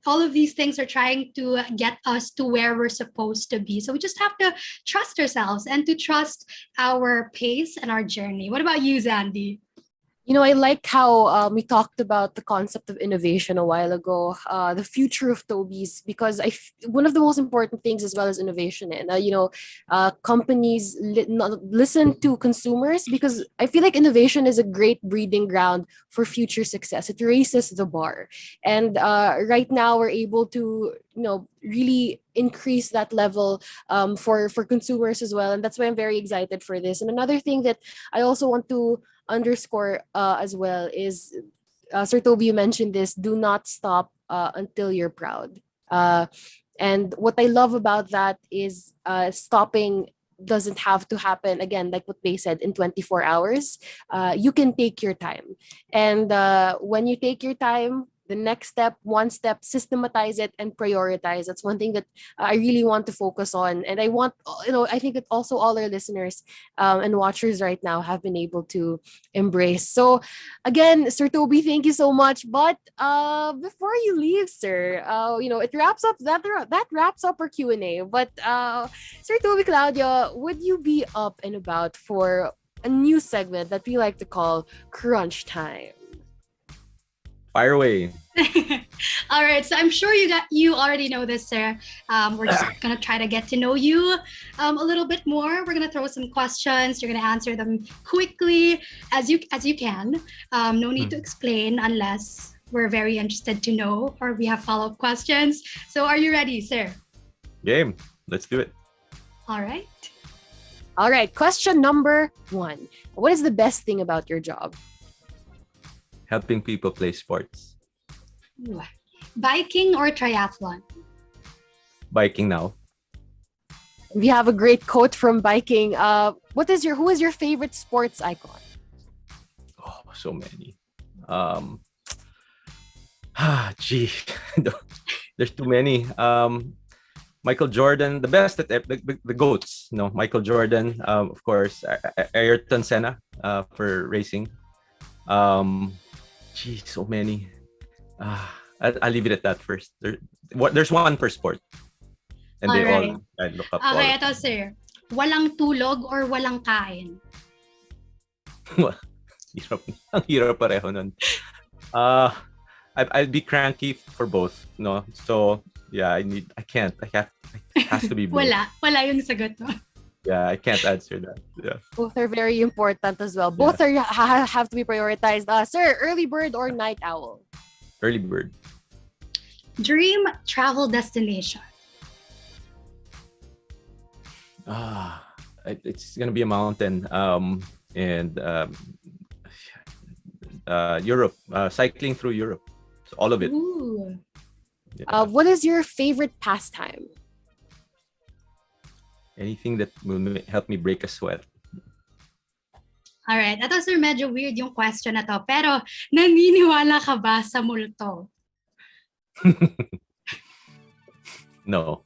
all of these things are trying to get us to where we're supposed to be. So we just have to trust ourselves and to trust our pace and our journey. What about you, Zandy? You know, I like how we talked about the concept of innovation a while ago, the future of Toby's, because one of the most important things as well as innovation. And, companies listen to consumers, because I feel like innovation is a great breeding ground for future success. It raises the bar. And right now we're able to, really increase that level for consumers as well. And that's why I'm very excited for this. And another thing that I also want to underscore as well is Sir Toby, you mentioned this: do not stop until you're proud. And what I love about that is stopping doesn't have to happen, again, like what they said, in 24 hours. You can take your time, and when you take your time, the next step, one step, systematize it and prioritize. That's one thing that I really want to focus on. And I want, I think that also all our listeners and watchers right now have been able to embrace. So again, Sir Toby, thank you so much. But before you leave, sir, it wraps up, that wraps up our Q&A. But Sir Toby, Claudia, would you be up and about for a new segment that we like to call Crunch Time? Fire away. All right, so I'm sure you already know this, sir. We're just gonna try to get to know you a little bit more. We're gonna throw some questions. You're gonna answer them quickly as you can. No need to explain unless we're very interested to know or we have follow-up questions. So are you ready, sir? Game. Let's do it. All right. All right. Question number 1. What is the best thing about your job? Helping people play sports. Ooh. Biking or triathlon? Biking now. We have a great quote from biking. Who is your favorite sports icon? Oh, so many. There's too many. Michael Jordan, the best at the GOATs. Michael Jordan, of course. Ayrton Senna for racing. So many. I'll leave it at that first. There's one per sport. And all they right. all I look up. Okay, ito, sir. Walang tulog or walang kain? Ang hirap pareho nun. I'd be cranky for both, no? So, yeah, I can't. It has to be both. Wala yung sagot mo. Yeah, I can't answer that. Yeah. Both are very important as well. Both have to be prioritized. Sir, early bird or night owl? Early bird. Dream travel destination? It's gonna be a mountain. And Europe. Cycling through Europe. So all of it. Ooh. Yeah. What is your favorite pastime? Anything that will help me break a sweat. Alright. Ito, sir, medyo weird yung question na to. Pero, naniniwala ka ba sa multo? No.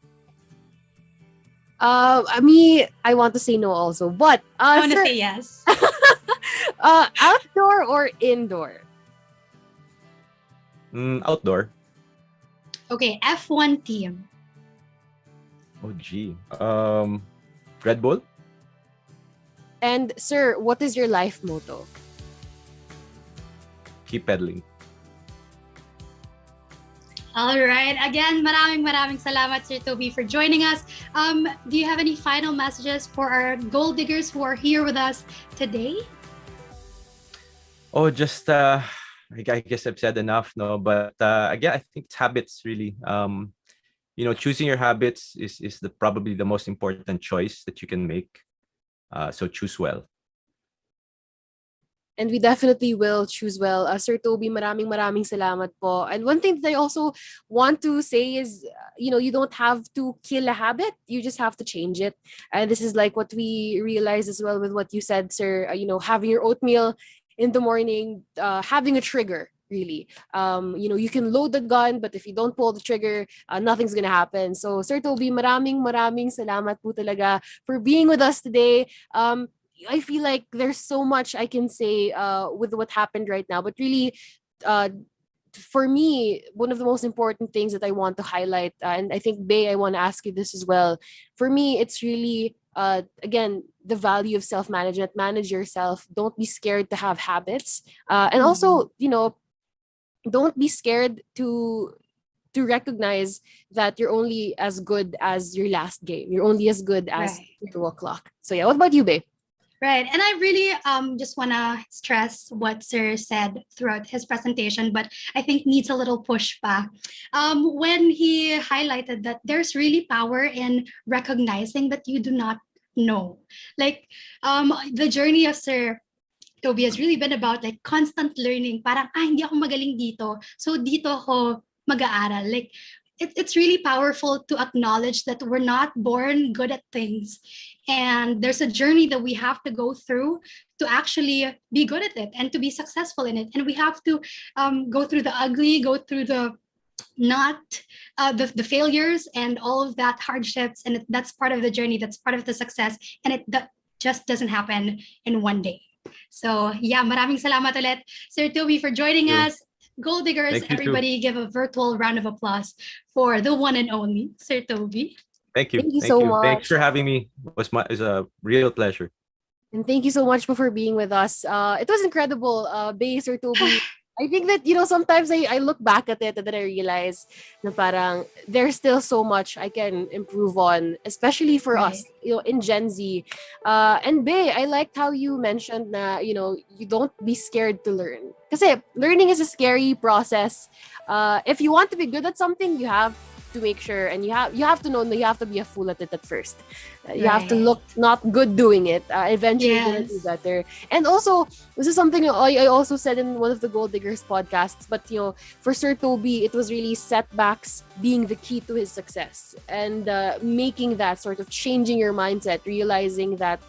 I want to say no also. But, I want to sir, say yes. outdoor or indoor? Outdoor. Okay, F1 team. Oh, gee. Red Bull? And, sir, what is your life motto? Keep pedaling. All right. Again, maraming salamat, Sir Toby, for joining us. Do you have any final messages for our gold diggers who are here with us today? Oh, just I guess I've said enough, no. But again, I think it's habits really. Choosing your habits is probably the most important choice that you can make. So choose well. And we definitely will choose well. Sir Toby, maraming salamat po. And one thing that I also want to say is, you don't have to kill a habit. You just have to change it. And this is like what we realize as well with what you said, sir. Having your oatmeal in the morning, having a trigger, really. You can load the gun, but if you don't pull the trigger, nothing's gonna happen. So, Sir Toby, maraming salamat po talaga for being with us today. I feel like there's so much I can say with what happened right now, but really, for me, one of the most important things that I want to highlight, and I think, Bay, I want to ask you this as well. For me, it's really, again, the value of self-management. Manage yourself. Don't be scared to have habits. And also, don't be scared to recognize that you're only as good as your last game. You're only as good as Right. 2 o'clock. So yeah, what about you, Bay? Right. And I really just want to stress what Sir said throughout his presentation, but I think needs a little pushback. When he highlighted that there's really power in recognizing that you do not know. Like the journey of Sir Toby has really been about like constant learning. Parang, hindi ako magaling dito. So dito ako mag-aaral. Like, it's really powerful to acknowledge that we're not born good at things. And there's a journey that we have to go through to actually be good at it and to be successful in it. And we have to go through the ugly, go through the the failures and all of that hardships. And that's part of the journey. That's part of the success. And that just doesn't happen in one day. So yeah, maraming salamat ulit, Sir Toby, for joining us. Gold diggers, Thank you, too. everybody give a virtual round of applause for the one and only Sir Toby. Thank you. Thank you so much. Thanks for having me. It's a real pleasure. And thank you so much for being with us. It was incredible, Bay, Sir Toby. I think that, sometimes I look back at it and then I realize na parang there's still so much I can improve on, especially for us, in Gen Z. And Bay, I liked how you mentioned na, you don't be scared to learn. Kasi learning is a scary process. If you want to be good at something, you have to make sure, and you have to know that you have to be a fool at it at first. You have to look not good doing it. Eventually, you're gonna do better. And also, this is something I also said in one of the Gold Diggers podcasts. But for Sir Toby, it was really setbacks being the key to his success, and making that sort of changing your mindset, realizing that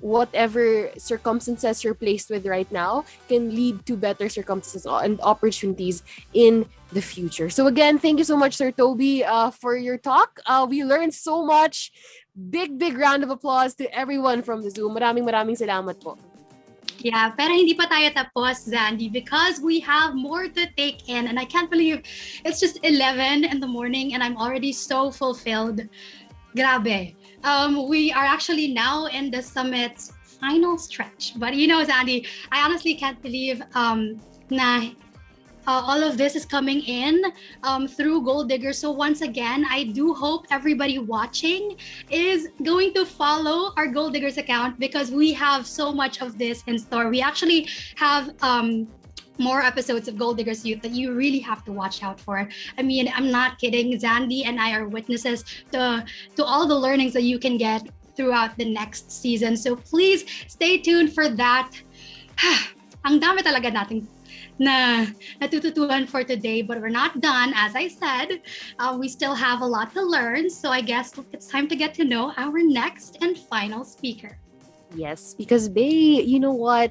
whatever circumstances you're placed with right now can lead to better circumstances and opportunities in the future. So again, thank you so much, Sir Toby, for your talk. We learned so much. Big round of applause to everyone from the Zoom. Maraming salamat po. Yeah, pero hindi pa tayo tapos, Zandy, because we have more to take in. And I can't believe it's just 11 in the morning and I'm already so fulfilled. Grabe. We are actually now in the summit's final stretch. But Zandy, I honestly can't believe na all of this is coming in through Gold Digger. So once again, I do hope everybody watching is going to follow our Gold Diggers account because we have so much of this in store. We actually have more episodes of Gold Diggers Youth that you really have to watch out for. I mean, I'm not kidding. Zandy and I are witnesses to all the learnings that you can get throughout the next season. So please stay tuned for that. Ang dami talaga nating na natututuhan for today, but we're not done. As I said, we still have a lot to learn. So I guess it's time to get to know our next and final speaker. Yes, because Bay, you know what?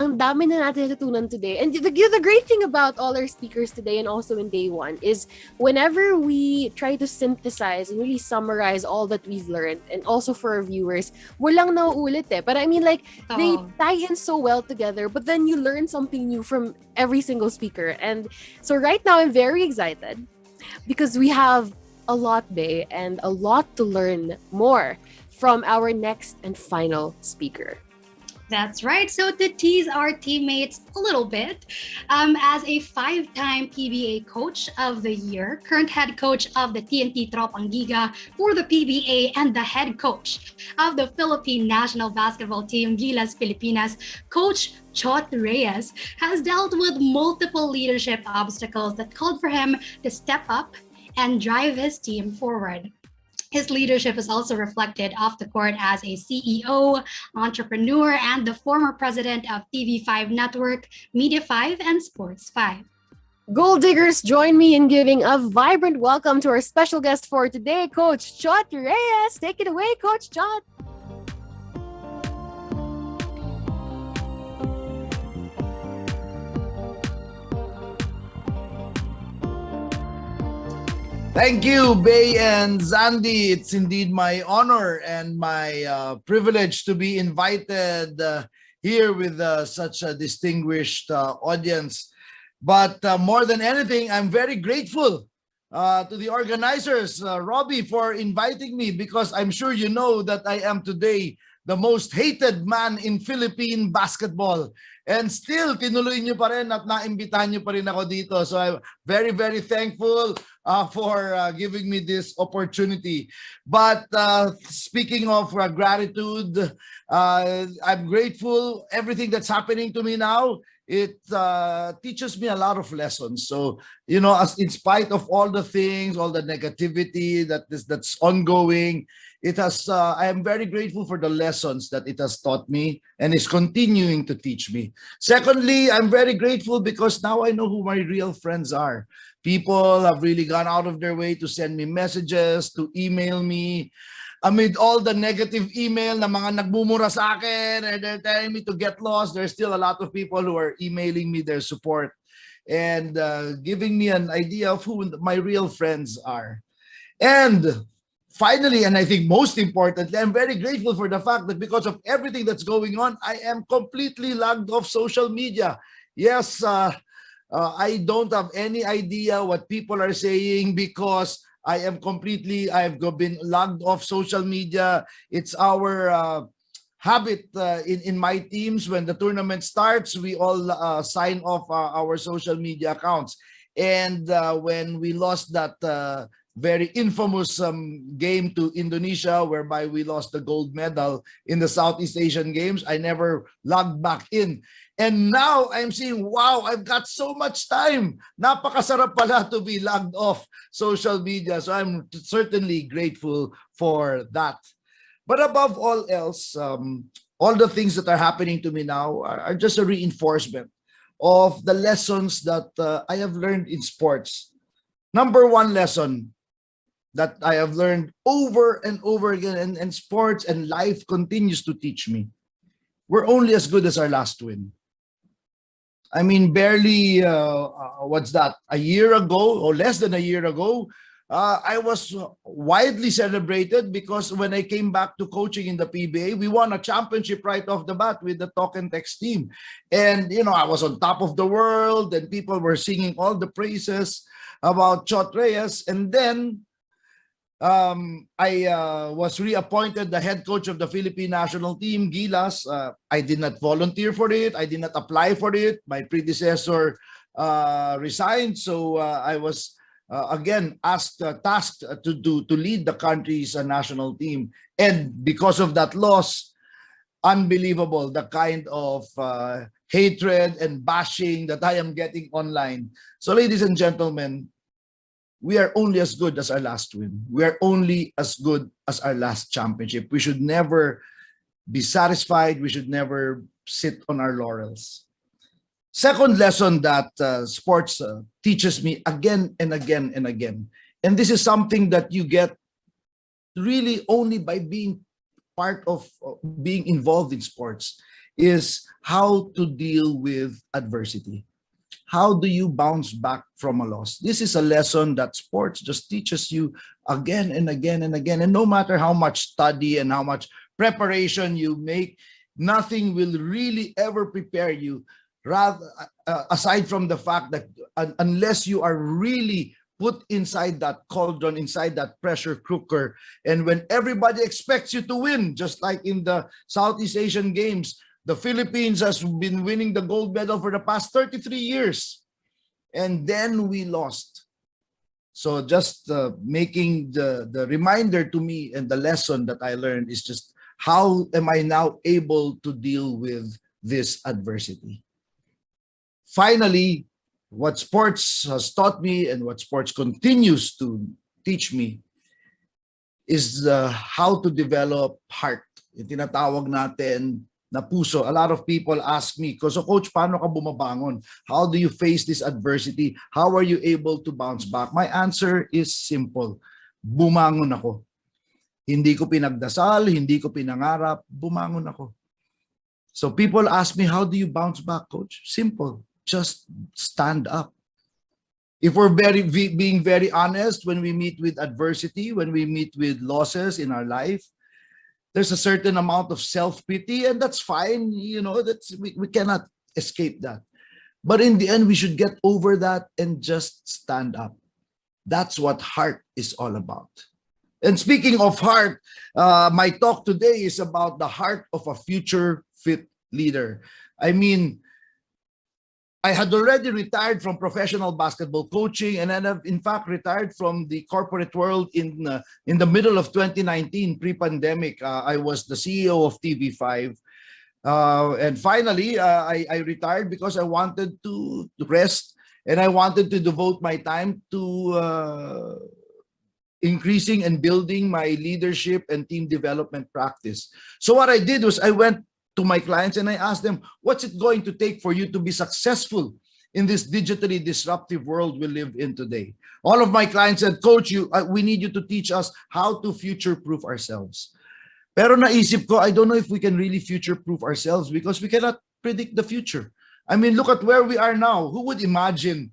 Ang dami na natin natutunan today. And the great thing about all our speakers today and also in day one is whenever we try to synthesize and really summarize all that we've learned, and also for our viewers, walang nauulit eh. But I mean, like, they tie in so well together, but then you learn something new from every single speaker. And so right now, I'm very excited because we have a lot, Bay, and a lot to learn more from our next and final speaker. That's right. So to tease our teammates a little bit, as a five-time PBA Coach of the Year, current head coach of the TNT Tropang Giga for the PBA, and the head coach of the Philippine national basketball team, Gilas Pilipinas, Coach Chot Reyes has dealt with multiple leadership obstacles that called for him to step up and drive his team forward. His leadership is also reflected off the court as a CEO, entrepreneur, and the former president of TV5 Network, Media 5, and Sports 5. Gold Diggers, join me in giving a vibrant welcome to our special guest for today, Coach Chot Reyes. Take it away, Coach Chot. Thank you, Bay and Zandy. It's indeed my honor and my privilege to be invited here with such a distinguished audience. But more than anything, I'm very grateful to the organizers, Robbie, for inviting me, because I'm sure you know that I am today the most hated man in Philippine basketball. And still, tinuloy nyo pa rin at naimbitahan nyo pa rin ako dito. So I'm very, very thankful for giving me this opportunity. But speaking of gratitude, I'm grateful. Everything that's happening to me now, it teaches me a lot of lessons. So, you know, in spite of all the things, all the negativity that's ongoing, it has. I am very grateful for the lessons that it has taught me and is continuing to teach me. Secondly, I'm very grateful because now I know who my real friends are. People have really gone out of their way to send me messages, to email me. Amid all the negative email na mga nagmumura sa akin and they're telling me to get lost, there's still a lot of people who are emailing me their support and giving me an idea of who my real friends are. And finally, and I think most importantly, I'm very grateful for the fact that because of everything that's going on, I am completely logged off social media. Yes, I don't have any idea what people are saying because I've been logged off social media. It's our habit in my teams. When the tournament starts, we all sign off our social media accounts. And when we lost that very infamous game to Indonesia, whereby we lost the gold medal in the Southeast Asian Games, I never logged back in. And now I'm seeing, wow, I've got so much time. Napakasarap pala to be logged off social media. So I'm certainly grateful for that. But above all else, all the things that are happening to me now are just a reinforcement of the lessons that I have learned in sports. Number one lesson that I have learned over and over again, and sports and life continues to teach me. We're only as good as our last win. I mean, barely, what's that, a year ago or less than a year ago, I was widely celebrated because when I came back to coaching in the PBA, we won a championship right off the bat with the Talk and Text team. And, you know, I was on top of the world and people were singing all the praises about Chot Reyes. And then I was reappointed the head coach of the Philippine national team, Gilas. I did not volunteer for it. I did not apply for it. My predecessor resigned. So I was again tasked to lead the country's national team. And because of that loss, unbelievable the kind of hatred and bashing that I am getting online. So ladies and gentlemen, we are only as good as our last win. We are only as good as our last championship. We should never be satisfied. We should never sit on our laurels. Second lesson that sports teaches me again and again and again, and this is something that you get really only by being part of being involved in sports, is how to deal with adversity. How do you bounce back from a loss? This is a lesson that sports just teaches you again and again and again. And no matter how much study and how much preparation you make, nothing will really ever prepare you, rather aside from the fact that unless you are really put inside that cauldron, inside that pressure cooker, and when everybody expects you to win, just like in the Southeast Asian Games, The Philippines has been winning the gold medal for the past 33 years. And then we lost. So just making the reminder to me, and the lesson that I learned is just, how am I now able to deal with this adversity? Finally, what sports has taught me and what sports continues to teach me is how to develop heart. Yung tinatawag natin na puso. A lot of people ask me, so coach, paano ka bumabangon? How do you face this adversity? How are you able to bounce back? My answer is simple. Bumangon ako. Hindi ko pinagdasal, hindi ko pinangarap, bumangon ako. So people ask me, how do you bounce back, coach? Simple. Just stand up. If we're being very honest, when we meet with adversity, when we meet with losses in our life, there's a certain amount of self-pity, and that's fine. You know, we cannot escape that. But in the end, we should get over that and just stand up. That's what heart is all about. And speaking of heart, my talk today is about the heart of a future fit leader. I mean, I had already retired from professional basketball coaching, and then I've in fact retired from the corporate world in the middle of 2019, pre-pandemic. I was the CEO of TV5. And finally, I retired because I wanted to rest, and I wanted to devote my time to increasing and building my leadership and team development practice. So what I did was I went to my clients and I asked them, what's it going to take for you to be successful in this digitally disruptive world we live in today? All of my clients said, coach, we need you to teach us how to future-proof ourselves. Pero naisip ko, I don't know if we can really future-proof ourselves because we cannot predict the future. I mean, look at where we are now. Who would imagine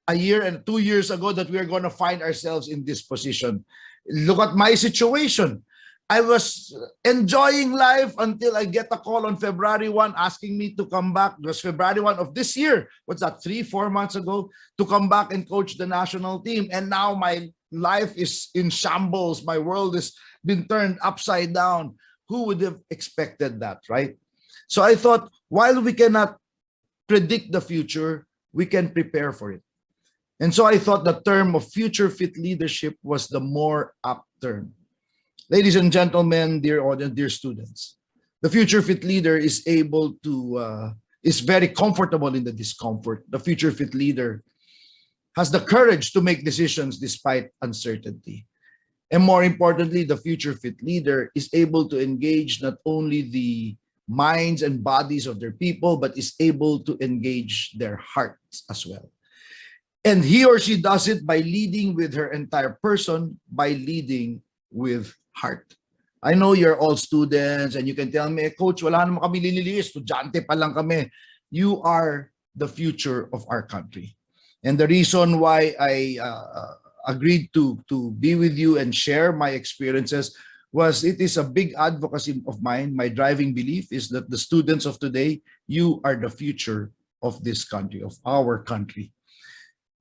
a year and 2 years ago that we are going to find ourselves in this position? Look at my situation. I was enjoying life until I get a call on February 1 asking me to come back. It was February 1 of this year. What's that, 3-4 months ago? To come back and coach the national team. And now my life is in shambles. My world has been turned upside down. Who would have expected that, right? So I thought, while we cannot predict the future, we can prepare for it. And so I thought the term of future fit leadership was the more apt term. Ladies and gentlemen, dear audience, dear students, the future fit leader is able to, is very comfortable in the discomfort. The future fit leader has the courage to make decisions despite uncertainty. And more importantly, the future fit leader is able to engage not only the minds and bodies of their people, but is able to engage their hearts as well. And he or she does it by leading with her entire person, by leading with heart. I know you're all students and you can tell me, coach, wala naman kami lililis, estudyante pa lang kami. You are the future of our country. And the reason why I agreed to be with you and share my experiences was it is a big advocacy of mine. My driving belief is that the students of today, you are the future of this country, of our country.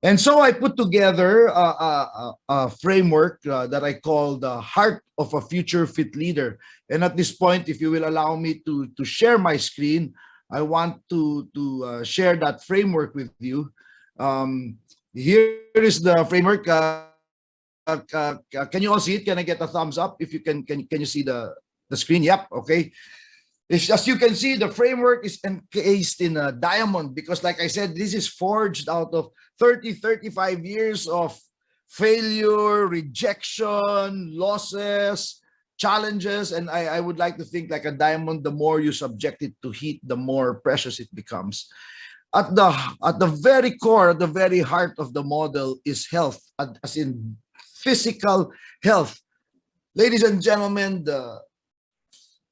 And so I put together a framework that I call the heart of a future fit leader. And at this point, if you will allow me to share my screen, I want to share that framework with you. Here is the framework. Can you all see it? Can I get a thumbs up? If you can you see the screen? Yep. Okay. As you can see, the framework is encased in a diamond because, like I said, this is forged out of 35 years of failure, rejection, losses, challenges. And I would like to think like a diamond, the more you subject it to heat, the more precious it becomes. At the very core, at the very heart of the model is health, as in physical health. Ladies and gentlemen, the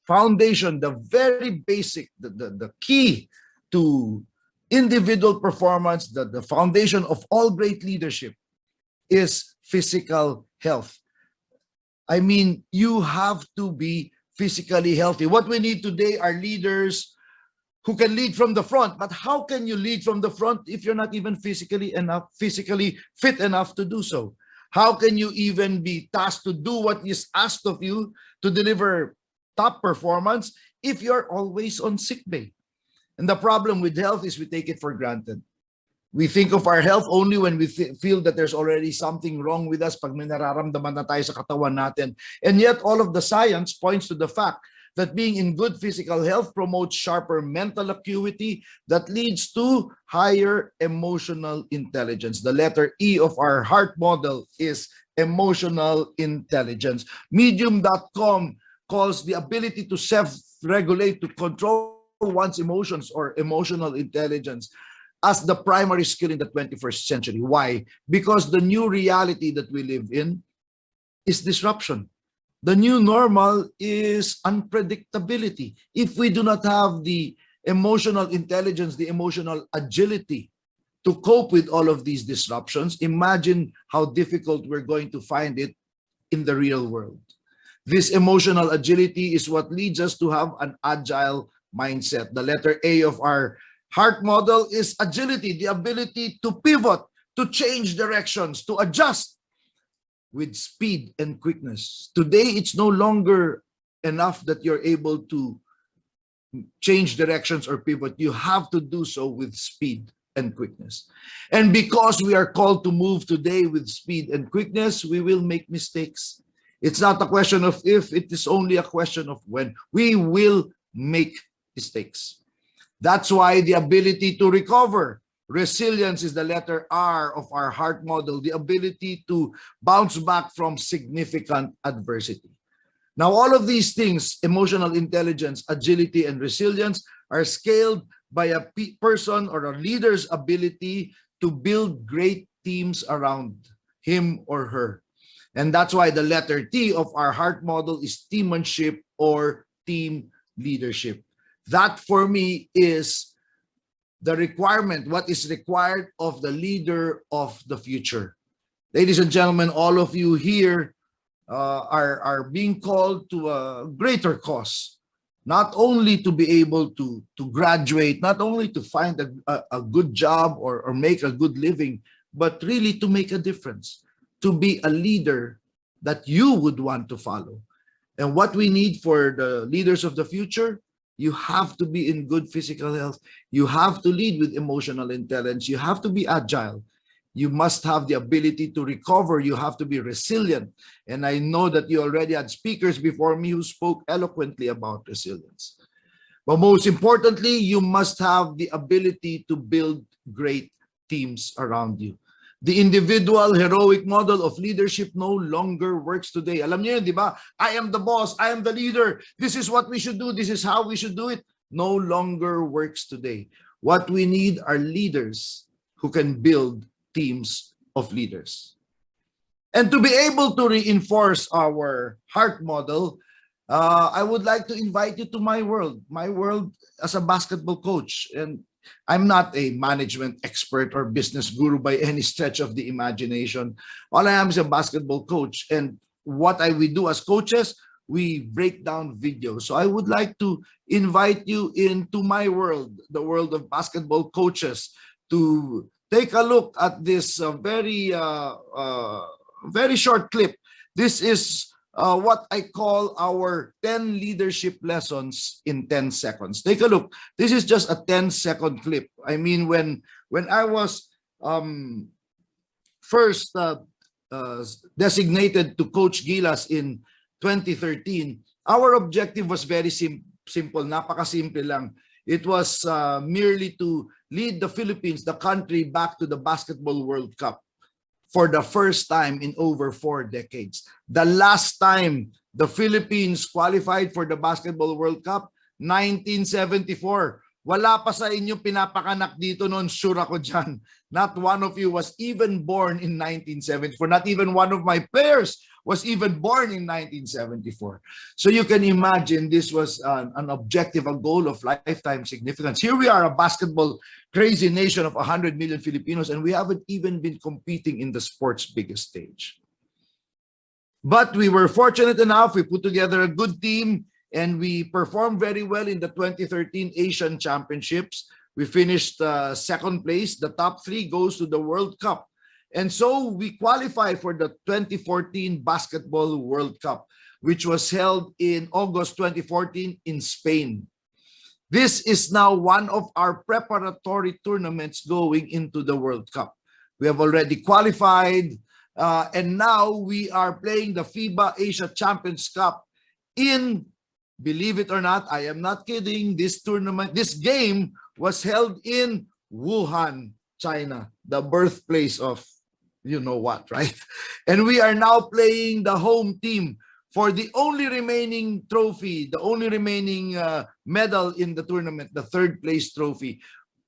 foundation, the very basic, the key to individual performance, the foundation of all great leadership is physical health. I mean, you have to be physically healthy. What we need today are leaders who can lead from the front. But how can you lead from the front if you're not even physically fit enough to do so? How can you even be tasked to do what is asked of you to deliver top performance if you're always on sick bay. And the problem with health is we take it for granted. We think of our health only when we feel that there's already something wrong with us, pag may nararamdaman na tayo sa katawan natin. And yet all of the science points to the fact that being in good physical health promotes sharper mental acuity that leads to higher emotional intelligence. The letter E of our heart model is emotional intelligence. Medium.com calls the ability to self-regulate, to control one's emotions or emotional intelligence as the primary skill in the 21st century. Why? Because the new reality that we live in is disruption. The new normal is unpredictability. If we do not have the emotional intelligence, the emotional agility to cope with all of these disruptions, imagine how difficult we're going to find it in the real world. This emotional agility is what leads us to have an agile mindset. The letter A of our heart model is agility, the ability to pivot, to change directions, to adjust with speed and quickness. Today, it's no longer enough that you're able to change directions or pivot. You have to do so with speed and quickness. And because we are called to move today with speed and quickness, we will make mistakes. It's not a question of if, it is only a question of when. We will make mistakes. That's why the ability to recover, resilience is the letter R of our heart model, the ability to bounce back from significant adversity. Now, all of these things, emotional intelligence, agility, and resilience, are scaled by a person or a leader's ability to build great teams around him or her. And that's why the letter T of our heart model is teammanship or team leadership. That for me is the requirement, what is required of the leader of the future. Ladies and gentlemen, all of you here are being called to a greater cause, not only to be able to graduate, not only to find a good job or make a good living, but really to make a difference, to be a leader that you would want to follow. And what we need for the leaders of the future, you have to be in good physical health. You have to lead with emotional intelligence. You have to be agile. You must have the ability to recover. You have to be resilient. And I know that you already had speakers before me who spoke eloquently about resilience. But most importantly, you must have the ability to build great teams around you. The individual heroic model of leadership no longer works today. Alam niyo yun, di ba? I am the boss. I am the leader. This is what we should do. This is how we should do it. No longer works today. What we need are leaders who can build teams of leaders. And to be able to reinforce our heart model, I would like to invite you to my world as a basketball coach. And I'm not a management expert or business guru by any stretch of the imagination. All I am is a basketball coach. And what we do as coaches, we break down videos. So I would like to invite you into my world, the world of basketball coaches, to take a look at this very short clip. This is what I call our 10 leadership lessons in 10 seconds. Take a look. This is just a 10-second clip. I mean, when I was first designated to coach Gilas in 2013, our objective was very simple. Napakasimple lang. It was merely to lead the Philippines, the country, back to the Basketball World Cup for the first time in over 4 decades. The last time the Philippines qualified for the Basketball World Cup, 1974. Wala pa sa inyo pinapakanak dito noon, sure ako dyan. Not one of you was even born in 1974. Not even one of my players was even born in 1974. So you can imagine this was an objective, a goal of lifetime significance. Here we are, a basketball crazy nation of 100 million Filipinos, and we haven't even been competing in the sport's biggest stage. But we were fortunate enough, we put together a good team, and we performed very well in the 2013 Asian Championships. We finished second place. The top 3 goes to the World Cup. And so we qualify for the 2014 Basketball World Cup, which was held in August 2014 in Spain. This is now one of our preparatory tournaments going into the World Cup. We have already qualified, and now we are playing the FIBA Asia Champions Cup in, believe it or not, I am not kidding, this game was held in Wuhan, China, the birthplace of you know what, right? And we are now playing the home team for the only remaining trophy, the only remaining medal in the tournament, the third place trophy.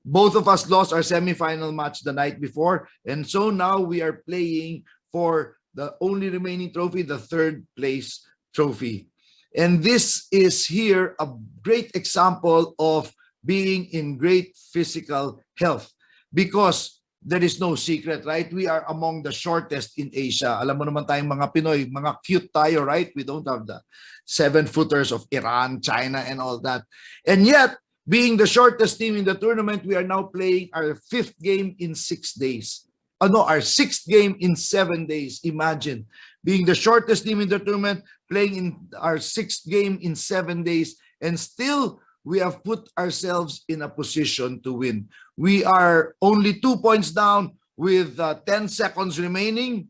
Both of us lost our semifinal match the night before, and so now we are playing for the only remaining trophy, the third place trophy. And this is here a great example of being in great physical health, because there is no secret, right? We are among the shortest in Asia. Alam mo naman tayong mga Pinoy, mga cute tayo, right? We don't have the 7-footers of Iran, China, and all that. And yet, being the shortest team in the tournament, we are now playing our 5th game in 6 days. Our 6th game in 7 days. Imagine being the shortest team in the tournament, playing in our 6th game in 7 days, and still we have put ourselves in a position to win. We are only 2 points down with 10 seconds remaining.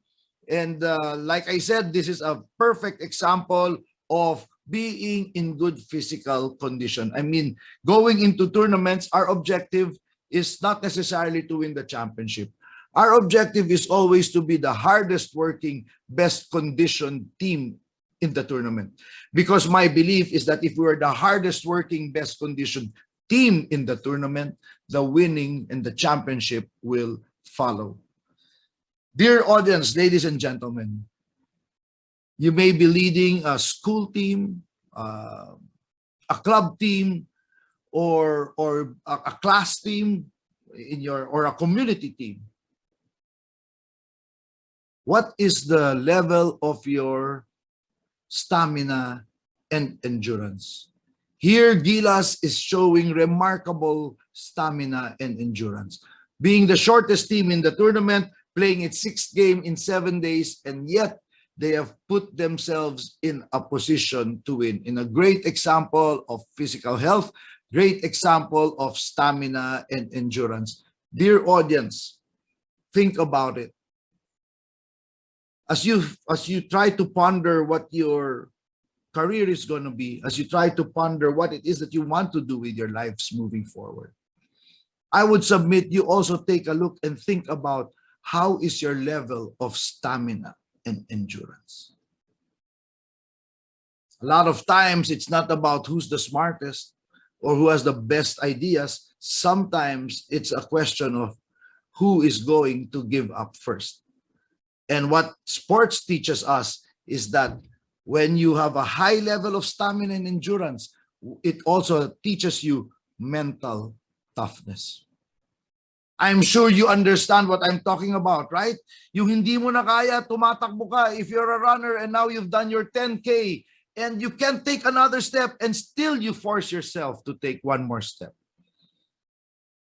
And like I said, this is a perfect example of being in good physical condition. I mean, going into tournaments, our objective is not necessarily to win the championship. Our objective is always to be the hardest working, best conditioned team in the tournament. Because my belief is that if we are the hardest working, best conditioned team in the tournament, the winning and the championship will follow. Dear audience, ladies and gentlemen, you may be leading a school team, a club team, or a class team or a community team. What is the level of your stamina and endurance? Here, Gilas is showing remarkable stamina and endurance. Being the shortest team in the tournament, playing its 6th game in 7 days, and yet they have put themselves in a position to win. In a great example of physical health, great example of stamina and endurance. Dear audience, think about it. As you try to ponder what your career is going to be, as you try to ponder what it is that you want to do with your lives moving forward, I would submit you also take a look and think about how is your level of stamina and endurance. A lot of times it's not about who's the smartest or who has the best ideas. Sometimes it's a question of who is going to give up first. And what sports teaches us is that when you have a high level of stamina and endurance, it also teaches you mental toughness. I'm sure you understand what I'm talking about, right? Yung hindi mo na kaya, tumatakbo ka. If you're a runner and now you've done your 10K and you can't take another step and still you force yourself to take one more step.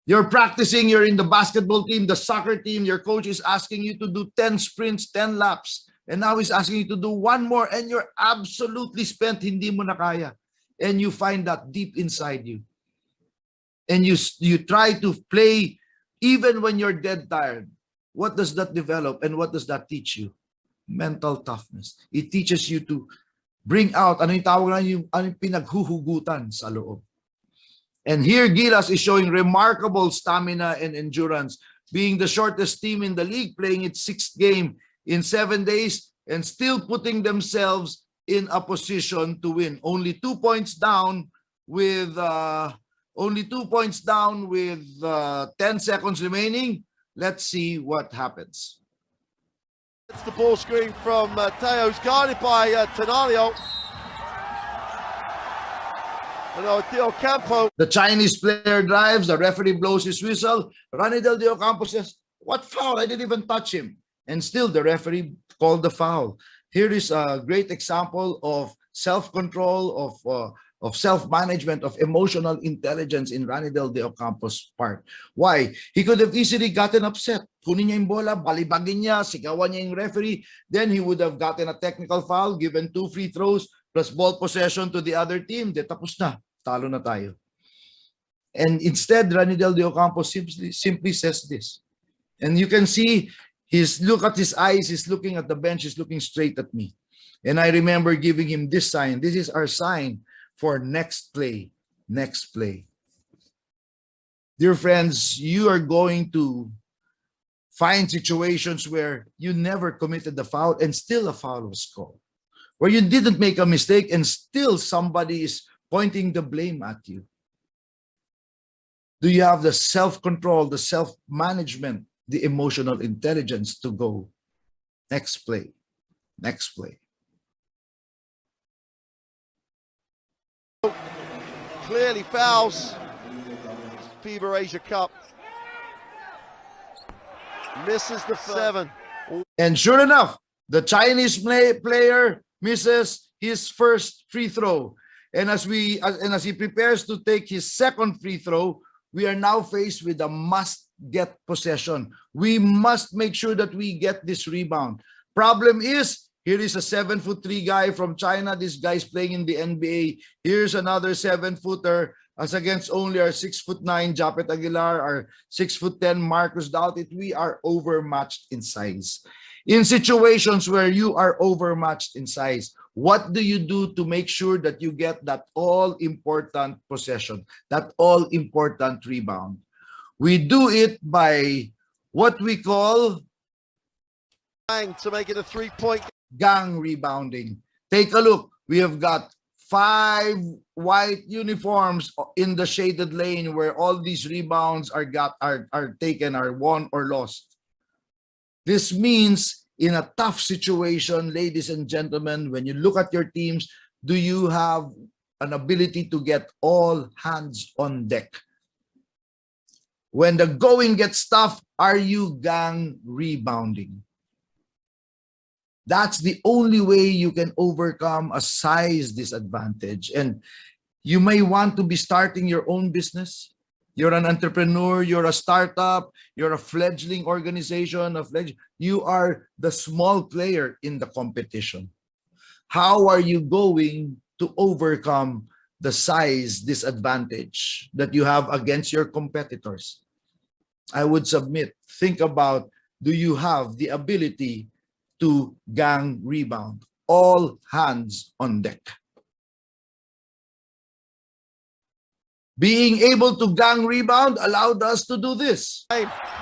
You're practicing, you're in the basketball team, the soccer team, your coach is asking you to do 10 sprints, 10 laps. And now he's asking you to do one more and you're absolutely spent, hindi mo na kaya. And you find that deep inside you. And you try to play even when you're dead tired. What does that develop and what does that teach you? Mental toughness. It teaches you to bring out, ano yung tawag na yung pinaghuhugutan sa loob. And here Gilas is showing remarkable stamina and endurance, being the shortest team in the league, playing its 6th game in 7 days and still putting themselves in a position to win. Only 2 points down with 10 seconds remaining. Let's see what happens. It's the ball screen from Teo's guarded by Tenalio. Campo. The Chinese player drives, the referee blows his whistle. Rani Del Dio Campo says, "What foul? I didn't even touch him." And still the referee called the foul. Here is a great example of self-control, of of self-management, of emotional intelligence in Ranidel De Ocampo's part. Why? He could have easily gotten upset. Kunin niya yung bola, balibagin niya, sigawan niya yung referee, then he would have gotten a technical foul, given 2 free throws, plus ball possession to the other team. De tapos na, talo na tayo. And instead, Ranidel De Ocampo simply says this. And you can see, look at his eyes, he's looking at the bench, he's looking straight at me. And I remember giving him this sign. This is our sign for next play, next play. Dear friends, you are going to find situations where you never committed the foul and still a foul was called. Where you didn't make a mistake and still somebody is pointing the blame at you. Do you have the self-control, the self-management, the emotional intelligence to go next play, next play? Clearly fouls. FIBA Asia Cup. Misses the 7. And sure enough, the Chinese player misses his first free throw. And as he prepares to take his second free throw, we are now faced with a must-get possession. We must make sure that we get this rebound. Problem is, here is a 7'3" guy from China. This guy's playing in the NBA. Here's another 7-footer as against only our 6'9" Japet Aguilar, our 6'10" Marcus Doughtit. We are overmatched in size. In situations where you are overmatched in size, what do you do to make sure that you get that all-important possession, that all-important rebound? We do it by what we call to make it a 3-point gang rebounding. Take a look. We have got 5 white uniforms in the shaded lane where all these rebounds are taken, are won or lost. This means in a tough situation, ladies and gentlemen, when you look at your teams, do you have an ability to get all hands on deck? When the going gets tough, are you gang rebounding? That's the only way you can overcome a size disadvantage. And you may want to be starting your own business. You're an entrepreneur, you're a startup, you're a fledgling organization, you are the small player in the competition. How are you going to overcome the size disadvantage that you have against your competitors? I would submit, think about, do you have the ability to gang rebound? All hands on deck. Being able to gang rebound allowed us to do this.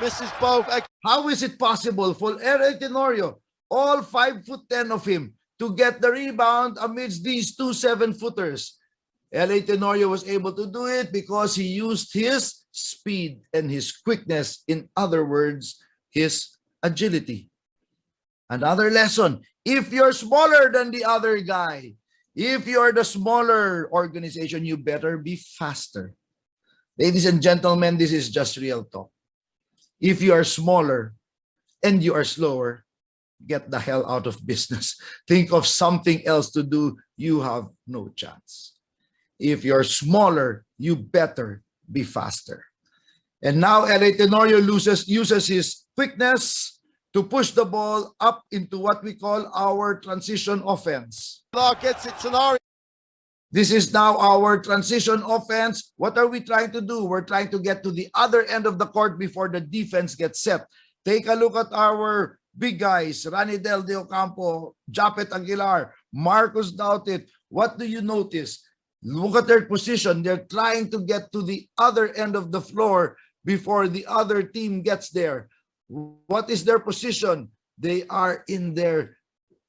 Misses both. How is it possible for L.A. Tenorio, all 5'10" of him, to get the rebound amidst these 2 7-footers? L.A. Tenorio was able to do it because he used his speed and his quickness. In other words, his agility. Another lesson, if you're smaller than the other guy, if you're the smaller organization, you better be faster. Ladies and gentlemen, this is just real talk. If you are smaller and you are slower, get the hell out of business. Think of something else to do. You have no chance. If you're smaller, you better be faster. And now L.A. Tenorio uses his quickness to push the ball up into what we call our transition offense. Gets it, Tenorio. This is now our transition offense. What are we trying to do? We're trying to get to the other end of the court before the defense gets set. Take a look at our big guys, Ranidel De Ocampo, Japet Aguilar, Marcus Doughtit. What do you notice? Look at their position. They're trying to get to the other end of the floor before the other team gets there. What is their position? They are in their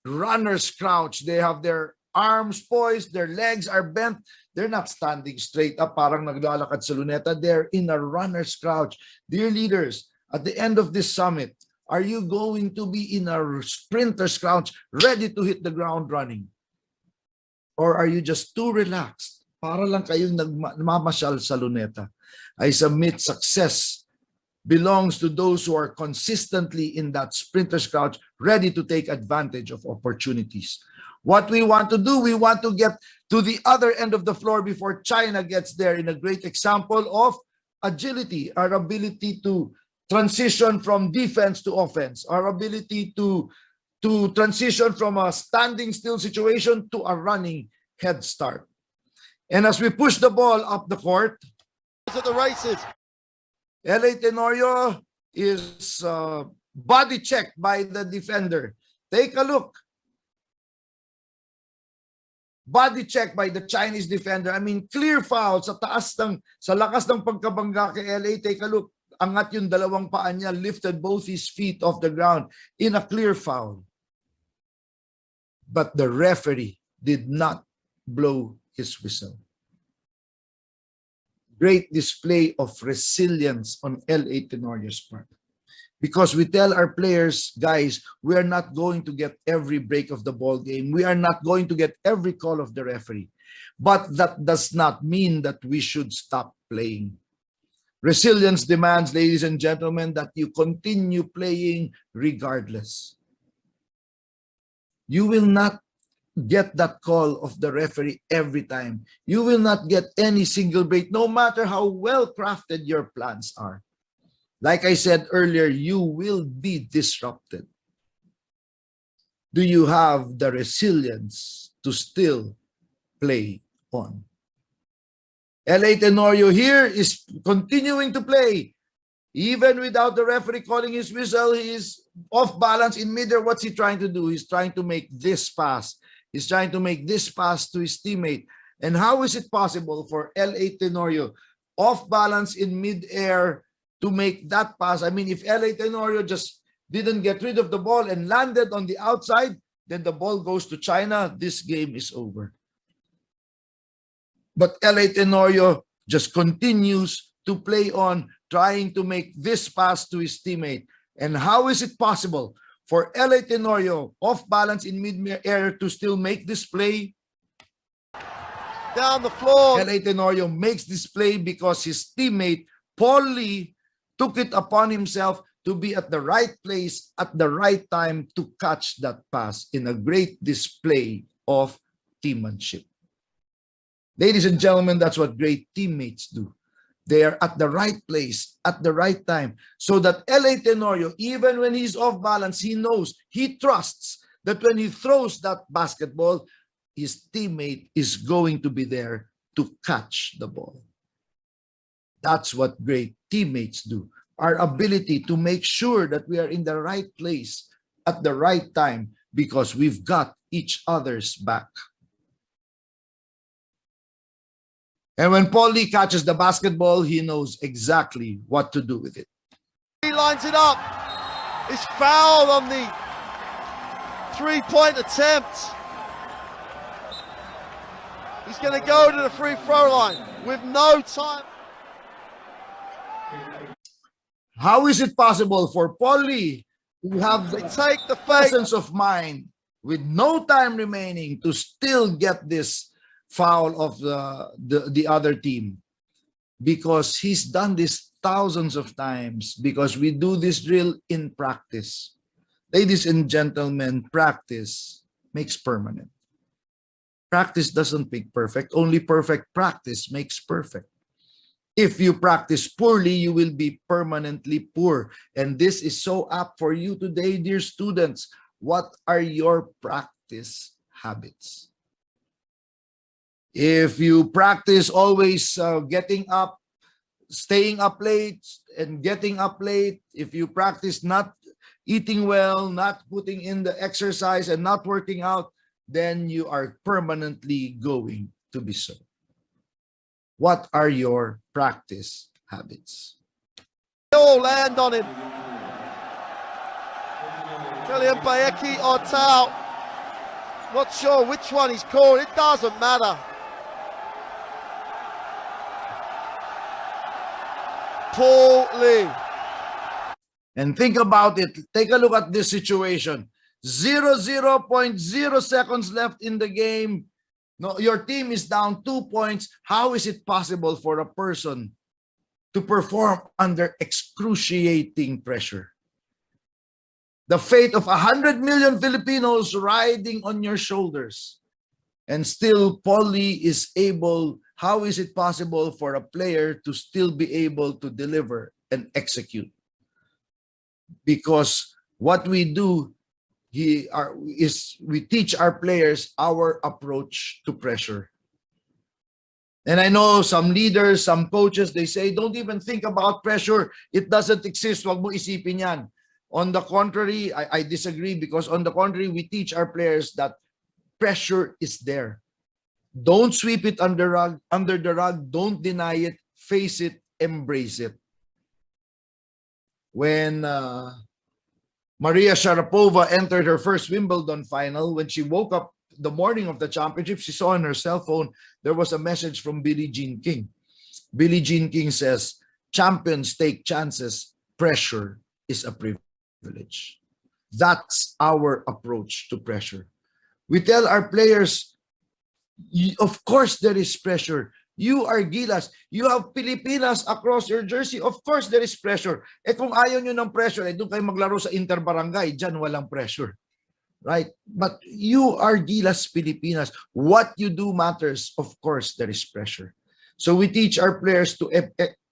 runner's crouch. They have their arms poised, their legs are bent. They're not standing straight up parang naglalakad sa luneta. They're in a runner's crouch. Dear leaders, at the end of this summit, are you going to be in a sprinter's crouch, ready to hit the ground running? Or are you just too relaxed? Para lang kayong nagmamasyal sa luneta. I submit success belongs to those who are consistently in that sprinter's crouch, ready to take advantage of opportunities. What we want to do, we want to get to the other end of the floor before China gets there, in a great example of agility, our ability to transition from defense to offense, our ability to transition from a standing still situation to a running head start. And as we push the ball up the court, at the races, LA Tenorio is body checked by the defender. Take a look. Body check by the Chinese defender. I mean, clear foul sa lakas ng pagkabangga kay LA. Take a look. Angat yung dalawang paa niya, lifted both his feet off the ground in a clear foul. But the referee did not blow his whistle. Great display of resilience on LA Tenorio's part. Because we tell our players, guys, we are not going to get every break of the ball game. We are not going to get every call of the referee. But that does not mean that we should stop playing. Resilience demands, ladies and gentlemen, that you continue playing regardless. You will not get that call of the referee every time. You will not get any single break, no matter how well crafted your plans are. Like I said earlier, you will be disrupted. Do you have the resilience to still play on? LA Tenorio here is continuing to play. Even without the referee calling his whistle, he is off balance in midair. What's he trying to do? He's trying to make this pass. He's trying to make this pass to his teammate. And how is it possible for LA Tenorio, off balance in midair, to make that pass? I mean, if LA Tenorio just didn't get rid of the ball and landed on the outside, then the ball goes to China. This game is over. But LA Tenorio just continues to play on, trying to make this pass to his teammate. And how is it possible for LA Tenorio, off balance in mid-air, to still make this play? Down the floor. LA Tenorio makes this play because his teammate, Paul Lee, took it upon himself to be at the right place at the right time to catch that pass in a great display of teammanship. Ladies and gentlemen, that's what great teammates do. They are at the right place at the right time, so that LA Tenorio, even when he's off balance, he knows, he trusts that when he throws that basketball, his teammate is going to be there to catch the ball. That's what great teammates do. Our ability to make sure that we are in the right place at the right time because we've got each other's back. And when Paul Lee catches the basketball, he knows exactly what to do with it. He lines it up. It's fouled on the three-point attempt. He's going to go to the free throw line with no time. How is it possible for Paul Lee to have the presence of mind with no time remaining to still get this foul of the other team? Because he's done this thousands of times, because we do this drill in practice. Ladies and gentlemen, practice makes permanent. Practice doesn't make perfect. Only perfect practice makes perfect. If you practice poorly, you will be permanently poor. And this is so apt for you today, dear students. What are your practice habits? If you practice always getting up, staying up late, and getting up late, if you practice not eating well, not putting in the exercise, and not working out, then you are permanently going to be so. What are your practice habits? They all land on him. Kylian Bayeki or Tao. Not sure which one he's called. It doesn't matter. Paul Lee. And think about it. Take a look at this situation. 0.0 seconds left in the game. No, your team is down 2 points. How is it possible for a person to perform under excruciating pressure? the fate of 100 million Filipinos riding on your shoulders. And still, Paulie is able, how is it possible for a player to still be able to deliver and execute? Because what we do is we teach our players our approach to pressure. And I know some leaders, some coaches, they say, don't even think about pressure. It doesn't exist. Wag mo isipin yan. On the contrary, I disagree, because on the contrary, we teach our players that pressure is there. Don't sweep it under the rug. Don't deny it. Face it. Embrace it. When Maria Sharapova entered her first Wimbledon final, when she woke up the morning of the championship, she saw on her cell phone there was a message from Billie Jean King. Billie Jean King says, "Champions take chances. Pressure is a privilege." That's our approach to pressure. We tell our players, of course there is pressure. You are Gilas. You have Pilipinas across your jersey. Of course there is pressure. Eh kung ayaw nyo ng pressure, doon kayo maglaro sa Interbarangay. Diyan walang pressure. Right? But you are Gilas Pilipinas. What you do matters. Of course there is pressure. So we teach our players to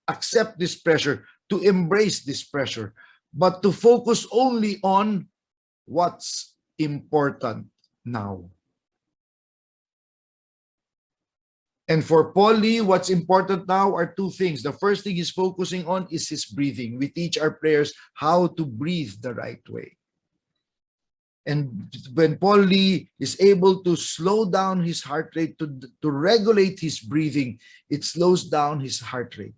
accept this pressure, to embrace this pressure, but to focus only on what's important now. And for Paulie, what's important now are two things. The first thing he's focusing on is his breathing. We teach our players how to breathe the right way. And when Paulie is able to slow down his heart rate, to regulate his breathing, it slows down his heart rate.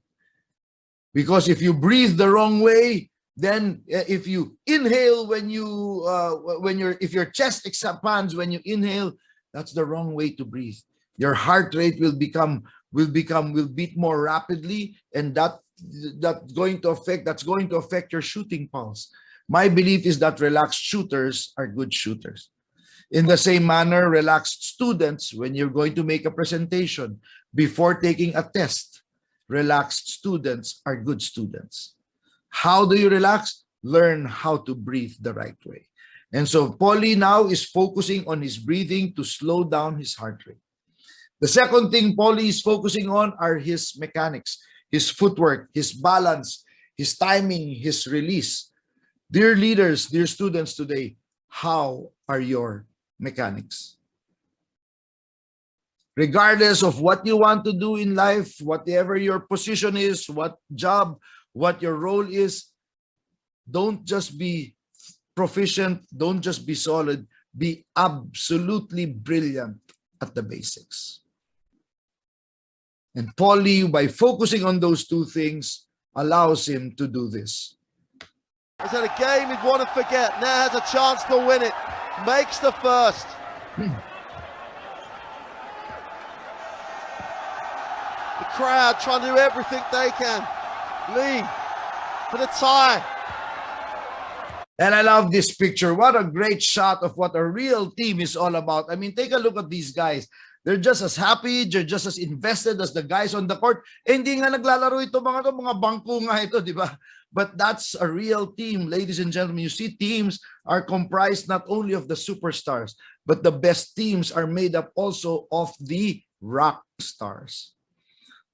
Because if you breathe the wrong way, then if you inhale if your chest expands when you inhale, that's the wrong way to breathe. Your heart rate will beat more rapidly, and that's going to affect your shooting pulse. My belief is that relaxed shooters are good shooters. In the same manner, relaxed students, when you're going to make a presentation, before taking a test, relaxed students are good students. How do you relax? Learn how to breathe the right way. And so Paulie now is focusing on his breathing to slow down his heart rate. The second thing Paulie is focusing on are his mechanics, his footwork, his balance, his timing, his release. Dear leaders, dear students today, how are your mechanics? Regardless of what you want to do in life, whatever your position is, what job, what your role is, don't just be proficient, don't just be solid, be absolutely brilliant at the basics. And Paulie, by focusing on those two things, allows him to do this. Is that a game he'd want to forget? Now has a chance to win it. Makes the first. The crowd trying to do everything they can. Lee for the tie. And I love this picture. What a great shot of what a real team is all about. I mean, take a look at these guys. They're just as happy, they're just as invested as the guys on the court. Eh, hindi nga naglalaro ito mga bangko nga ito, di ba? But that's a real team, ladies and gentlemen. You see, teams are comprised not only of the superstars, but the best teams are made up also of the rock stars.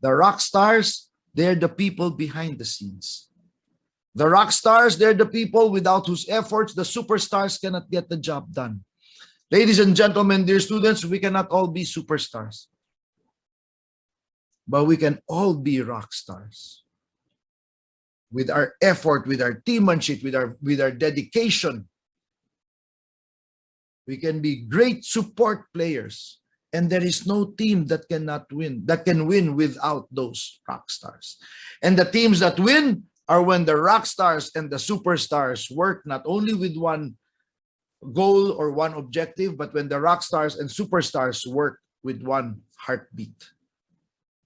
The rock stars, they're the people behind the scenes. The rock stars, they're the people without whose efforts the superstars cannot get the job done. Ladies and gentlemen, dear students, we cannot all be superstars, but we can all be rock stars. With our effort, with our teammanship, with our dedication, we can be great support players. And there is no team that can win without those rock stars. And the teams that win are when the rock stars and the superstars work not only with one goal or one objective, but when the rock stars and superstars work with one heartbeat.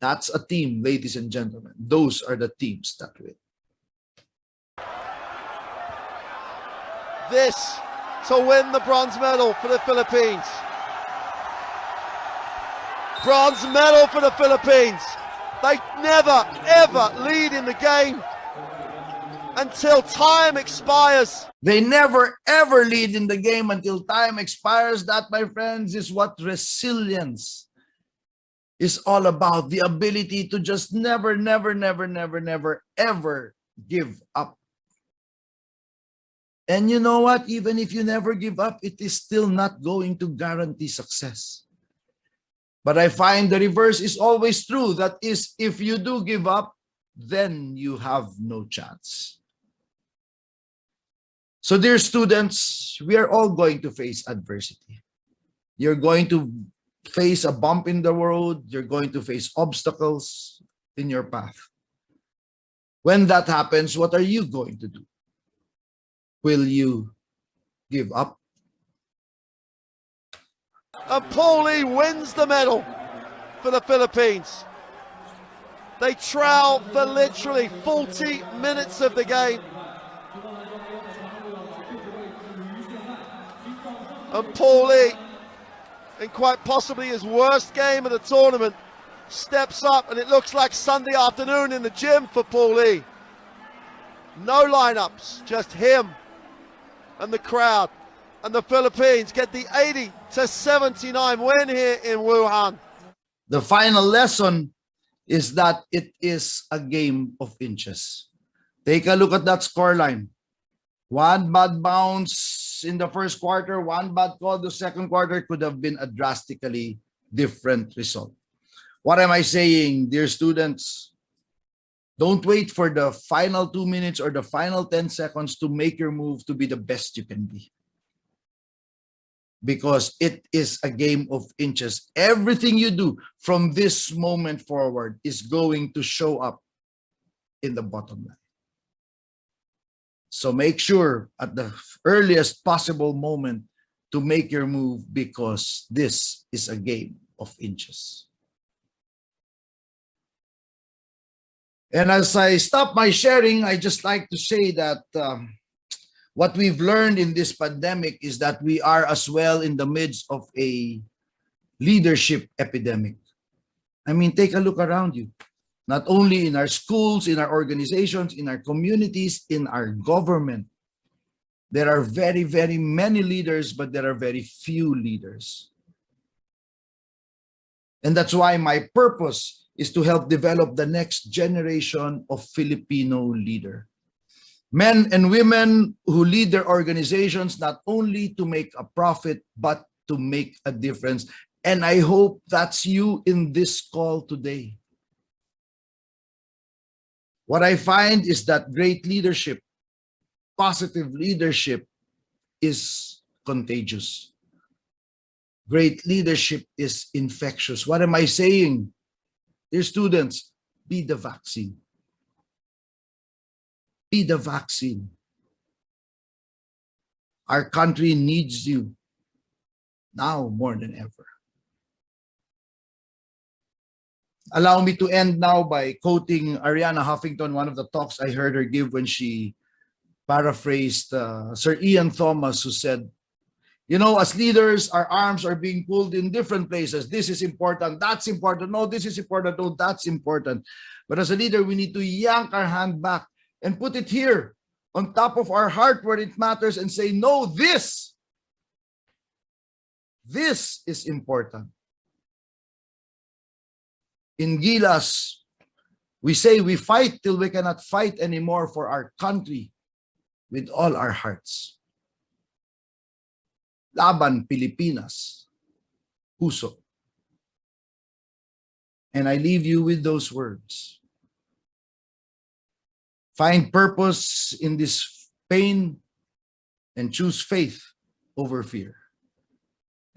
That's a team, ladies and gentlemen. Those are the teams that win. This to win the bronze medal for the Philippines. Bronze medal for the Philippines. They never, ever lead in the game. until time expires. They never ever lead in the game until time expires. That, my friends, is what resilience is all about. The ability to just never ever give up. And you know what? Even if you never give up, it is still not going to guarantee success. But I find the reverse is always true. That is, if you do give up, then you have no chance. So dear students, we are all going to face adversity. You're going to face a bump in the road. You're going to face obstacles in your path. When that happens, what are you going to do? Will you give up? And Paul Lee wins the medal for the Philippines. They trail for literally 40 minutes of the game. And Paul Lee, in quite possibly his worst game of the tournament, steps up, and it looks like Sunday afternoon in the gym for Paul Lee. No lineups, just him and the crowd. And the Philippines get the 80-79 win here in Wuhan. The final lesson is that it is a game of inches. Take a look at that scoreline. One bad bounce in the first quarter, one bad call the second quarter could have been a drastically different result. What am I saying, dear students? Don't wait for the final 2 minutes or the final 10 seconds to make your move to be the best you can be. Because it is a game of inches. Everything you do from this moment forward is going to show up in the bottom line. So make sure at the earliest possible moment to make your move, because this is a game of inches. And as I stop my sharing, I just like to say that what we've learned in this pandemic is that we are as well in the midst of a leadership epidemic. I mean, take a look around you. Not only in our schools, in our organizations, in our communities, in our government. There are very, very many leaders, but there are very few leaders. And that's why my purpose is to help develop the next generation of Filipino leader. Men and women who lead their organizations not only to make a profit, but to make a difference. And I hope that's you in this call today. What I find is that great leadership, positive leadership, is contagious. Great leadership is infectious. What am I saying? Dear students, be the vaccine. Be the vaccine. Our country needs you now more than ever. Allow me to end now by quoting Arianna Huffington, one of the talks I heard her give when she paraphrased Sir Ian Thomas, who said, you know, as leaders, our arms are being pulled in different places. This is important, that's important. No, this is important, no, that's important. But as a leader, we need to yank our hand back and put it here on top of our heart where it matters and say, no, this is important. In Gilas, we say we fight till we cannot fight anymore for our country with all our hearts. Laban Pilipinas, puso. And I leave you with those words. Find purpose in this pain and choose faith over fear.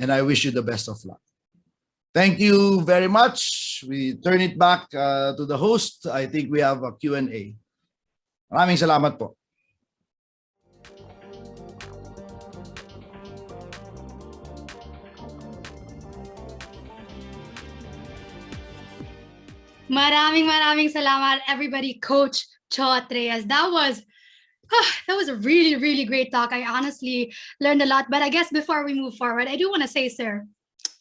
And I wish you the best of luck. Thank you very much. We turn it back to the host. I think we have a Q&A. Maraming salamat po. Maraming salamat, everybody. Coach Cho Reyes. That was a really, really great talk. I honestly learned a lot. But I guess before we move forward, I do want to say, sir,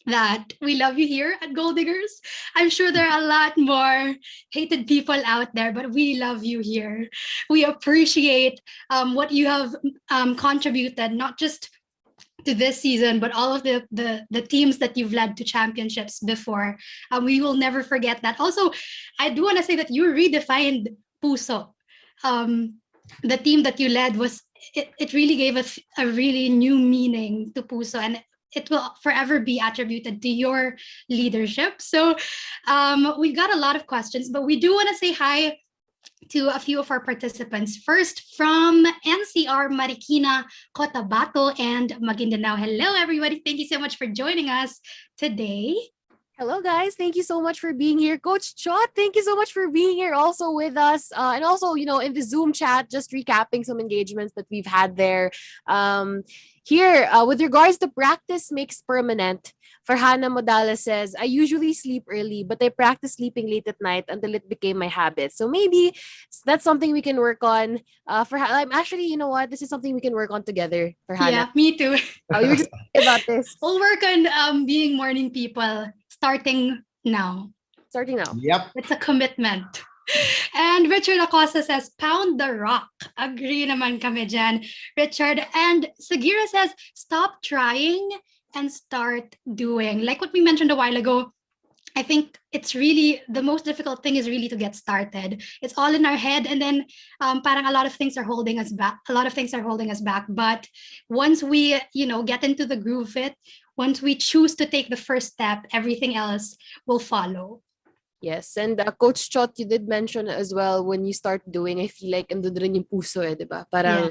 that we love you here at Gold Diggers. I'm sure there are a lot more hated people out there, but we love you here. We appreciate what you have contributed, not just to this season, but all of the teams that you've led to championships before. We will never forget that. Also, I do want to say that you redefined Puso. The team that you led it really gave us a really new meaning to Puso, and it will forever be attributed to your leadership. So we've got a lot of questions, but we do want to say hi to a few of our participants. First, from NCR, Marikina, Cotabato, and Maguindanao. Hello, everybody. Thank you so much for joining us today. Hello, guys. Thank you so much for being here. Coach Chot, thank you so much for being here also with us. And also, in the Zoom chat, just recapping some engagements that we've had there. Here, with regards to practice makes permanent, Farhana Modales says, I usually sleep early, but I practice sleeping late at night until it became my habit. So maybe that's something we can work on. I'm actually, you know what? This is something we can work on together, Farhana. Yeah, me too. Oh, you're just about this. We'll work on being morning people starting now. Starting now. Yep. It's a commitment. And Richard Acosta says, pound the rock. Agree naman kami dyan, Richard. And Sagira says, stop trying and start doing. Like what we mentioned a while ago, I think it's really, the most difficult thing is really to get started. It's all in our head, and then parang a lot of things are holding us back. But once we, get into the groove of it, once we choose to take the first step, everything else will follow. Yes, and Coach Chot, you did mention as well, when you start doing, I feel like andun rin yung puso diba? Parang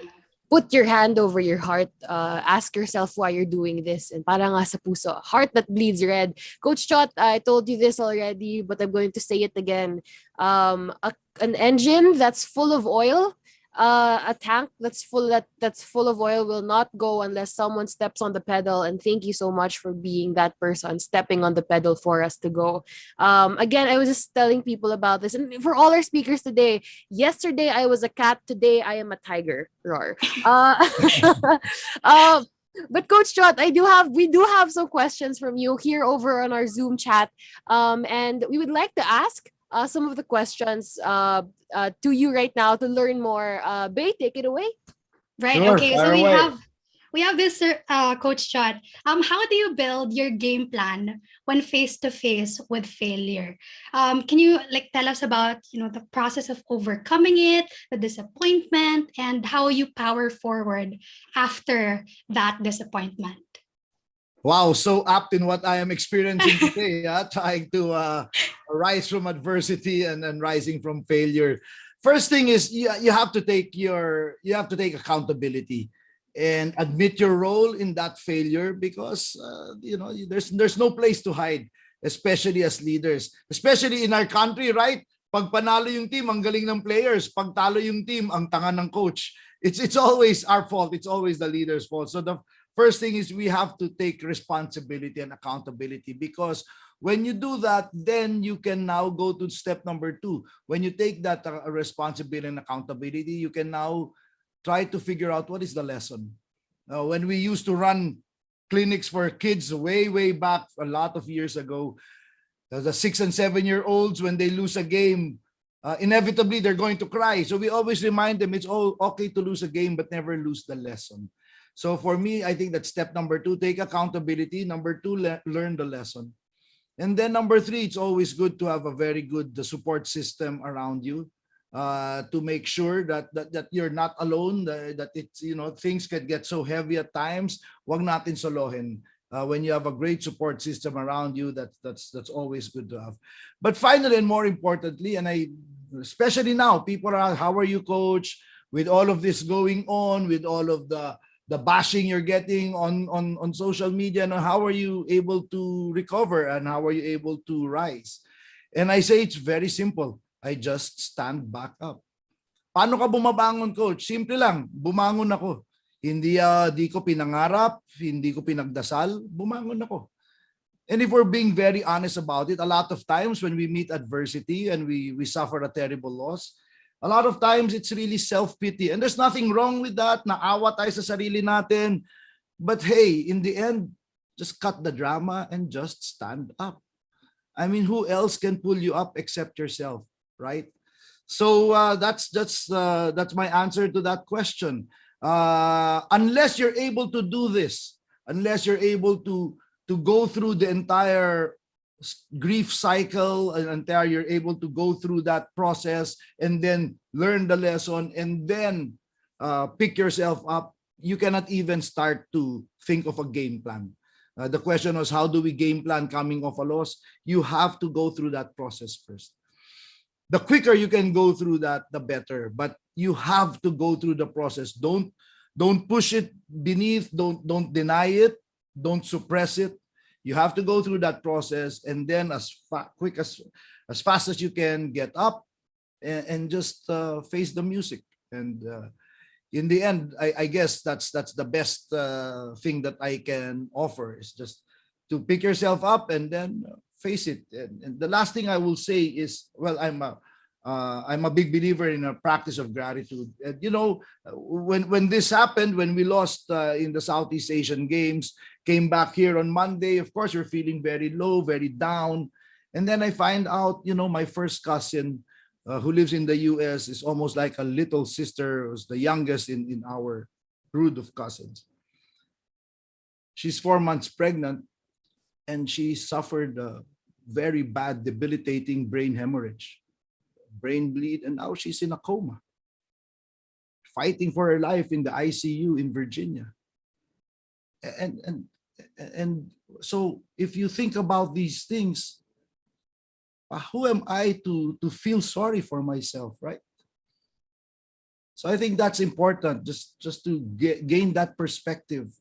put your hand over your heart, ask yourself why you're doing this, and parang nga sa puso, heart that bleeds red. Coach Chot, I told you this already, but I'm going to say it again. An engine that's full of oil, a tank that's full of oil will not go unless someone steps on the pedal. And thank you so much for being that person, stepping on the pedal for us to go. Again, I was just telling people about this, and for all our speakers today, yesterday I was a cat, today I am a tiger. Roar. But Coach Chot, we do have some questions from you here over on our Zoom chat, and we would like to ask some of the questions to you right now to learn more. Bay, take it away. Right. Sure, Okay. So fire we have this, Coach Chot. How do you build your game plan when face to face with failure? Can you tell us about the process of overcoming it, the disappointment, and how you power forward after that disappointment? Wow, so apt in what I am experiencing today, trying to rise from adversity and rising from failure. First thing is you have to take accountability and admit your role in that failure, because there's no place to hide, especially as leaders, especially in our country, right? Pag panalo yung team, ang galing ng players. Pag talo yung team, ang tanga ng coach. It's always our fault. It's always the leader's fault. So the first thing is we have to take responsibility and accountability, because when you do that, then you can now go to step number 2. When you take that responsibility and accountability, you can now try to figure out what is the lesson. When we used to run clinics for kids way back a lot of years ago, the 6 and 7-year-olds, when they lose a game, inevitably they're going to cry. So we always remind them it's all okay to lose a game, but never lose the lesson. So for me, I think that's step number 2, take accountability. Number 2, learn the lesson. And then number 3, it's always good to have a very good support system around you, to make sure that you're not alone, that it's, things can get so heavy at times. Wag natin solohin. When you have a great support system around you, that's always good to have. But finally, and more importantly, and especially now, people are, how are you, coach? With all of this going on, with all of the bashing you're getting on social media, and how are you able to recover, and how are you able to rise? And I say it's very simple. I just stand back up. Paano ka bumabangon, coach? Simple lang, bumangon ako. Hindi di ko pinangarap, hindi ko pinagdasal, bumangon ako. And if we're being very honest about it, a lot of times when we meet adversity and we suffer a terrible loss, a lot of times it's really self-pity. And there's nothing wrong with that. Naawa tayo sa sarili natin. But hey, in the end, just cut the drama and just stand up. I mean, who else can pull you up except yourself, right? So that's my answer to that question. Unless you're able to do this, unless you're able to go through the entire grief cycle, and until you're able to go through that process and then learn the lesson and then pick yourself up, you cannot even start to think of a game plan. The question was, how do we game plan coming off a loss? You have to go through that process first. The quicker you can go through that, the better. But you have to go through the process. Don't push it beneath. Don't deny it. Don't suppress it. You have to go through that process, and then as fast as you can, get up and just face the music. And in the end, I guess that's the best thing that I can offer, is just to pick yourself up and then face it. And the last thing I will say is, well, I'm a big believer in a practice of gratitude. And, you know, when this happened, when we lost in the Southeast Asian Games, came back here on Monday, of course, we're feeling very low, very down. And then I find out, you know, my first cousin who lives in the US is almost like a little sister, was the youngest in our brood of cousins. She's 4 months pregnant, and she suffered a very bad, debilitating brain hemorrhage, brain bleed, and now she's in a coma, fighting for her life in the ICU in Virginia. And so if you think about these things, who am I to feel sorry for myself, right? So I think that's important, just to gain that perspective.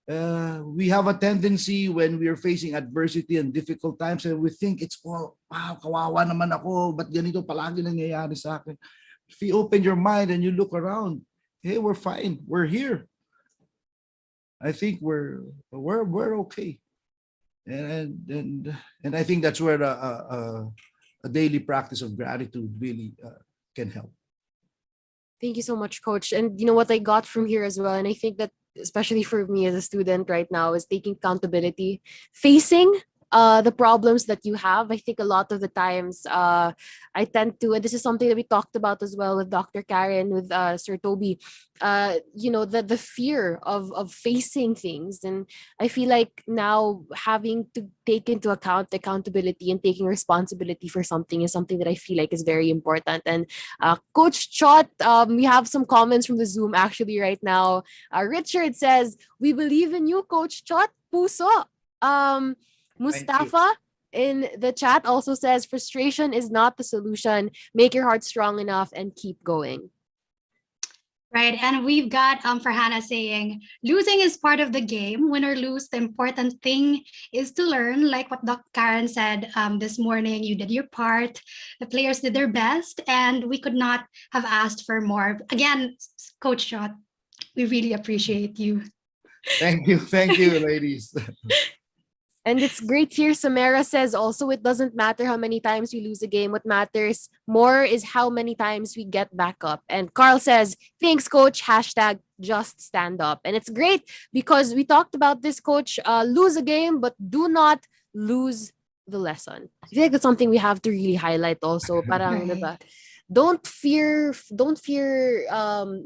We have a tendency when we're facing adversity and difficult times, and we think it's all, wow, kawawa naman ako, ba't ganito palagi nangyayari sa akin? If you open your mind and you look around, hey, we're fine, we're here. I think we're okay. And I think that's where a daily practice of gratitude really can help. Thank you so much, Coach. And you know what I got from here as well, and I think that especially for me as a student right now, is taking accountability, facing the problems that you have. I think a lot of the times I tend to, and this is something that we talked about as well with Dr. Karen, with Sir Toby, you know, the fear of facing things. And I feel like now having to take into account the accountability and taking responsibility for something is something that I feel like is very important. And Coach Chot, we have some comments from the Zoom actually right now. Richard says, "We believe in you, Coach Chot. Puso." Mustafa in the chat also says, "Frustration is not the solution. Make your heart strong enough and keep going." Right, and we've got Farhana saying, losing is part of the game. Win or lose, the important thing is to learn. Like what Dr. Karen said this morning, you did your part. The players did their best, and we could not have asked for more. Again, Coach Shot, we really appreciate you. Thank you, ladies. And it's great here. Samara says also, it doesn't matter how many times we lose a game. What matters more is how many times we get back up. And Carl says, thanks, Coach. Hashtag just stand up. And it's great because we talked about this, Coach. Lose a game, but do not lose the lesson. I think that's something we have to really highlight also. Parang, diba? Don't fear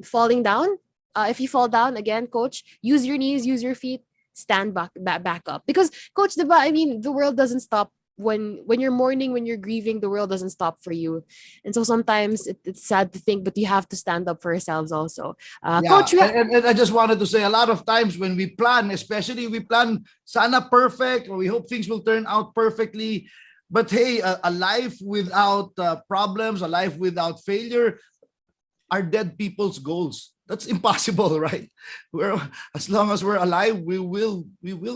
falling down. If you fall down, again, Coach, use your knees, use your feet. Stand back up, because Coach, diba, I mean, the world doesn't stop when you're mourning, when you're grieving. The world doesn't stop for you, and so sometimes it's sad to think, but you have to stand up for yourselves also. Coach, and I just wanted to say, a lot of times when we plan, especially we plan sana perfect, or we hope things will turn out perfectly, but hey, a life without problems, a life without failure are dead people's goals. That's impossible, right? As long as we're alive, we will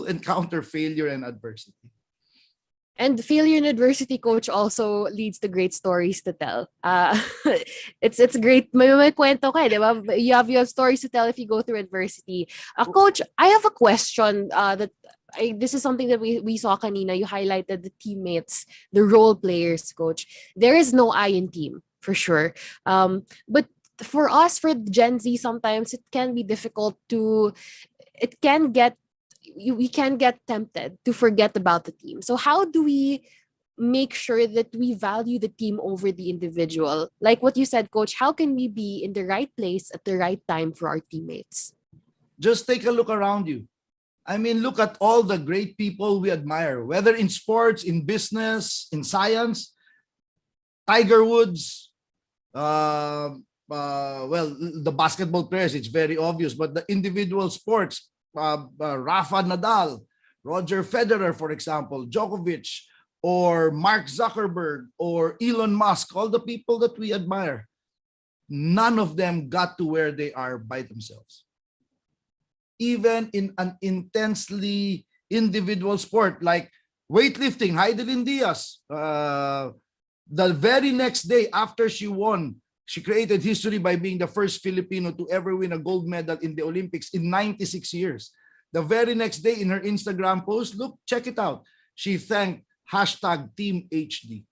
encounter failure and adversity. And failure and adversity, Coach, also leads to great stories to tell. It's great. May kwento ka, di ba? You have stories to tell if you go through adversity. Coach, I have a question this is something that we saw kanina. You highlighted the teammates, the role players, Coach. There is no I in team, for sure. But for us, for Gen Z, sometimes it can be difficult it can get we can get tempted to forget about the team. So how do we make sure that we value the team over the individual? Like what you said, Coach, how can we be in the right place at the right time for our teammates? Just take a look around you. I mean, look at all the great people we admire, whether in sports, in business, in science. Tiger Woods, well, the basketball players, it's very obvious, but the individual sports, Rafa Nadal, Roger Federer, for example, Djokovic, or Mark Zuckerberg, or Elon Musk, all the people that we admire, none of them got to where they are by themselves. Even in an intensely individual sport like weightlifting, Heidelin Diaz, the very next day after she won, she created history by being the first Filipino to ever win a gold medal in the Olympics in 96 years. The very next day in her Instagram post, look, check it out. She thanked #Team HD.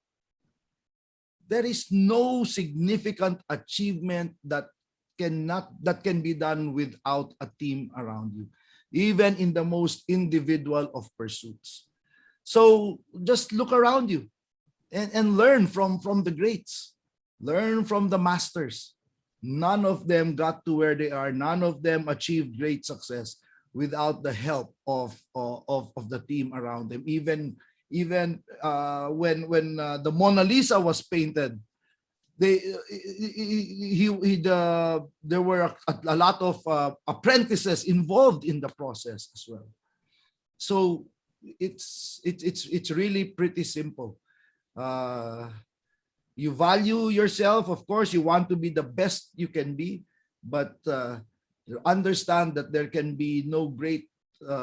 There is no significant achievement that can be done without a team around you, even in the most individual of pursuits. So just look around you and learn from the greats, learn from the masters. None of them got to where they are. None of them achieved great success without the help of the team around them. Even when the Mona Lisa was painted, there were a lot of apprentices involved in the process as well. So it's really pretty simple. You value yourself, of course. You want to be the best you can be, but understand that there can be no great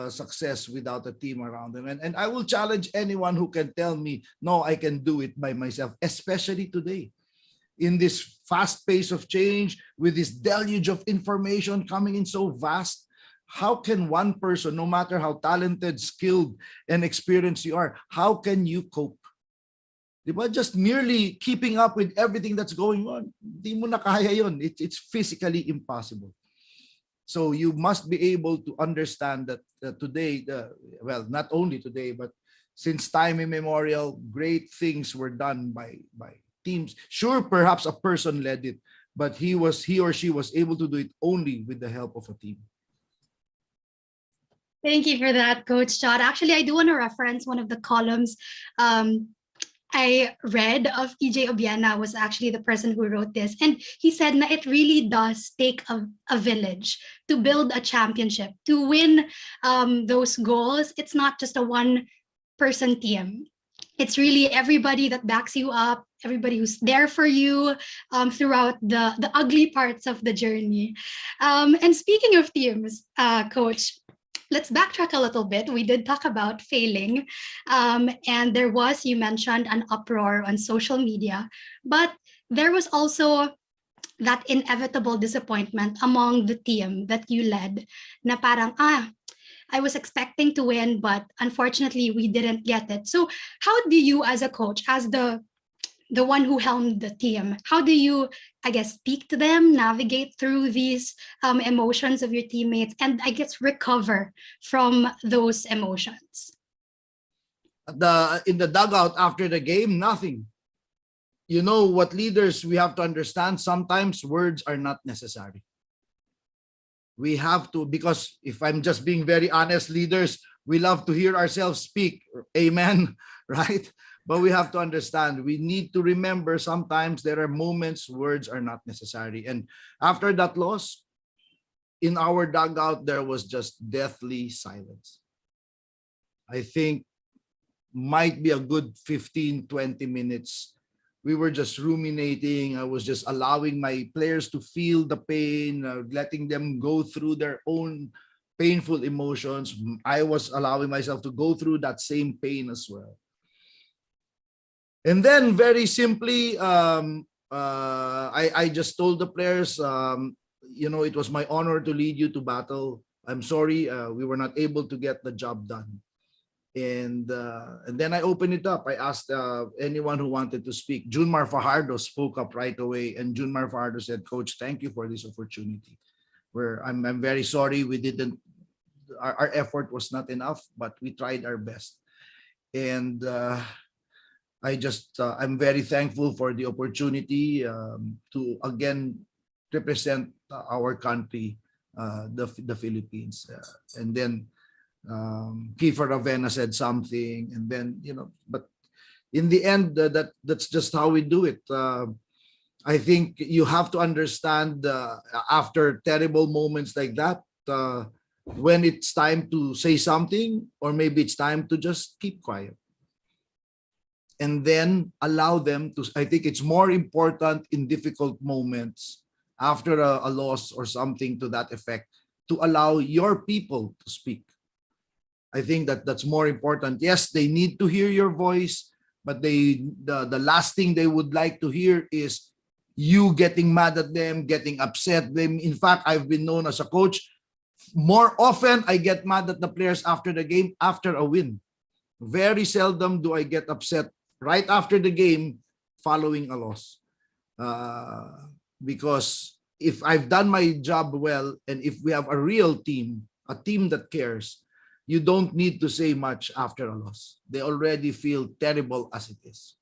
success without a team around them. And I will challenge anyone who can tell me, no, I can do it by myself, especially today. In this fast pace of change, with this deluge of information coming in so vast, how can one person, no matter how talented, skilled, and experienced you are, how can you cope? Diba? Just merely keeping up with everything that's going on, di mo na kaya yun. It's physically impossible. So you must be able to understand that today, well, not only today, but since time immemorial, great things were done by teams. Sure, perhaps a person led it, but he or she was able to do it only with the help of a team. Thank you for that, Coach Chad. Actually, I do want to reference one of the columns I read of EJ Obiena, was actually the person who wrote this. And he said that it really does take a village to build a championship, to win those goals. It's not just a one-person team. It's really everybody that backs you up, everybody who's there for you throughout the ugly parts of the journey. And speaking of teams, Coach, let's backtrack a little bit. We did talk about failing, and there was, you mentioned, an uproar on social media, but there was also that inevitable disappointment among the team that you led, na parang, I was expecting to win, but unfortunately we didn't get it. So how do you, as a coach, as the one who helmed the team, how do you, I guess, speak to them, navigate through these emotions of your teammates, and I guess recover from those emotions? In the dugout after the game, nothing. You know what, leaders, we have to understand, sometimes words are not necessary. We have to, because if I'm just being very honest, leaders, we love to hear ourselves speak. Amen, right? But we have to understand, we need to remember sometimes there are moments words are not necessary. And after that loss, in our dugout, there was just deathly silence. I think might be a good 15, 20 minutes. We were just ruminating. I was just allowing my players to feel the pain, letting them go through their own painful emotions. I was allowing myself to go through that same pain as well. And then very simply, I just told the players, you know, it was my honor to lead you to battle. I'm sorry, we were not able to get the job done. And then I opened it up. I asked anyone who wanted to speak. Junmar Fajardo spoke up right away, and Junmar Fajardo said, "Coach, thank you for this opportunity. I'm very sorry we didn't our effort was not enough, but we tried our best. And I'm very thankful for the opportunity to again represent our country, the Philippines. And then Kiefer Ravena said something, and then but in the end, that's just how we do it. I think you have to understand after terrible moments like that, when it's time to say something, or maybe it's time to just keep quiet. And then allow them to, I think it's more important in difficult moments after a loss or something to that effect, to allow your people to speak. I think that's more important. Yes, they need to hear your voice, but the last thing they would like to hear is you getting mad at them, getting upset. In fact, I've been known as a coach, more often I get mad at the players after the game, after a win. Very seldom do I get upset right after the game following a loss. Because if I've done my job well, and if we have a real team, a team that cares, you don't need to say much after a loss. They already feel terrible as it is.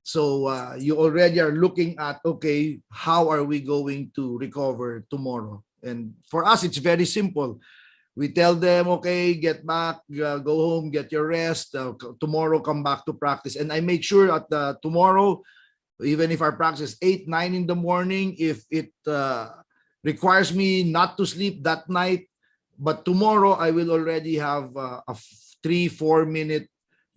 So you already are looking at, okay, how are we going to recover tomorrow? And for us, it's very simple. We tell them, okay, get back, go home, get your rest. Tomorrow, come back to practice. And I make sure that tomorrow, even if our practice is 8, 9 in the morning, if it requires me not to sleep that night, but tomorrow I will already have a 3-4 minute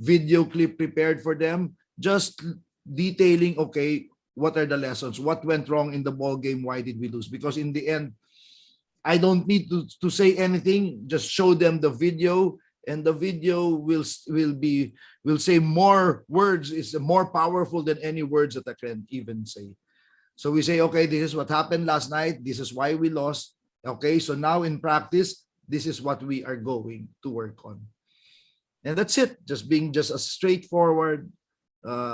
video clip prepared for them, just detailing, okay, what are the lessons? What went wrong in the ball game? Why did we lose? Because in the end, I don't need to say anything. Just show them the video, and the video will say more words. Is more powerful than any words that I can even say. So we say, okay, this is what happened last night. This is why we lost. Okay, so now in practice, this is what we are going to work on. And that's it. Just being just a straightforward,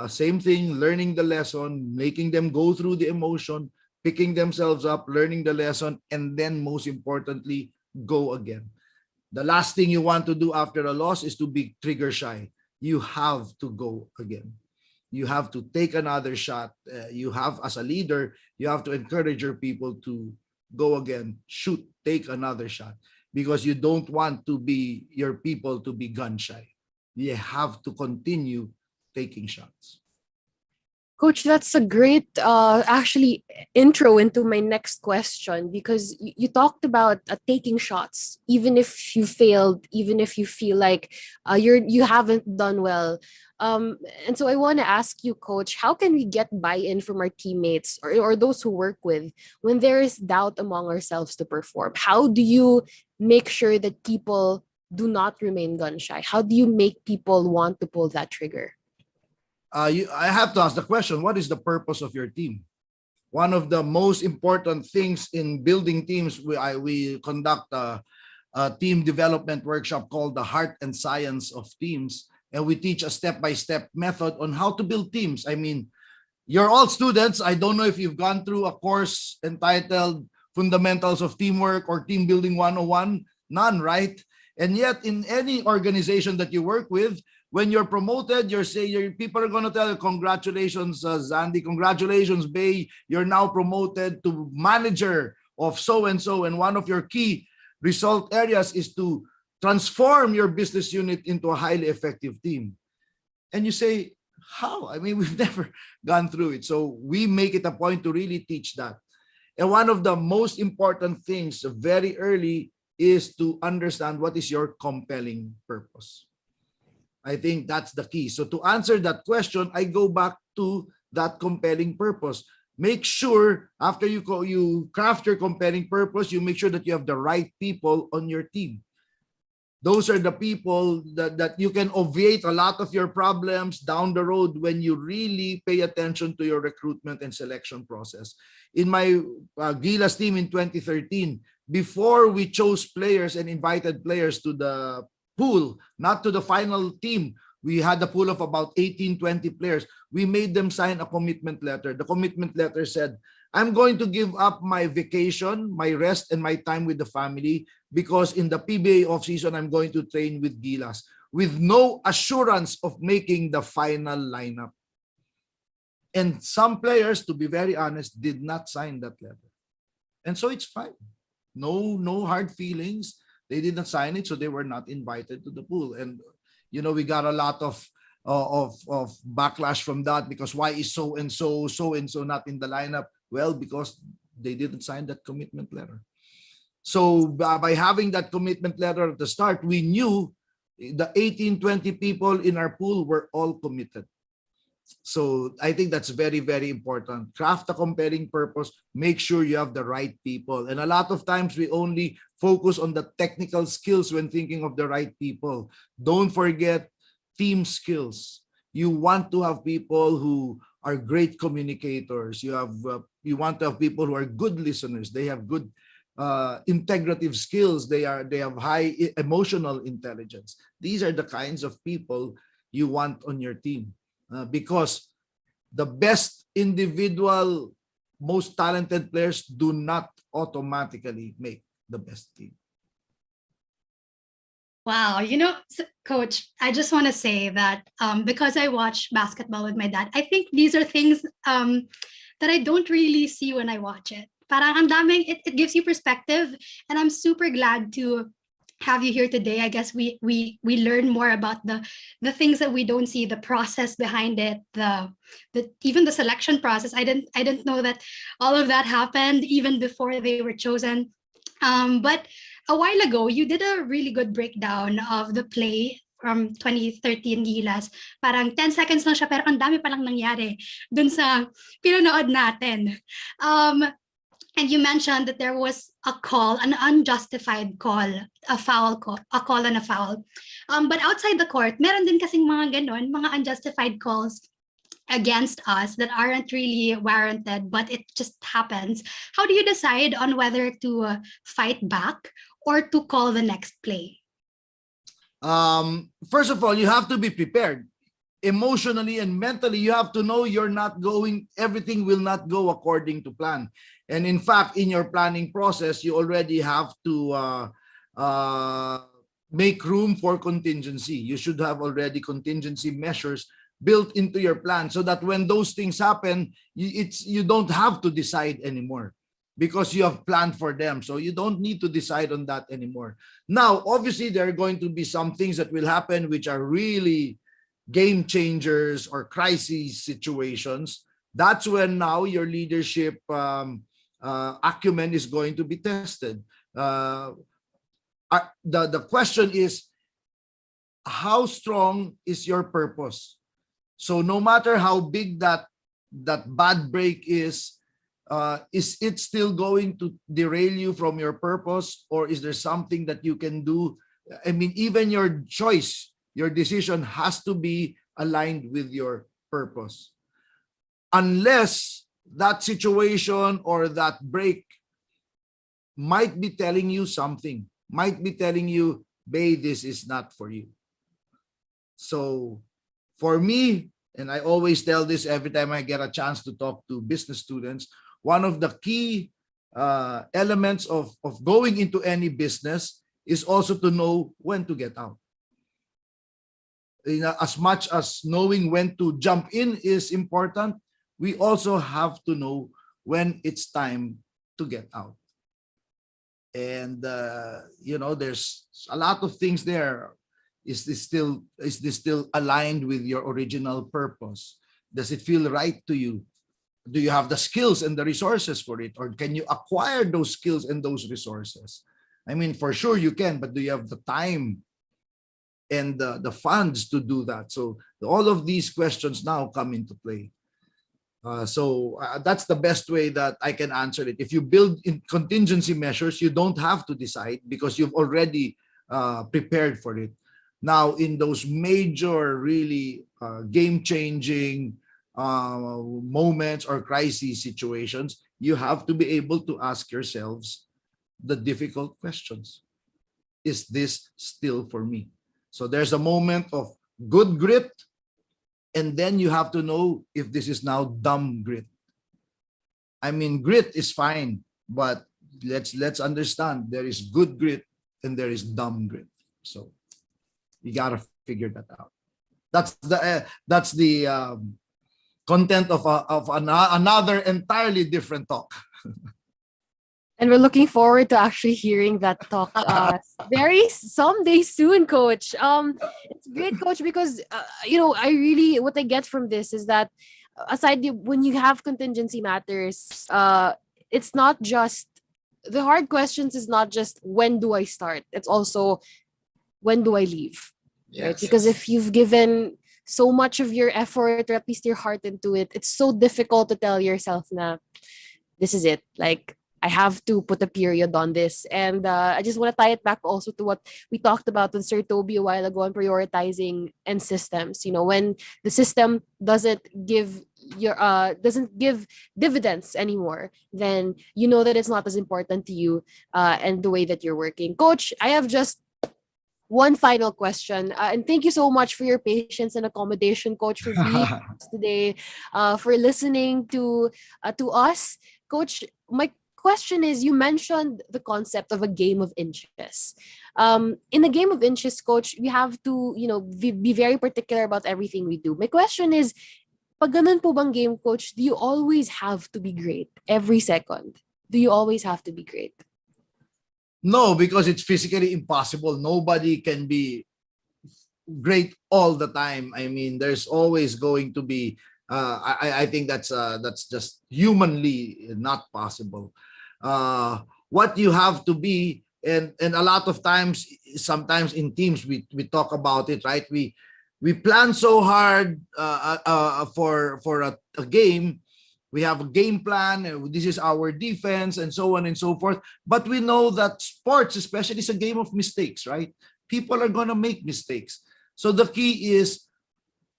same thing, learning the lesson, making them go through the emotion, picking themselves up, learning the lesson, and then most importantly, go again. The last thing you want to do after a loss is to be trigger shy. You have to go again. You have to take another shot. You have, as a leader, you have to encourage your people to go again, shoot, take another shot, because you don't want your people to be gun shy. You have to continue taking shots. Coach, that's a great actually intro into my next question, because you talked about taking shots, even if you failed, even if you feel like you haven't done well. And so I want to ask you, Coach, how can we get buy-in from our teammates or those who work with when there is doubt among ourselves to perform? How do you make sure that people do not remain gun shy? How do you make people want to pull that trigger? I have to ask the question, what is the purpose of your team? One of the most important things in building teams, we conduct a team development workshop called the Heart and Science of Teams. And we teach a step-by-step method on how to build teams. I mean, you're all students. I don't know if you've gone through a course entitled Fundamentals of Teamwork or Team Building 101. None, right? And yet in any organization that you work with, when you're promoted, people are going to tell you, congratulations, Zandy, congratulations, Bay, you're now promoted to manager of so-and-so. And one of your key result areas is to transform your business unit into a highly effective team. And you say, how? I mean, we've never gone through it. So we make it a point to really teach that. And one of the most important things very early is to understand what is your compelling purpose. I think that's the key. So to answer that question, I go back to that compelling purpose. Make sure after you craft your compelling purpose, you make sure that you have the right people on your team. Those are the people that you can obviate a lot of your problems down the road when you really pay attention to your recruitment and selection process. In my Gilas team in 2013, before we chose players and invited players to the pool, not to the final team, we had a pool of about 18, 20 players. We made them sign a commitment letter. The commitment letter said, I'm going to give up my vacation, my rest, and my time with the family because in the PBA offseason, I'm going to train with Gilas with no assurance of making the final lineup. And some players, to be very honest, did not sign that letter. And so it's fine. No hard feelings. They did not sign it, so they were not invited to the pool. And we got a lot of backlash from that because why is so and so not in the lineup? Well, because they didn't sign that commitment letter. So by having that commitment letter at the start, we knew the 18-20 people in our pool were all committed. So I think that's very, very important. Craft a compelling purpose. Make sure you have the right people. And a lot of times we only focus on the technical skills when thinking of the right people. Don't forget team skills. You want to have people who are great communicators. You want to have people who are good listeners. They have good integrative skills. They have high emotional intelligence. These are the kinds of people you want on your team. Because the best individual, most talented players do not automatically make the best team. Wow, Coach, I just want to say that because I watch basketball with my dad, I think these are things that I don't really see when I watch it. Parang ang daming, it gives you perspective, and I'm super glad to have you here today. I guess we learn more about the things that we don't see, the process behind it, the even the selection process. I didn't know that all of that happened even before they were chosen. But a while ago, you did a really good breakdown of the play from 2013 Gilas. Parang 10 seconds lang siya, pero ang dami palang nangyari dun sa pinanood natin. And you mentioned that there was a call, an unjustified call, a call and a foul. But outside the court, meron din kasing mga ganon, mga unjustified calls against us that aren't really warranted, but it just happens. How do you decide on whether to fight back or to call the next play? First of all, you have to be prepared. Emotionally and mentally, you have to know everything will not go according to plan. And in fact, in your planning process, you already have to make room for contingency. You should have already contingency measures built into your plan so that when those things happen, you don't have to decide anymore because you have planned for them. So you don't need to decide on that anymore. Now, obviously, there are going to be some things that will happen which are really game changers or crisis situations. That's when now your leadership acumen is going to be tested. The question is, how strong is your purpose? So no matter how big that bad break is it still going to derail you from your purpose, or is there something that you can do? I mean, even your choice, your decision has to be aligned with your purpose. Unless that situation or that break might be telling you something, might be telling you, babe, this is not for you. So for me, and I always tell this every time I get a chance to talk to business students, one of the key elements of going into any business is also to know when to get out. As much as knowing when to jump in is important, we also have to know when it's time to get out. And there's a lot of things there. Is this still aligned with your original purpose? Does it feel right to you? Do you have the skills and the resources for it, or can you acquire those skills and those resources? I mean, for sure you can, but do you have the time and the funds to do that? So all of these questions now come into play. So that's the best way that I can answer it. If you build in contingency measures, you don't have to decide because you've already prepared for it. Now, in those major, really game-changing moments or crisis situations, you have to be able to ask yourselves the difficult questions. Is this still for me? So there's a moment of good grit, and then you have to know if this is now dumb grit. I mean, grit is fine, but let's understand there is good grit and there is dumb grit. So you gotta figure that out. That's the content of another entirely different talk. And we're looking forward to actually hearing that talk very someday soon, Coach. It's great, Coach, because I really what I get from this is that when you have contingency matters, it's not just the hard questions. Is not just when do I start. It's also when do I leave. Yes. Right? Because if you've given so much of your effort or at least your heart into it, it's so difficult to tell yourself na this is it. Like, I have to put a period on this. And I just want to tie it back also to what we talked about with Sir Toby a while ago on prioritizing and systems. When the system doesn't give dividends anymore, then you know that it's not as important to you and the way that you're working. Coach, I have just one final question. And thank you so much for your patience and accommodation, Coach, for being with us today, for listening to us. Coach, my question is, you mentioned the concept of a game of inches. In a game of inches, Coach, we have to, be very particular about everything we do. My question is, pag ganun po bang game, Coach, do you always have to be great every second? Do you always have to be great? No, because it's physically impossible. Nobody can be great all the time. I mean, there's always going to be. I think that's just humanly not possible. What you have to be, and a lot of times, sometimes in teams we talk about it, right? We plan so hard for a game. We have a game plan, and this is our defense, and so on and so forth. But we know that sports, especially, is a game of mistakes, right? People are gonna make mistakes. So the key is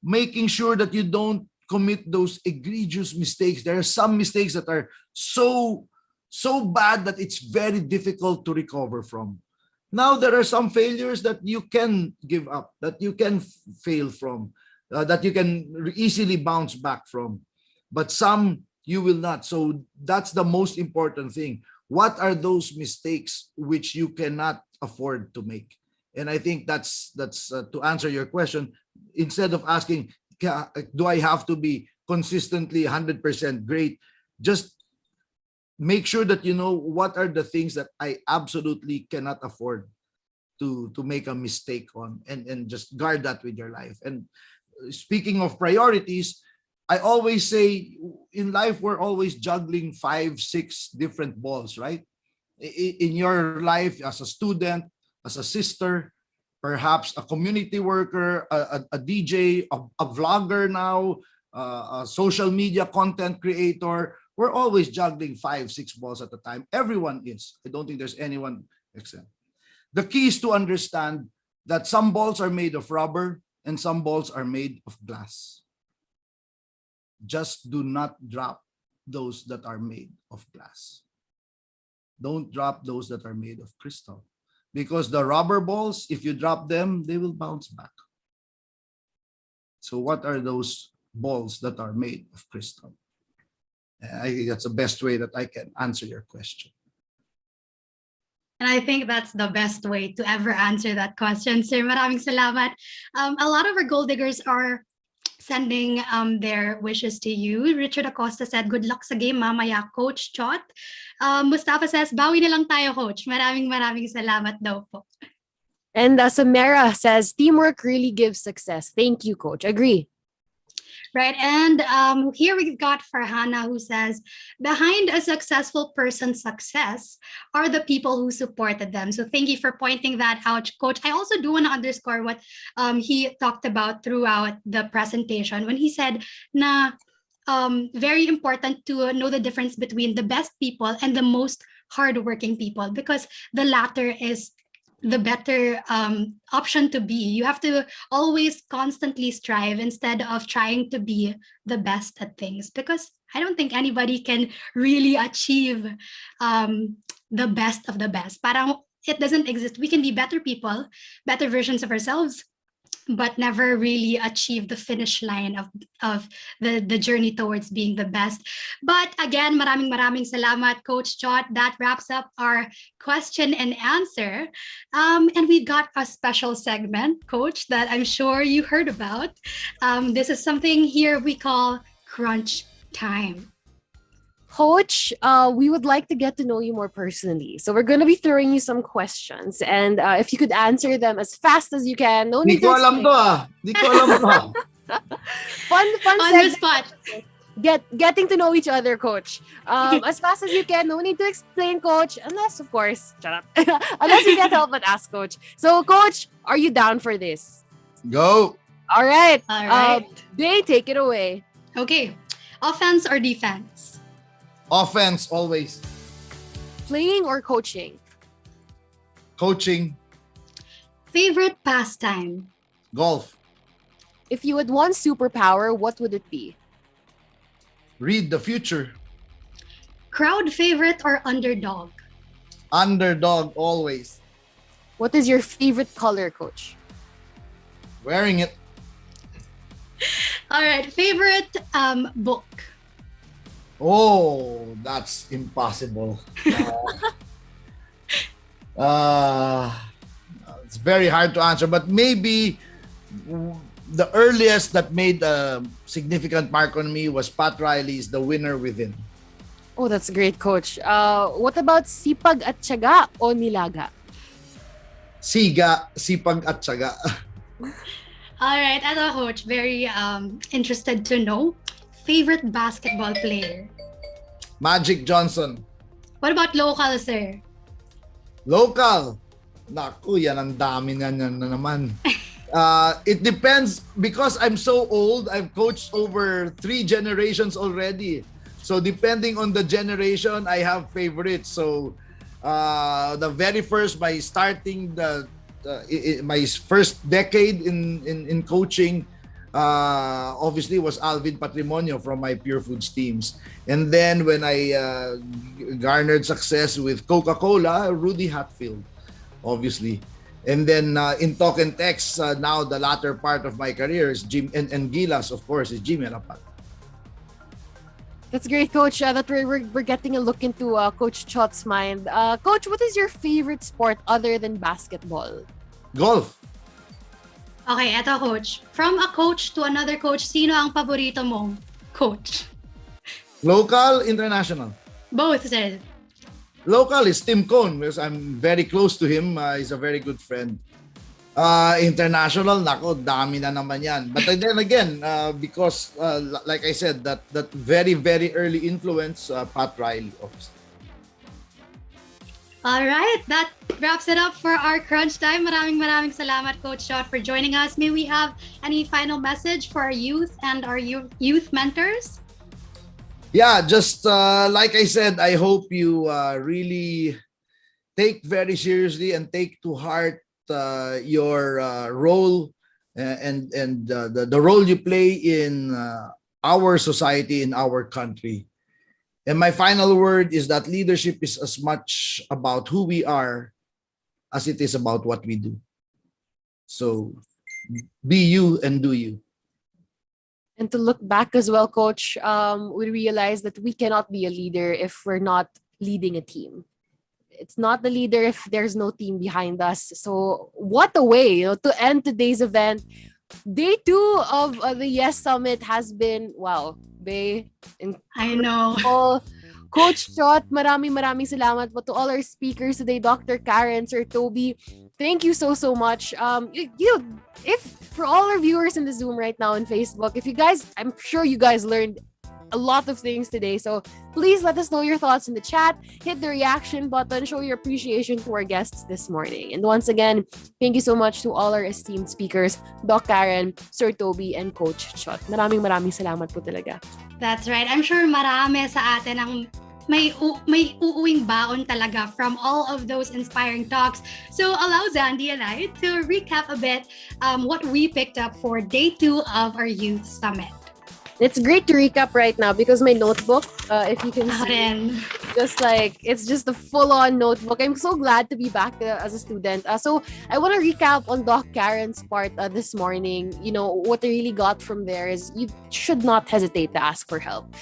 making sure that you don't commit those egregious mistakes. There are some mistakes that are so bad that it's very difficult to recover from. Now there are some failures that you can give up, that you can fail from, that you can easily bounce back from. But some you will not. So that's the most important thing. What are those mistakes which you cannot afford to make? And I think that's to answer your question. Instead of asking, do I have to be consistently 100% great? Just make sure that you know what are the things that I absolutely cannot afford to make a mistake on, and just guard that with your life. And speaking of priorities, I always say in life, we're always juggling 5, 6 different balls, right? In your life, as a student, as a sister, perhaps a community worker, a DJ, a vlogger now, a social media content creator. We're always juggling 5, 6 balls at a time. Everyone is. I don't think there's anyone except. The key is to understand that some balls are made of rubber and some balls are made of glass. Just do not drop those that are made of glass. Don't drop those that are made of crystal. Because the rubber balls, if you drop them, they will bounce back. So what are those balls that are made of crystal? I think that's the best way that I can answer your question. And I think that's the best way to ever answer that question, sir. Maraming salamat. A lot of our gold diggers are sending their wishes to you. Richard Acosta said, good luck sa game mamaya, Coach Chot. Mustafa says, bawi na lang tayo, Coach. Maraming salamat daw po. And Samara says, teamwork really gives success. Thank you, Coach. Agree. Right, and here we've got Farhana, who says, behind a successful person's success are the people who supported them. So thank you for pointing that out, Coach. I also do want to underscore what he talked about throughout the presentation when he said na very important to know the difference between the best people and the most hardworking people, because the latter is the better option to be. You have to always constantly strive instead of trying to be the best at things, because I don't think anybody can really achieve the best of the best. Parang it doesn't exist. We can be better people, better versions of ourselves, but never really achieved the finish line of the journey towards being the best. But again, maraming salamat, Coach Chot. That wraps up our question and answer. And we got a special segment, Coach, that I'm sure you heard about. This is something here we call Crunch Time. Coach, we would like to get to know you more personally. So we're going to be throwing you some questions. And if you could answer them as fast as you can. No Di need to ko alam explain. to ah. Di ko alam to. Fun On the segment. spot. Getting to know each other, Coach. As fast as you can. No need to explain, Coach. Unless, of course, shut up. Unless you can't help but ask, Coach. So, Coach, are you down for this? Go. All right. All right. They take it away. Okay. Offense or defense? Offense always. Playing or coaching? Coaching. Favorite pastime? Golf. If you had one superpower, what would it be? Read the future. Crowd favorite or underdog? Underdog always. What is your favorite color, Coach? Wearing it. All right. Favorite book? Oh, that's impossible. It's very hard to answer, but maybe the earliest that made a significant mark on me was Pat Riley's The Winner Within. Oh, that's great, Coach. What about sipag at tiyaga o nilaga? Siga, sipag at tiyaga. All right. As a coach, very interested to know. Favorite basketball player? Magic Johnson. What about local, sir? Local. Naku, yan ang dami na naman. It depends because I'm so old. I've coached over 3 generations already. So depending on the generation, I have favorites. So the very first, by starting my first decade in coaching, obviously was Alvin Patrimonio from my Pure Foods teams. And then when I garnered success with Coca-Cola, Rudy Hatfield, obviously. And then in Talk and Text, now the latter part of my career is Jim and Gilas, of course, is Jimmy Rapat. That's great, Coach. That we're getting a look into Coach Chot's mind. Coach, what is your favorite sport other than basketball? Golf. Okay, eto, Coach. From a coach to another coach, sino ang paborito mong coach? Local, international. Both, sir. Local is Tim Cohn because I'm very close to him. He's a very good friend. International, nako, dami na naman yan. But then again, because like I said, that very, very early influence, Pat Riley, obviously. All right, that wraps it up for our crunch time. Maraming salamat, Coach Chot, for joining us. May we have any final message for our youth and our youth mentors? Yeah, just like I said, I hope you really take very seriously and take to heart your role and the role you play in our society, in our country. And my final word is that leadership is as much about who we are as it is about what we do. So be you and do you. And to look back as well, Coach, we realize that we cannot be a leader if we're not leading a team. It's not the leader if there's no team behind us. So what a way to end today's event. Day 2 of the Yes Summit has been, wow, I know. Coach Chot, maraming salamat po to all our speakers today, Dr. Karen, Sir Toby. Thank you so much. If for all our viewers in the Zoom right now on Facebook, I'm sure you guys learned a lot of things today. So please let us know your thoughts in the chat. Hit the reaction button. Show your appreciation to our guests this morning. And once again, thank you so much to all our esteemed speakers, Doc Karen, Sir Toby, and Coach Chot. Maraming salamat po talaga. That's right. I'm sure marami sa atin ang may uuwing baon talaga from all of those inspiring talks. So allow Zandy and I to recap a bit what we picked up for day 2 of our Youth Summit. It's great to recap right now because my notebook, if you can see, It's just a full-on notebook. I'm so glad to be back as a student. So I want to recap on Doc Karen's part this morning. What I really got from there is you should not hesitate to ask for help.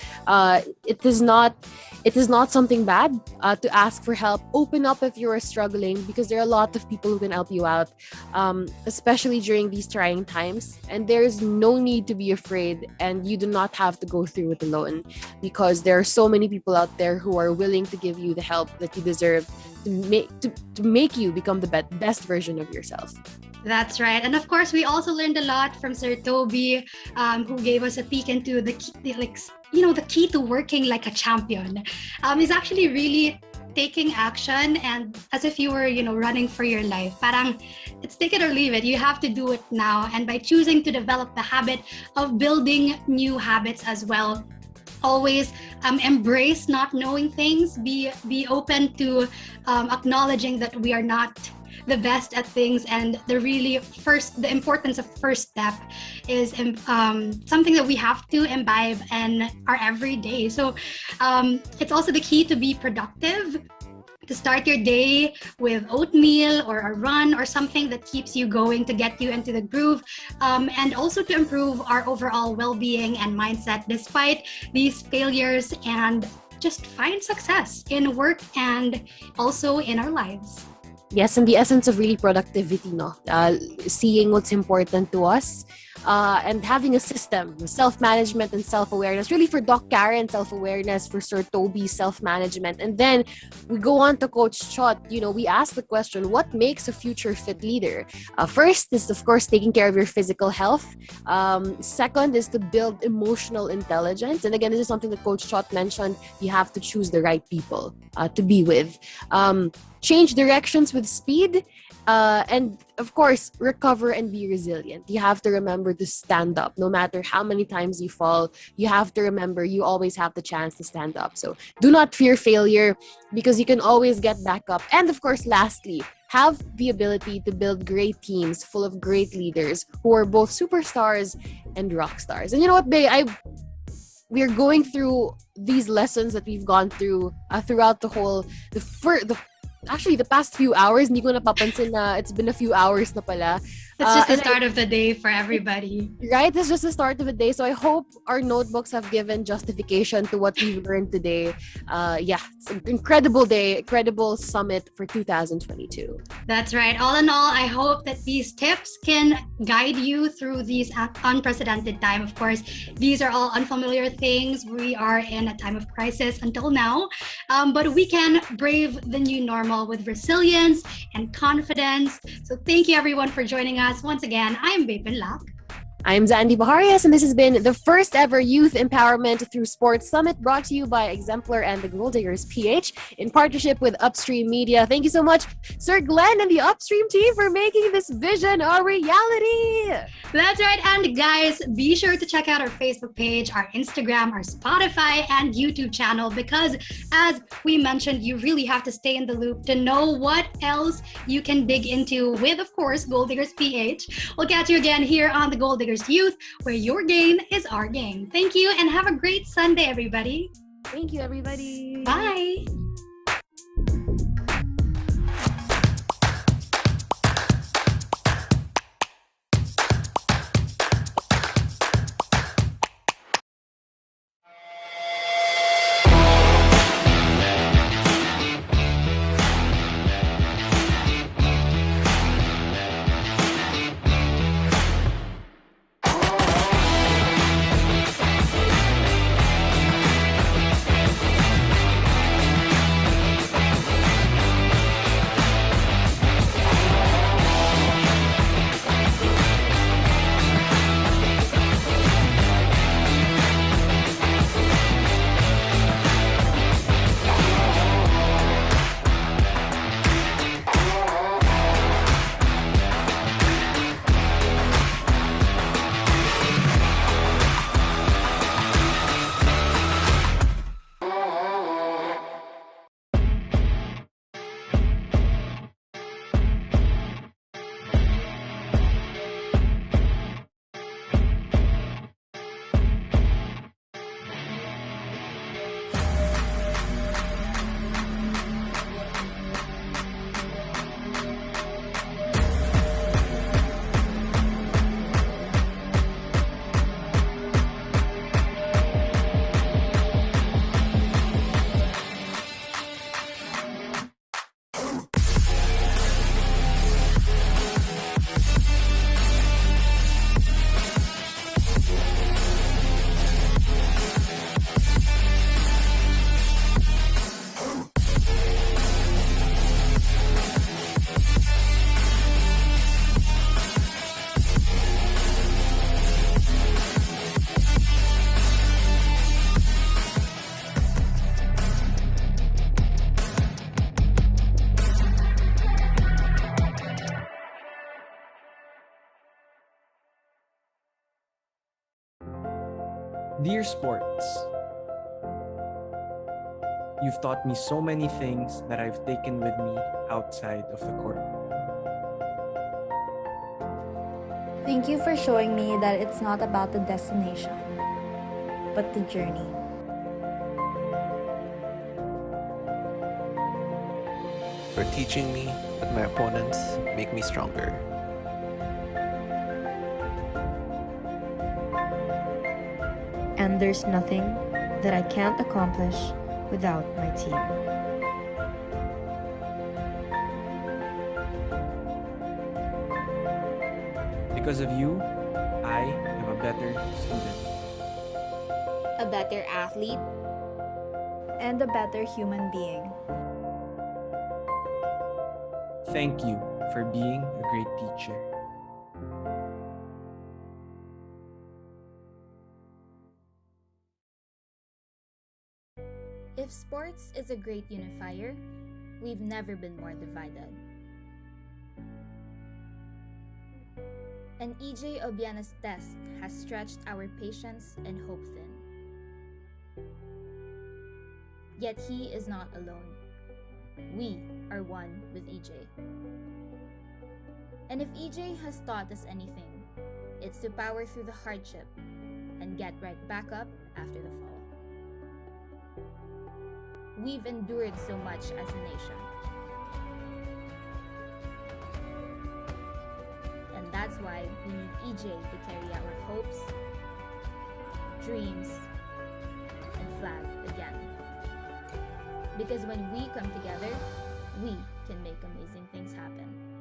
It is not something bad to ask for help. Open up if you are struggling, because there are a lot of people who can help you out, especially during these trying times. And there's no need to be afraid, and you do not have to go through it alone, because there are so many people out there who are willing to give you the help that you deserve to make you become the best version of yourself. That's right. And of course, we also learned a lot from Sir Toby, who gave us a peek into the key to working like a champion. Is actually really taking action, and as if you were, running for your life. Parang it's take it or leave it. You have to do it now. And by choosing to develop the habit of building new habits as well, always embrace not knowing things. Be open to acknowledging that we are not the best at things, and the importance of first step is something that we have to imbibe in our everyday. So it's also the key to be productive, to start your day with oatmeal or a run or something that keeps you going, to get you into the groove, and also to improve our overall well-being and mindset despite these failures, and just find success in work and also in our lives. Yes, and the essence of really productivity, no? Seeing what's important to us, and having a system, self-management and self-awareness. Really, for Doc Karen, self-awareness; for Sir Toby, self-management. And then we go on to Coach Chot. We ask the question, what makes a future fit leader? First is, of course, taking care of your physical health. Second is to build emotional intelligence. And again, this is something that Coach Chot mentioned. You have to choose the right people to be with. Change directions with speed, and of course, recover and be resilient. You have to remember to stand up. No matter how many times you fall, you have to remember you always have the chance to stand up. So do not fear failure, because you can always get back up. And of course, lastly, have the ability to build great teams full of great leaders who are both superstars and rock stars. And you know what, Bae? We're going through these lessons that we've gone through throughout the past few hours. Hindi ko napapansin na it's been a few hours na pala. It's just the start of the day for everybody. Right? It's just the start of the day. So I hope our notebooks have given justification to what we've learned today. It's an incredible day, incredible summit for 2022. That's right. All in all, I hope that these tips can guide you through these unprecedented time. Of course, these are all unfamiliar things. We are in a time of crisis until now, but we can brave the new normal with resilience and confidence. So thank you everyone for joining us. Once again, I'm Bepin Lak. I'm Zandy Baharias, and this has been the first ever Youth Empowerment Through Sports Summit, brought to you by Exemplar and the Gold Diggers PH in partnership with Upstream Media. Thank you so much, Sir Glenn and the Upstream team, for making this vision a reality. That's right. And guys, be sure to check out our Facebook page, our Instagram, our Spotify, and YouTube channel, because as we mentioned, you really have to stay in the loop to know what else you can dig into with, of course, Gold Diggers PH. We'll catch you again here on the Gold Diggers Youth, where your gain is our gain. Thank you, and have a great Sunday, everybody. Thank you, everybody. Bye. Dear sports, you've taught me so many things that I've taken with me outside of the court. Thank you for showing me that it's not about the destination, but the journey. For teaching me that my opponents make me stronger. And there's nothing that I can't accomplish without my team. Because of you, I am a better student, A better athlete, And a better human being. thank you for being a great teacher. if sports is a great unifier, we've never been more divided. And EJ Obiana's test has stretched our patience and hope thin. Yet he is not alone. We are one with EJ. And if EJ has taught us anything, it's to power through the hardship and get right back up after the fall. We've endured so much as a nation. And that's why we need EJ to carry our hopes, dreams, and flag again. Because when we come together, we can make amazing things happen.